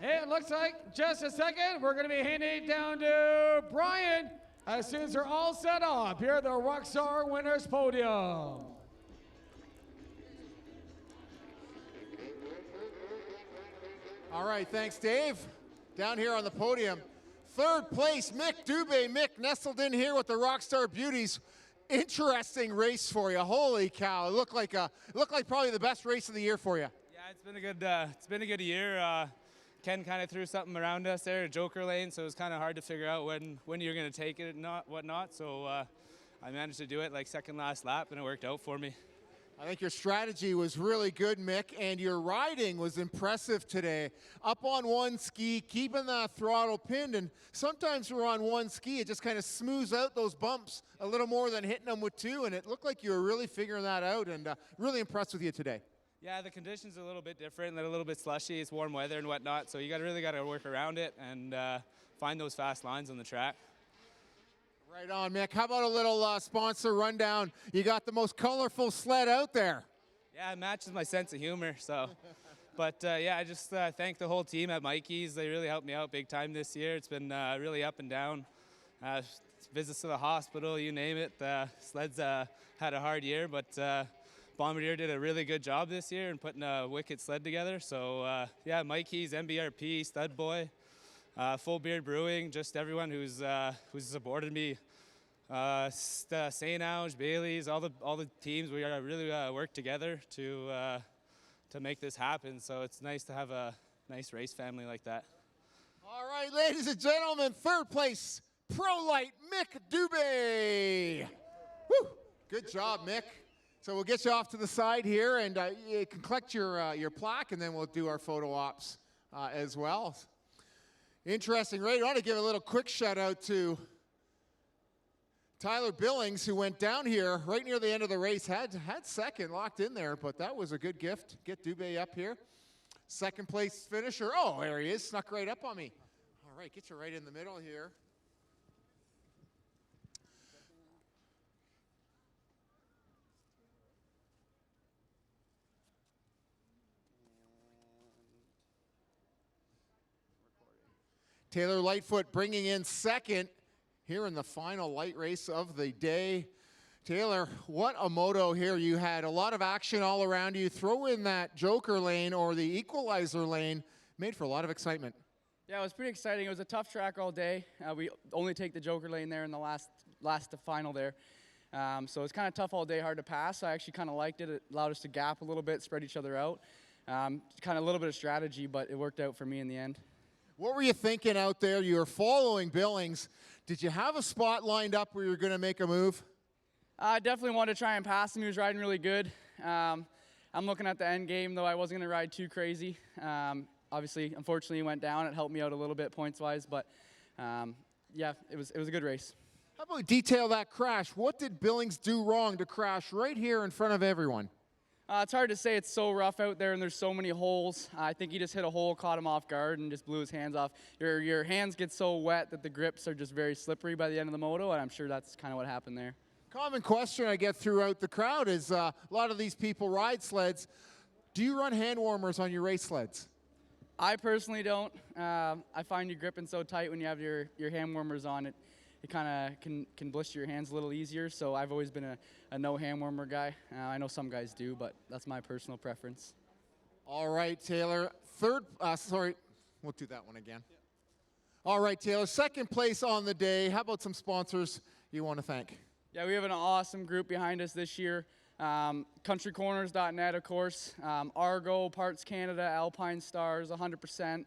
And it looks like just a second, we're going to be handing it down to Brian as soon as they're all set up here at the Rockstar Winners Podium. All right, thanks, Dave. Down here on the podium, third place, Mick Dubé. Mick nestled in here with the Rockstar Beauties. Interesting race for you. Holy cow! It looked like probably the best race of the year for you. Yeah, it's been a good year. Ken kind of threw something around us there, a joker lane, so it was kind of hard to figure out when you're going to take it and whatnot. So I managed to do it like second last lap, and it worked out for me. I think your strategy was really good, Mick, and your riding was impressive today. Up on one ski, keeping that throttle pinned, and sometimes we're on one ski, it just kind of smooths out those bumps a little more than hitting them with 2, and it looked like you were really figuring that out, and really impressed with you today. Yeah, the conditions are a little bit different. They're a little bit slushy. It's warm weather and whatnot, so you really got to work around it and find those fast lines on the track. Right on, Mick. How about a little sponsor rundown? You got the most colorful sled out there. Yeah, it matches my sense of humor, so Yeah, I just thank the whole team at Mikey's. They really helped me out big time this year. It's been really up and down. Visits to the hospital, you name it. Sleds had a hard year, but Bombardier did a really good job this year in putting a wicked sled together. So yeah, Mikey's, MBRP, Stud Boy, Full Beard Brewing, just everyone who's supported me. St. Ange, Bailey's, all the teams, we really work together to make this happen. So it's nice to have a nice race family like that. All right, ladies and gentlemen, third place, Pro Light, Mick Dubé. Woo! Good job, Mick. So we'll get you off to the side here, and you can collect your plaque, and then we'll do our photo ops as well. Interesting race. I want to give a little quick shout out to Tyler Billings, who went down here right near the end of the race, had second, locked in there, but that was a good gift. Get Dubé up here. Second place finisher. Oh, there he is, snuck right up on me. All right, get you right in the middle here. Taylor Lightfoot bringing in second here in the final light race of the day. Taylor, what a moto here. You had a lot of action all around you. Throw in that joker lane or the equalizer lane, made for a lot of excitement. Yeah, it was pretty exciting. It was a tough track all day. We only take the joker lane there in the last final there. So it's kind of tough all day, hard to pass. I actually kind of liked it. It allowed us to gap a little bit, spread each other out. Kind of a little bit of strategy, but it worked out for me in the end. What were you thinking out there? You were following Billings. Did you have a spot lined up where you were going to make a move? I definitely wanted to try and pass him. He was riding really good. I'm looking at the end game, though. I wasn't going to ride too crazy. Obviously, unfortunately, he went down. It helped me out a little bit points-wise, but yeah, it was a good race. How about we detail that crash? What did Billings do wrong to crash right here in front of everyone? It's hard to say. It's so rough out there, and there's so many holes. I think he just hit a hole, caught him off guard, and just blew his hands off. Your hands get so wet that the grips are just very slippery by the end of the moto, and I'm sure that's kind of what happened there. Common question I get throughout the crowd is a lot of these people ride sleds. Do you run hand warmers on your race sleds? I personally don't. I find you gripping so tight when you have your hand warmers on it. It kind of can blister your hands a little easier, so I've always been a no hand warmer guy. I know some guys do, but that's my personal preference. All right, Taylor. We'll do that one again. Yeah. All right, Taylor, second place on the day. How about some sponsors you want to thank? Yeah, we have an awesome group behind us this year. CountryCorners.net, of course. Argo, Parts Canada, Alpine Stars, 100%.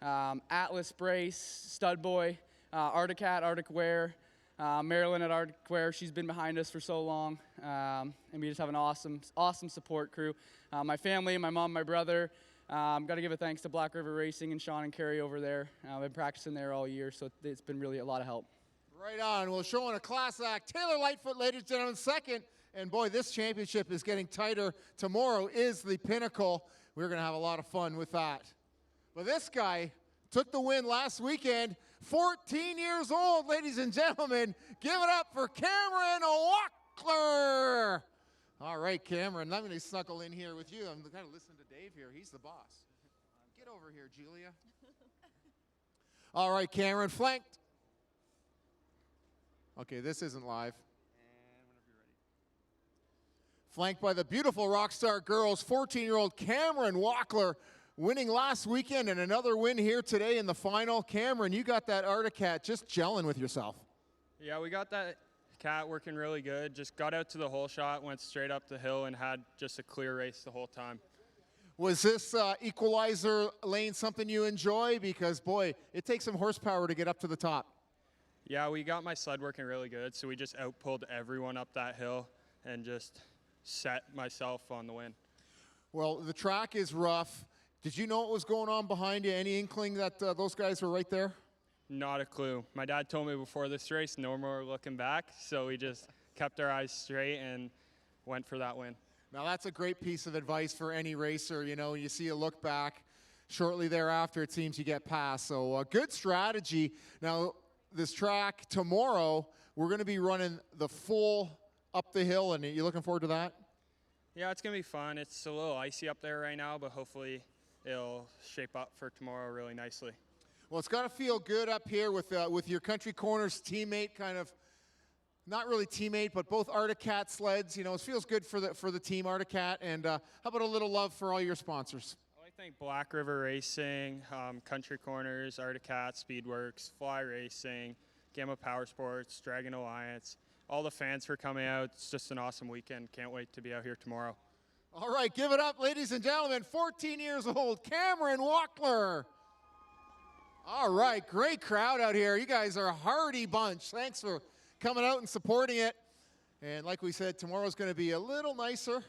Atlas Brace, Stud Boy. Articat, Arctic Wear, Marilyn at Arctic Wear, she's been behind us for so long, and we just have an awesome support crew. My family, my mom, my brother, got to give a thanks to Black River Racing and Sean and Carrie over there. I've been practicing there all year, so it's been really a lot of help. Right on. We're showing a class act. Taylor Lightfoot, ladies and gentlemen, second, and boy, this championship is getting tighter. Tomorrow is the pinnacle. We're going to have a lot of fun with that. But this guy took the win last weekend. 14 years old, ladies and gentlemen. Give it up for Cameron Wackler. All right, Cameron, I'm going to snuggle in here with you. I'm going to listen to Dave here. He's the boss. Get over here, Julia. All right, Cameron, flanked. Okay, this isn't live. Flanked by the beautiful Rockstar Girls, 14-year-old Cameron Wackler, winning last weekend and another win here today in the final. Cameron, you got that Articat just gelling with yourself. Yeah, we got that cat working really good. Just got out to the hole shot, went straight up the hill, and had just a clear race the whole time. Was this equalizer lane something you enjoy? Because, boy, it takes some horsepower to get up to the top. Yeah, we got my sled working really good, so we just outpulled everyone up that hill and just set myself on the win. Well, the track is rough. Did you know what was going on behind you? Any inkling that those guys were right there? Not a clue. My dad told me before this race, no more looking back, so we just kept our eyes straight and went for that win. Now, that's a great piece of advice for any racer. You know, you see a look back. Shortly thereafter, it seems you get past. So, good strategy. Now, this track tomorrow, we're going to be running the full up the hill, and you looking forward to that? Yeah, it's going to be fun. It's a little icy up there right now, but hopefully it'll shape up for tomorrow really nicely. Well, it's got to feel good up here with your Country Corners teammate, kind of, not really teammate, but both Articat sleds. You know, it feels good for the team Articat. And how about a little love for all your sponsors? I think Black River Racing, Country Corners, Articat, Speedworks, Fly Racing, Gamma Power Sports, Dragon Alliance, all the fans for coming out. It's just an awesome weekend. Can't wait to be out here tomorrow. All right, give it up, ladies and gentlemen. 14 years old, Cameron Wackler. All right, great crowd out here. You guys are a hardy bunch. Thanks for coming out and supporting it. And like we said, tomorrow's going to be a little nicer.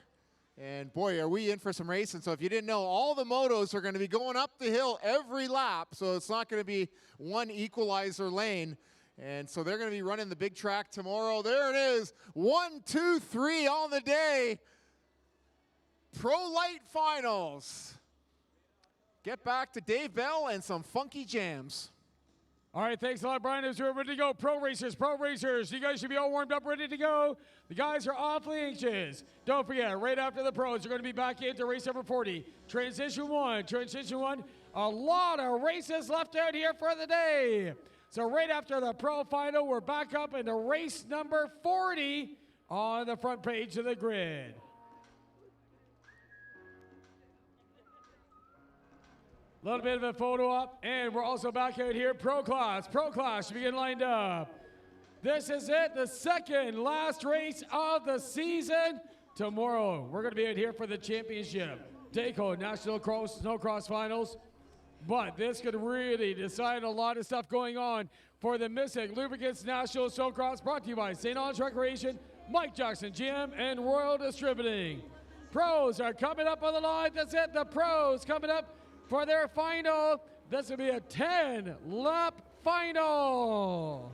And boy, are we in for some racing. So if you didn't know, all the motos are going to be going up the hill every lap. So it's not going to be one equalizer lane. And so they're going to be running the big track tomorrow. There it is. 1, 2, 3 on the day. Pro Light Finals. Get back to Dave Bell and some funky jams. All right, thanks a lot, Brian. As we're ready to go, pro racers, you guys should be all warmed up, ready to go. The guys are awfully anxious. Don't forget, right after the pros, you're going to be back into race number 40. Transition one. A lot of races left out here for the day. So right after the pro final, we're back up into race number 40 on the front page of the grid. A little bit of a photo op, and we're also back out here. Pro class should be getting lined up. This is it, the second last race of the season. Tomorrow, we're going to be out here for the championship. Dayco National Snowcross Finals. But this could really decide a lot of stuff going on for the Mystik Lubricants National Snowcross, brought to you by St. Ange Recreation, Mike Jackson GM, and Royal Distributing. Pros are coming up on the line. That's it, the pros coming up for their final. This will be a 10-lap final.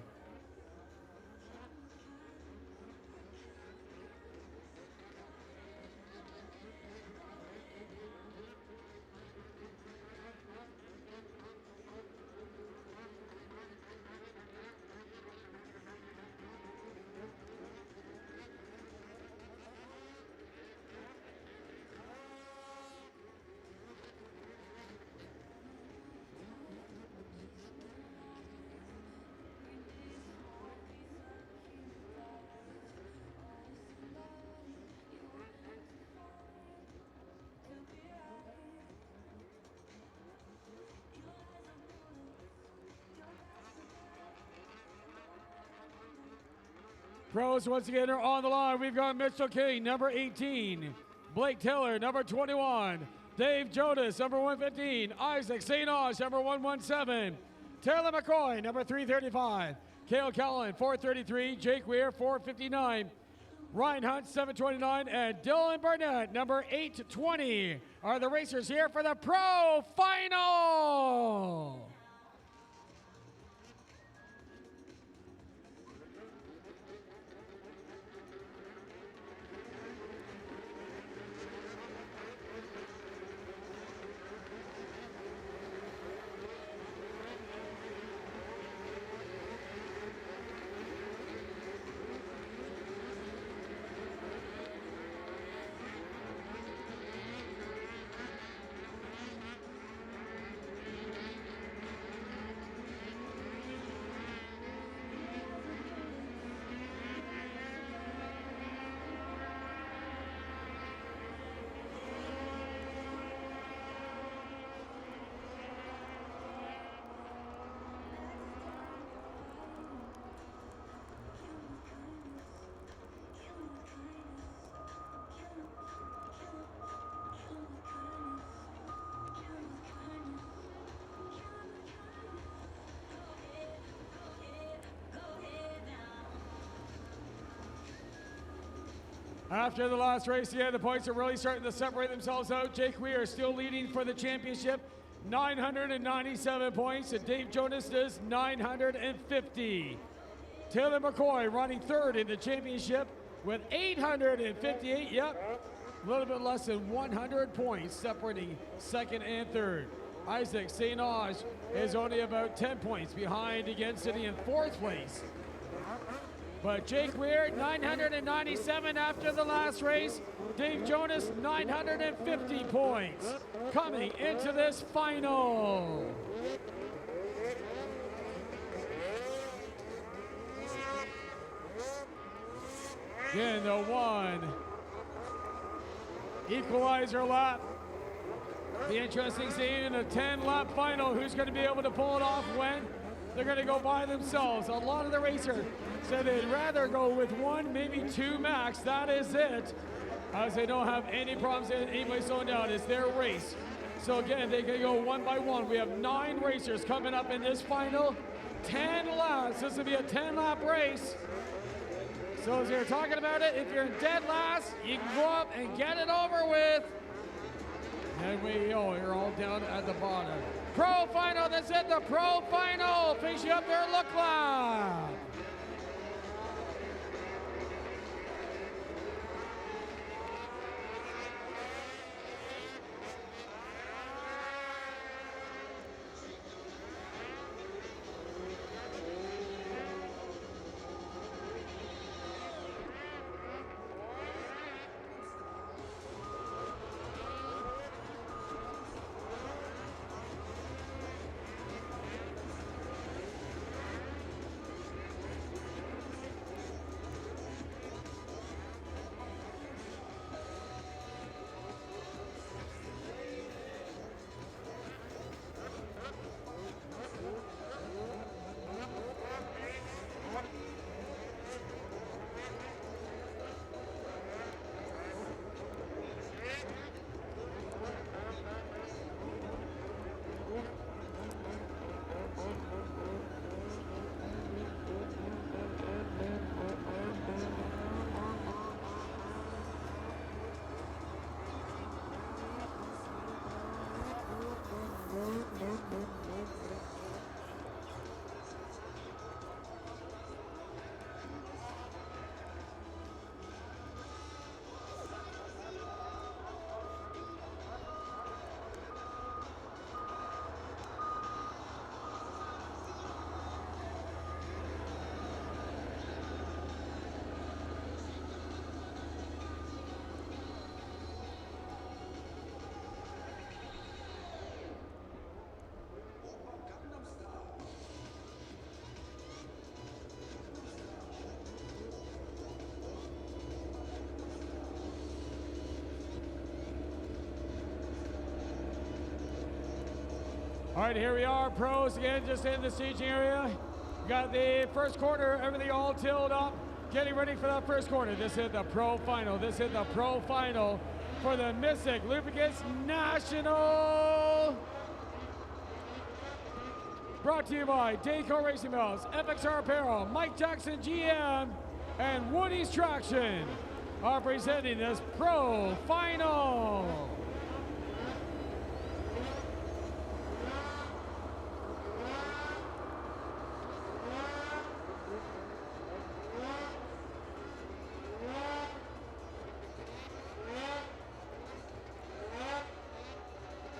Pros once again are on the line. We've got Mitchell King, number 18. Blake Taylor, number 21. Dave Jonas, number 115. Isaac St. Ange, number 117. Taylor McCoy, number 335. Cale Callan, 433. Jake Weir, 459. Ryan Hunt, 729. And Dylan Burnett, number 820, are the racers here for the Pro Final. After the last race, yeah, the points are really starting to separate themselves out. Jake Weir still leading for the championship, 997 points, and Dave Jonas does 950. Taylor McCoy running third in the championship with 858, yep, a little bit less than 100 points separating second and third. Isaac St. Ange is only about 10 points behind, again sitting in fourth place. But Jake Weir, 997 after the last race. Dave Jonas, 950 points. Coming into this final. In the one equalizer lap. Be interesting seeing in a 10-lap final who's going to be able to pull it off when they're going to go by themselves. A lot of the racers said they'd rather go with one, maybe two max. That is it, as they don't have any problems in anybody slowing down. It's their race. So again, they can go one by one. We have 9 racers coming up in this final. 10 laps. This will be a 10-lap race. So as you're talking about it, if you're in dead last, you can go up and get it over with. And you're all down at the bottom. Pro final, that's it, the pro final. Finish you up there, look lap. All right, here we are, pros again, just in the staging area. Got the first quarter, everything all tilled up, getting ready for that first quarter. This is the pro final. This is the pro final for the Mystik Lubricants National. Brought to you by Dayco Racing Bells, FXR Apparel, Mike Jackson GM, and Woody's Traction are presenting this pro final.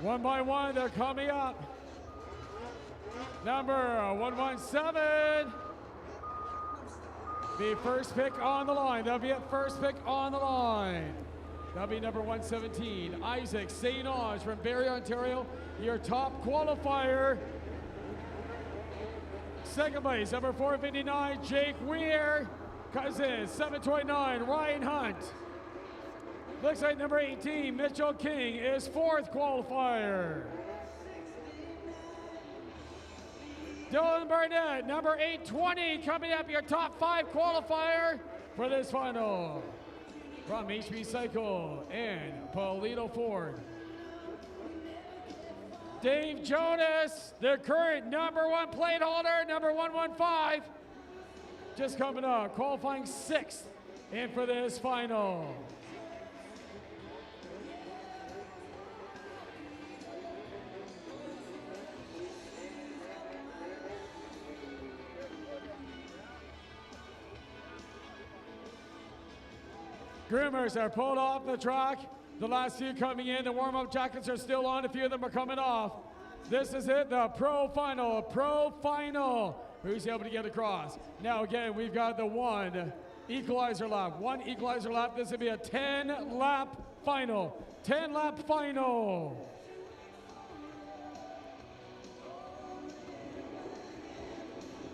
One by one, they're coming up. Number 117. The first pick on the line. That'll be at first pick on the line. That'll be number 117, Isaac St. Ange from Barrie, Ontario, your top qualifier. Second place, number 459, Jake Weir. Cousin, 729, Ryan Hunt. Looks like number 18, Mitchell King, is fourth qualifier. Dylan Barnett, number 820, coming up your top 5 qualifier for this final. From HB Cycle and Polito Ford. Dave Jonas, the current number 1 plate holder, number 115, just coming up, qualifying 6th in for this final. Groomers are pulled off the track. The last few coming in. The warm-up jackets are still on. A few of them are coming off. This is it, the pro final who's able to get across. Now again, we've got the one equalizer lap. One equalizer lap. This will be a 10-lap final. 10-lap final.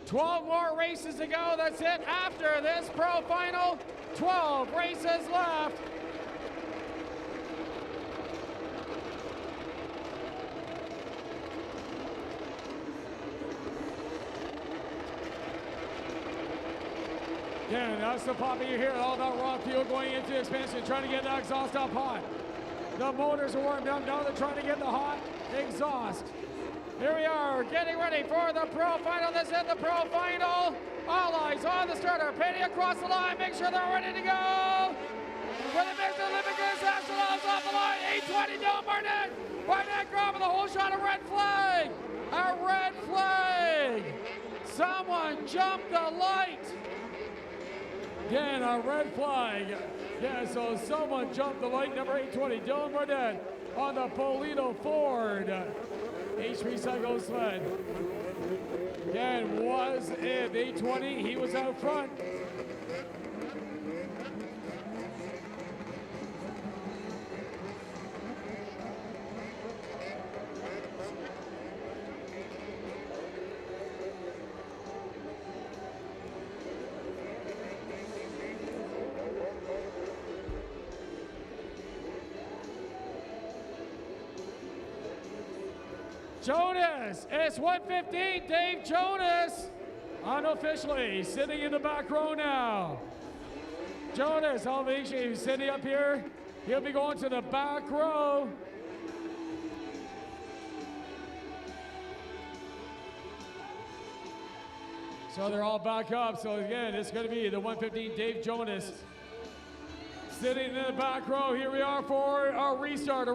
$12 more races to go. That's it after this pro final. 12 races left. Again, that's the popping you hear all about raw fuel going into expansion, trying to get that exhaust up hot. The motors are warmed up, now they're trying to get the hot exhaust. Here we are, getting ready for the pro final. This is the pro final. All eyes on the starter, pitting across the line, make sure they're ready to go. For the Mr. Lubricants, Astronauts off the line, 820 down Barnett. Barnett grabbing the whole shot, a red flag. A red flag. Someone jumped the light. Again, a red flag. Yeah, so someone jumped the light, number 820, Dylan Barnett on the Polito Ford HP Cycle sled. Again, was it 820? He was out front. Jonas, it's 1:15, Dave Jonas, unofficially sitting in the back row now. Jonas, elevation, he's sitting up here. He'll be going to the back row. So they're all back up. So again, it's going to be the 1:15, Dave Jonas, sitting in the back row. Here we are for a restart,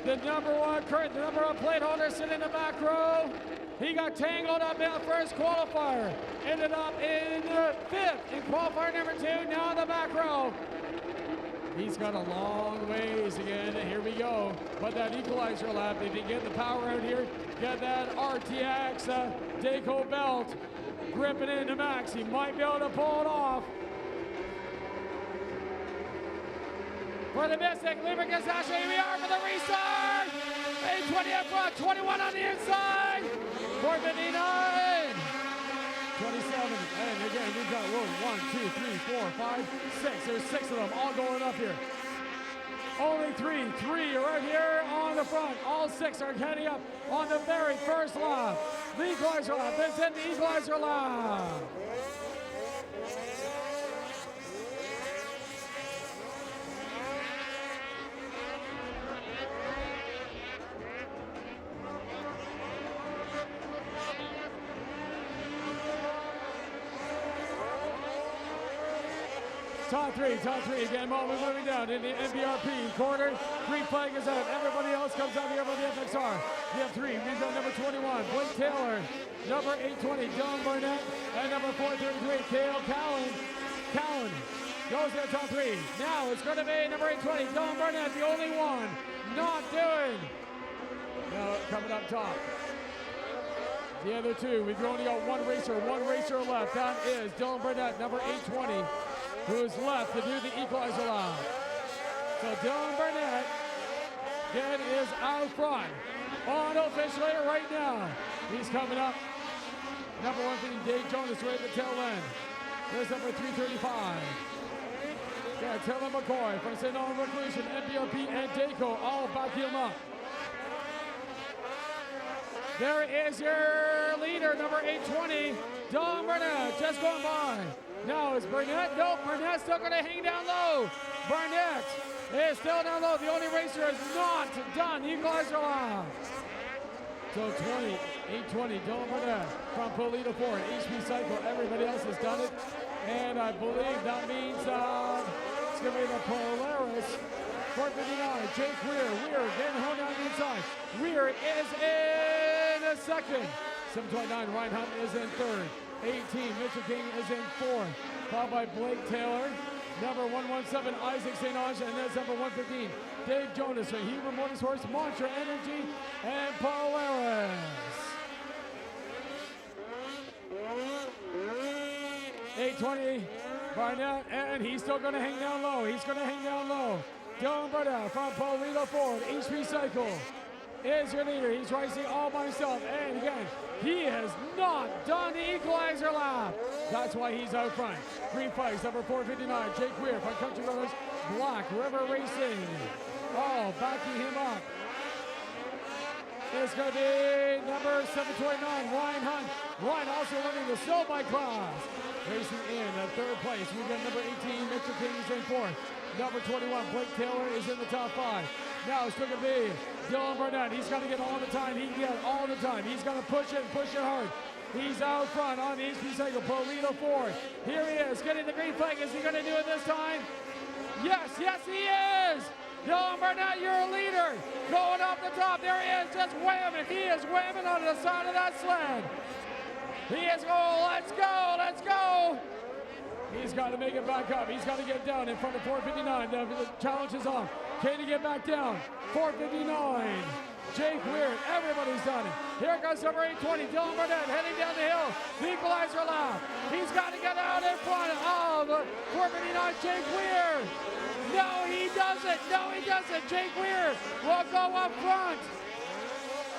The number one plate holder sitting in the back row. He got tangled up in the first qualifier. Ended up in fifth in qualifier number 2, now in the back row. He's got a long ways again. Here we go. But that equalizer lap, if he get the power out here, get that RTX Dayco belt, gripping into max. He might be able to pull it off. For the Mystik, Lubricants, here we are for the restart. 820 up front, 21 on the inside. 459. 27. And again, we've got 1, 2, 3, 4, 5, 6. There's 6 of them all going up here. Only 3 are right here on the front. All 6 are heading up on the very first lap. The equalizer lap. This is the equalizer lap. Top three, again, moment moving down in the NBRP corner. Green flag is out, everybody else comes out here for the FXR. We have 3, we've got number 21, Blake Taylor, number 820, Dylan Barnett, and number 433, Cale Cowan goes to the top 3. Now it's going to be number 820, Dylan Barnett, the only one not doing. Now coming up top. The other 2, we've only got one racer left. That is Dylan Barnett, number 820. Who is left to do the equalizer lap. So Dylan Barnett again is out front. Unofficially right now. He's coming up. Number 150, Dave Jonas, right at the tail end. There's number 335. Yeah, Taylor McCoy from St. Albans Reclusion, NPRP, and Dayco all backing him up. There is your leader, number 820, Dylan Barnett, just going by. Now is Barnett? Nope, Barnett's still going to hang down low. Barnett is still down low. The only racer is not done. Equalizer lap. So 820, Dylan Barnett from Polito Ford, HP Cycle. Everybody else has done it. And I believe that means it's going to be the Polaris. 459, Jake Weir getting home down the inside. Weir is in second. 729, Ryan Hunt is in third. 18, Mitchell King is in fourth, followed by Blake Taylor. Number 117, Isaac St. Ange, and that's number 115, Dave Jonas from Huber Motorsports, Monster Energy, and Polaris. 20, Barnett, and he's still going to hang down low. He's going to hang down low. Dylan Barnett from Polito Ford, HP Cycle is your leader. He's racing all by himself, and again, he has not done the equalizer lap. That's why he's out front. Green flags, number 459, Jake Weir from Country Brothers, Black River Racing. All backing him up. It's going to be number 729, Ryan Hunt. Ryan also running the snowbike class. Racing in at third place. We've got number 18, Mitchell King is in fourth. Number 21, Blake Taylor is in the top 5. Now it's going to be Dylan Barnett. He's got to get all the time he can get all the time. He's got to push it hard. He's out front on the HP Cycle, Polito Ford. Here he is, getting the green flag. Is he going to do it this time? Yes, yes he is! Dylan Barnett, your leader, going off the top. There he is, just whamming. He is whamming on the side of that sled. He is, oh, let's go, let's go. He's got to make it back up. He's got to get down in front of 459. The challenge is on. Can he get back down? 459. Jake Weir, everybody's done it. Here comes number 820, Dylan Barnett, heading down the hill. The equalizer lap. He's got to get out in front of 459, Jake Weir. No, he doesn't. No, he doesn't. Jake Weir will go up front.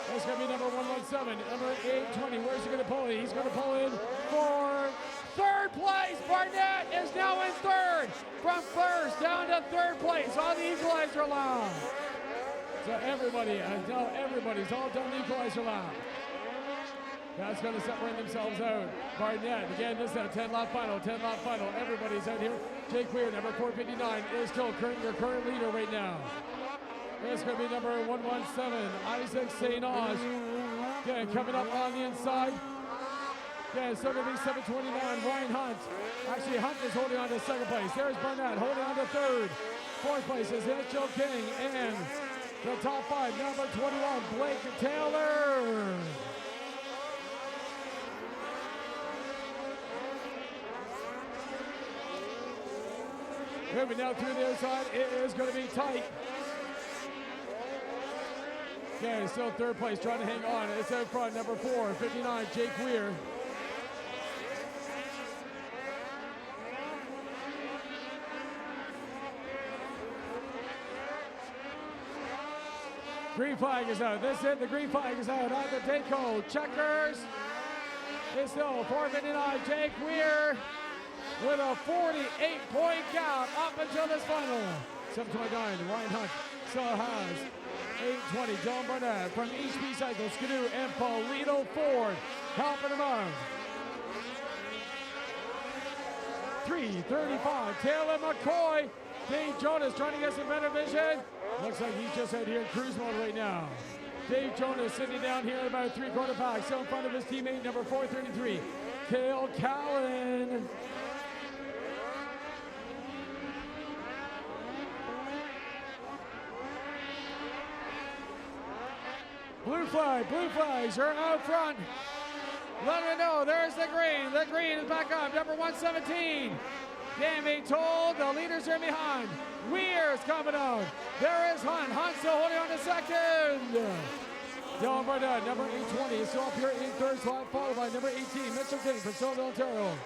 That's going to be number 117, number 820. Where's he going to pull in? He's going to pull in for third place. Barnett is now in third. From first down to third place on the equalizer lap. So everybody's all done the equalizer lap. That's going to separate themselves out. Barnett, again, this is a 10-lap final, 10-lap final. Everybody's out here. Jake Weir, number 459, is still your current leader right now. It's going to be number 117, Isaac St. Ange. Again, coming up on the inside. Again, still going to be 729, Ryan Hunt. Actually, Hunt is holding on to second place. There's Barnett holding on to third. Fourth place is Mitchell King, and the top 5, number 21, Blake Taylor. Moving down through the other side, it is going to be tight. Okay, still third place, trying to hang on. It's out front, number 4, 59, Jake Weir. Green flag is out. This is it. The green flag is out on the Daco checkers. It's still 459, Jake Weir with a 48-point gap up until this final. 729, Ryan Hunt still has 820, John Barnett from HP Cycle, Skidoo, and Polito Ford helping him out. 335, Taylor McCoy. Dave Jonas trying to get some better vision. Looks like he's just out here in cruise mode right now. Dave Jonas sitting down here at about 3/4 pack, still in front of his teammate, number 433, Cale Callan. Blue flags are out front. Let me know, there's the green is back up, number 117. Can't be told, the leaders are behind. Weir's coming out. There is Hunt still holding on to second. Dylan Barnett, number 820, is still up here in third slot, followed by number 18, Mitchell King from Silverville, Ontario.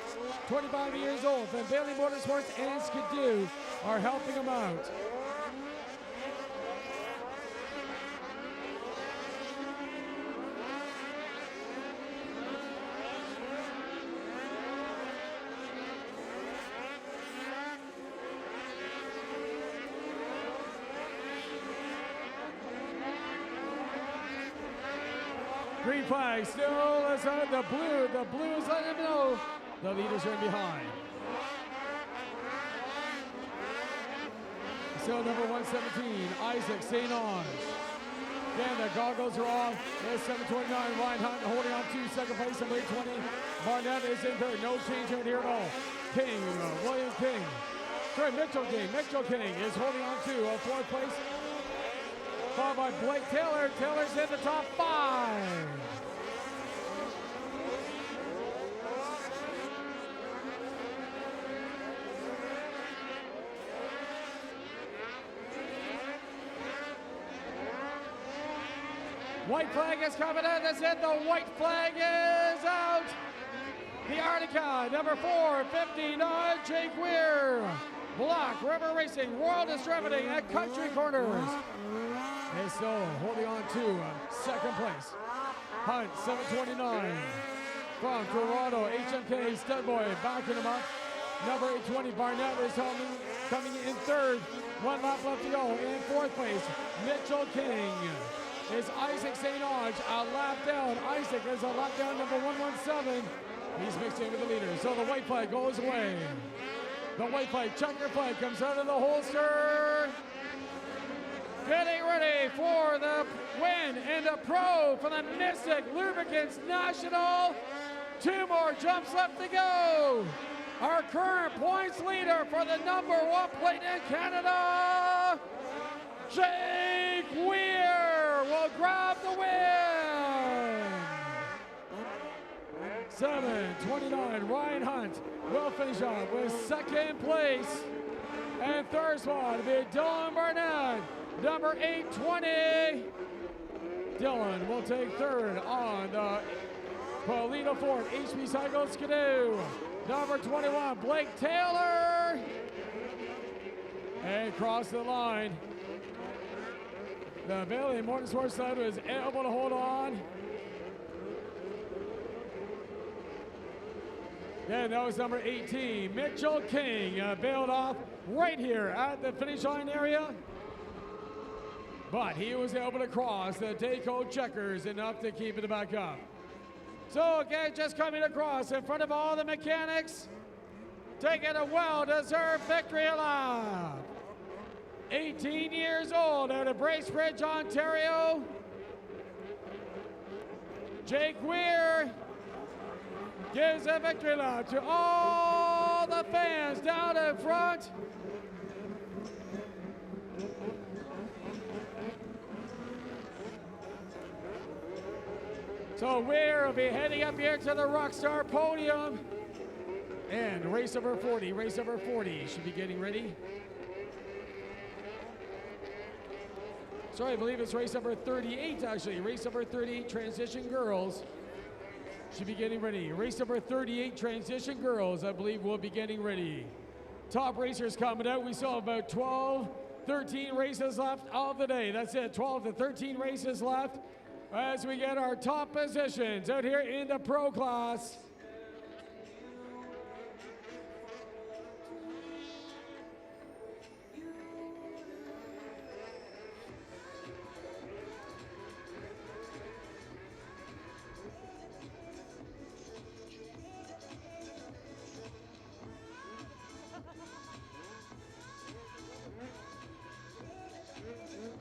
25 years old, from Bailey Motorsports and Skidoo are helping him out. Green flag still is on the blue. The blue is letting them know the leaders are in behind. Still number 117, Isaac St. Ange. Again, the goggles are off. There's 729, Ryan Hunt holding on to second place. Number 820, Barnett is in third. No change right here at all. King, William King. Sorry, Mitchell King is holding on to fourth place. Followed by Blake Taylor. Taylor's in the top 5. White flag is coming in. That's it. The white flag is out. the Arctica, number 459, Jake Weir. Black River Racing, Royal Distributing at Country Corners. And so holding on to second place. Hunt, 729. From Toronto, HMK Studboy backing him up. Number 820, Barnett is coming in third. 1 lap left to go. In fourth place, Mitchell King. Is Isaac St. Onge a lap down. Isaac is a lap down, number 117. He's mixed in with the leader. So the white flag goes away. The white flag, checker flag, comes out of the holster. Getting ready for the win in the pro for the Mystik Lubricants National. 2 more jumps left to go. Our current points leader for the number 1 plate in Canada, Jake Weir, will grab the win. 7:29, Ryan Hunt will finish off with second place. And third spot will be Dylan Barnett, number 820. Dylan will take third on the Polito Ford HB Cycle Skidoo. Number 21, Blake Taylor. And across the line, the Bailey Motorsports side was able to hold on. And that was number 18, Mitchell King, bailed off right here at the finish line area. But he was able to cross the Dayco checkers enough to keep it back up. So again, just coming across in front of all the mechanics, taking a well-deserved victory lap. 18 years old out of Bracebridge, Ontario. Jake Weir gives a victory lap to all the fans down in front. So Weir will be heading up here to the Rockstar podium. And race number 40 should be getting ready. Sorry, I believe it's race number 38 actually. Race number 38, Transition Girls, should be getting ready. Race number 38, Transition Girls, I believe will be getting ready. Top racers coming out. We still have about 12, 13 races left of the day. That's it, 12 to 13 races left as we get our top positions out here in the pro class.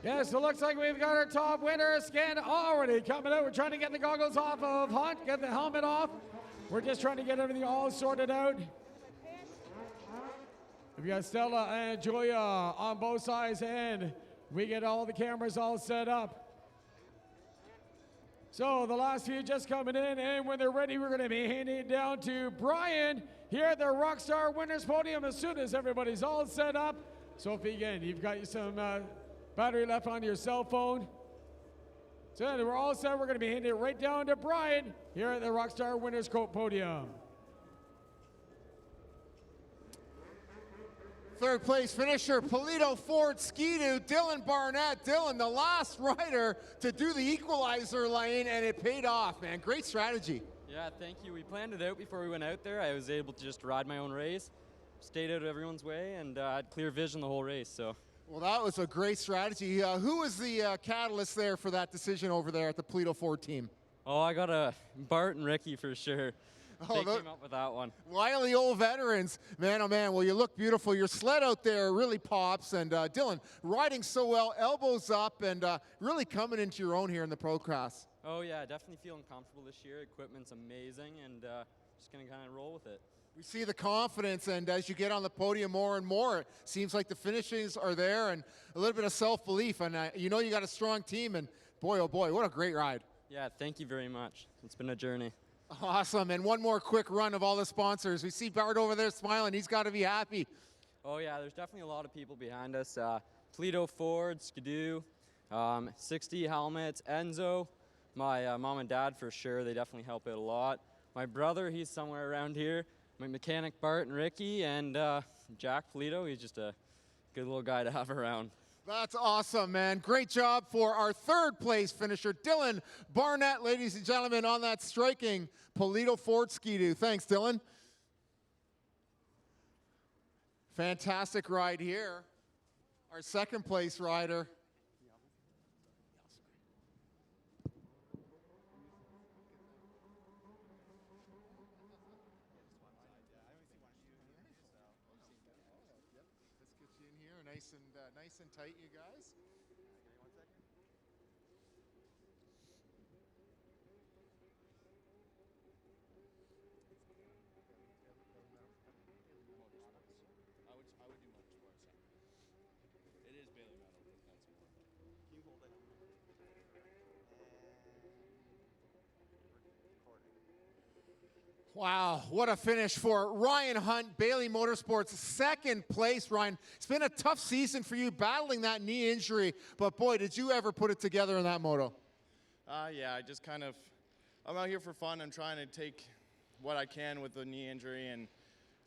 Yes, it looks like we've got our top winner scan already coming out. We're trying to get the goggles off of Hunt, get the helmet off. We're just trying to get everything all sorted out. We've got Stella and Julia on both sides, and we get all the cameras all set up. So the last few just coming in, and when they're ready, we're going to be handing it down to Brian here at the Rockstar Winners Podium as soon as everybody's all set up. So if again, you've got some battery left on your cell phone. So we're all set. We're going to be handing it right down to Brian here at the Rockstar Winners Podium. Third place finisher, Polito Ford Ski-Doo, Dylan Barnett. Dylan, the last rider to do the equalizer lane, and it paid off, man. Great strategy. Yeah, thank you. We planned it out before we went out there. I was able to just ride my own race, stayed out of everyone's way, and had clear vision the whole race. So. Well, that was a great strategy. Who was the catalyst there for that decision over there at the Polito Ford team? Oh, I got Bart and Ricky for sure. They came up with that one. Wily old veterans. Man, oh man, well, you look beautiful. Your sled out there really pops. And Dylan, riding so well, elbows up, and really coming into your own here in the pro class. Oh, yeah, definitely feeling comfortable this year. Equipment's amazing, and just going to kind of roll with it. We see the confidence, and as you get on the podium more and more, it seems like the finishes are there and a little bit of self-belief. And you know you got a strong team, and boy, oh boy, what a great ride. Yeah, thank you very much. It's been a journey. Awesome, and one more quick run of all the sponsors. We see Bart over there smiling. He's got to be happy. Oh, yeah, there's definitely a lot of people behind us. Polito Ford, Skidoo, 60 Helmets, Enzo, my mom and dad for sure. They definitely help out a lot. my brother, he's somewhere around here. My mechanic Bart and Ricky, and Jack Polito. He's just a good little guy to have around. That's awesome, man. Great job for our third place finisher, Dylan Barnett, ladies and gentlemen, on that striking Polito Ford Ski-Doo. Thanks, Dylan. Fantastic ride here. Our second place rider. Nice and tight, you guys. It is Bailey Metal, but that's more. Can you hold it? Wow, what a finish for Ryan Hunt, Bailey Motorsports, second place, Ryan. It's been a tough season for you battling that knee injury, but boy, did you ever put it together in that moto. Yeah, I just kind of, I'm out here for fun. I'm trying to take what I can with the knee injury, and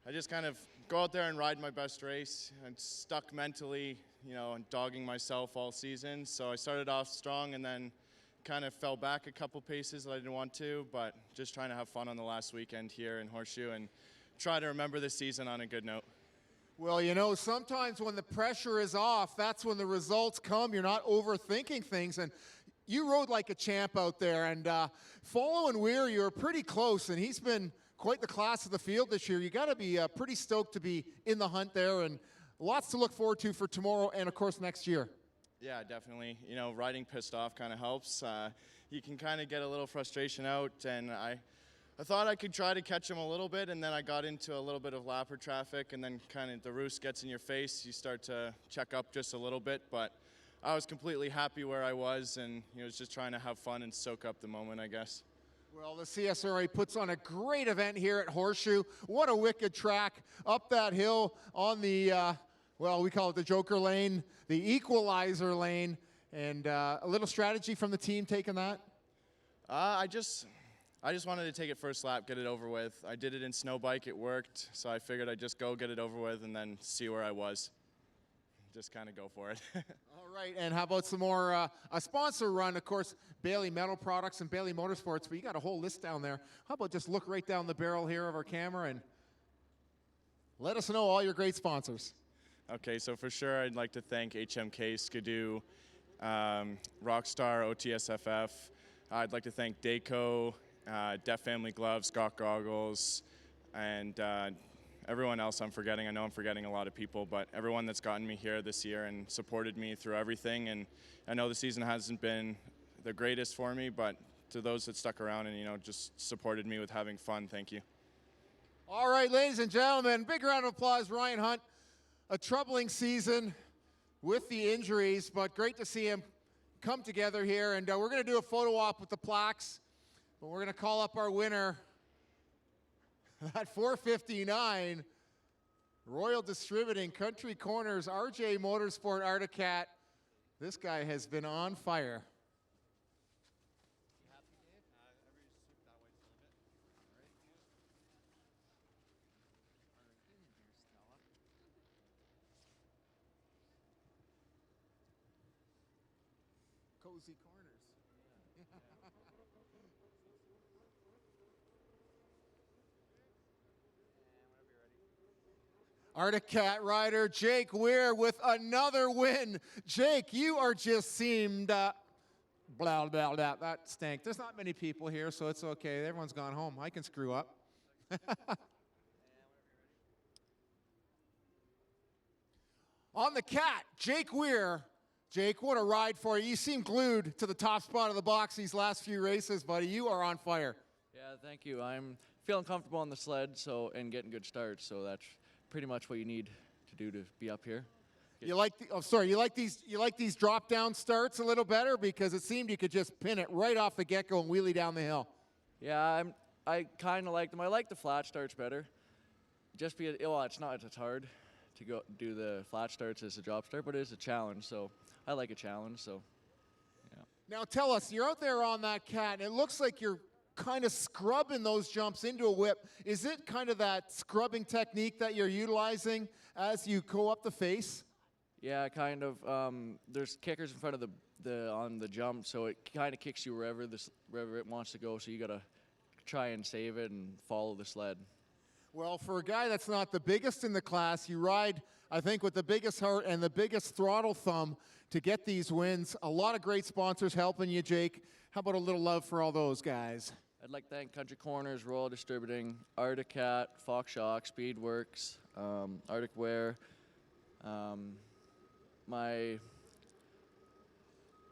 I just kind of go out there and ride my best race. I'm stuck mentally, you know, and dogging myself all season. So I started off strong and then kind of fell back a couple paces that I didn't want to, but just trying to have fun on the last weekend here in Horseshoe and try to remember this season on a good note. Well, you know, sometimes when the pressure is off, that's when the results come. You're not overthinking things, and you rode like a champ out there, and following Weir, you were pretty close, and he's been quite the class of the field this year. You got to be pretty stoked to be in the hunt there, and lots to look forward to for tomorrow and, of course, next year. Yeah, definitely. You know, riding pissed off kind of helps. You can kind of get a little frustration out, and I thought I could try to catch him a little bit, and then I got into a little bit of lapper traffic, and then kind of the roost gets in your face. You start to check up just a little bit, but I was completely happy where I was, and you know, was just trying to have fun and soak up the moment, I guess. Well, the CSRA puts on a great event here at Horseshoe. What a wicked track up that hill on the, well, we call it the Joker lane, the equalizer lane, and a little strategy from the team taking that? I just wanted to take it first lap, get it over with. I did it in snow bike, it worked, so I figured I'd just go get it over with and then see where I was. Just kind of go for it. All right, and how about some more, a sponsor run, of course, Bailey Metal Products and Bailey Motorsports, but you got a whole list down there. How about just look right down the barrel here of our camera and let us know all your great sponsors. Okay, so for sure I'd like to thank HMK, Skidoo, Rockstar, OTSFF. I'd like to thank Dayco, Deaf Family Gloves, Scott Goggles, and everyone else I'm forgetting. I know I'm forgetting a lot of people, but everyone that's gotten me here this year and supported me through everything. And I know the season hasn't been the greatest for me, but to those that stuck around and, you know, just supported me with having fun, thank you. All right, ladies and gentlemen, big round of applause, Ryan Hunt. A troubling season with the injuries, but great to see him come together here. And we're going to do a photo op with the plaques, but we're going to call up our winner at 4:59. Royal Distributing, Country Corners, RJ Motorsport, Articat. This guy has been on fire. Cozy corners. Articat rider Jake Weir with another win. Jake, you are just seemed blah, blah, blah. That stank. There's not many people here, so it's okay. Everyone's gone home. I can screw up. On the cat, Jake Weir. Jake, what a ride for you. You seem glued to the top spot of the box these last few races, buddy. You are on fire. Yeah, thank you. I'm feeling comfortable on the sled, and getting good starts, so that's pretty much what you need to do to be up here. You like these drop down starts a little better, because it seemed you could just pin it right off the get-go and wheelie down the hill. Yeah, I kind of like them. I like the flat starts better. Just because, well, it's hard to go do the flat starts as a drop start, but it is a challenge, so I like a challenge, so yeah. Now tell us, you're out there on that cat, and it looks like you're kind of scrubbing those jumps into a whip. Is it kind of that scrubbing technique that you're utilizing as you go up the face? Yeah, kind of. There's kickers in front of on the jump, so it kind of kicks you wherever it wants to go. So you gotta try and save it and follow the sled. Well, for a guy that's not the biggest in the class, you ride, I think, with the biggest heart and the biggest throttle thumb to get these wins. A lot of great sponsors helping you, Jake. How about a little love for all those guys? I'd like to thank Country Corners, Royal Distributing, Arctic Cat, Fox Shock, Speedworks, Arctic Wear, my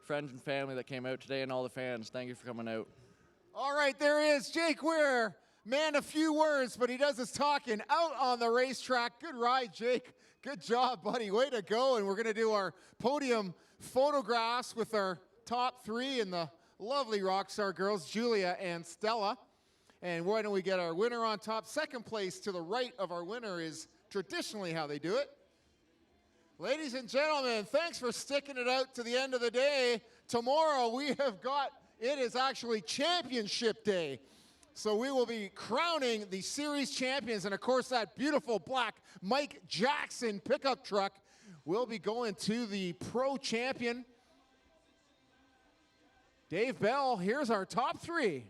friends and family that came out today, and all the fans. Thank you for coming out. All right, there is Jake Weir. Man, a few words, but he does his talking out on the racetrack. Good ride, Jake. Good job, buddy. Way to go. And we're going to do our podium photographs with our top three and the lovely Rockstar girls, Julia and Stella. And why don't we get our winner on top? Second place to the right of our winner is traditionally how they do it. Ladies and gentlemen, thanks for sticking it out to the end of the day. Tomorrow we have got, it is actually championship day. So we will be crowning the series champions. And of course, that beautiful black Mike Jackson pickup truck will be going to the pro champion. Dave Bell, here's our top three.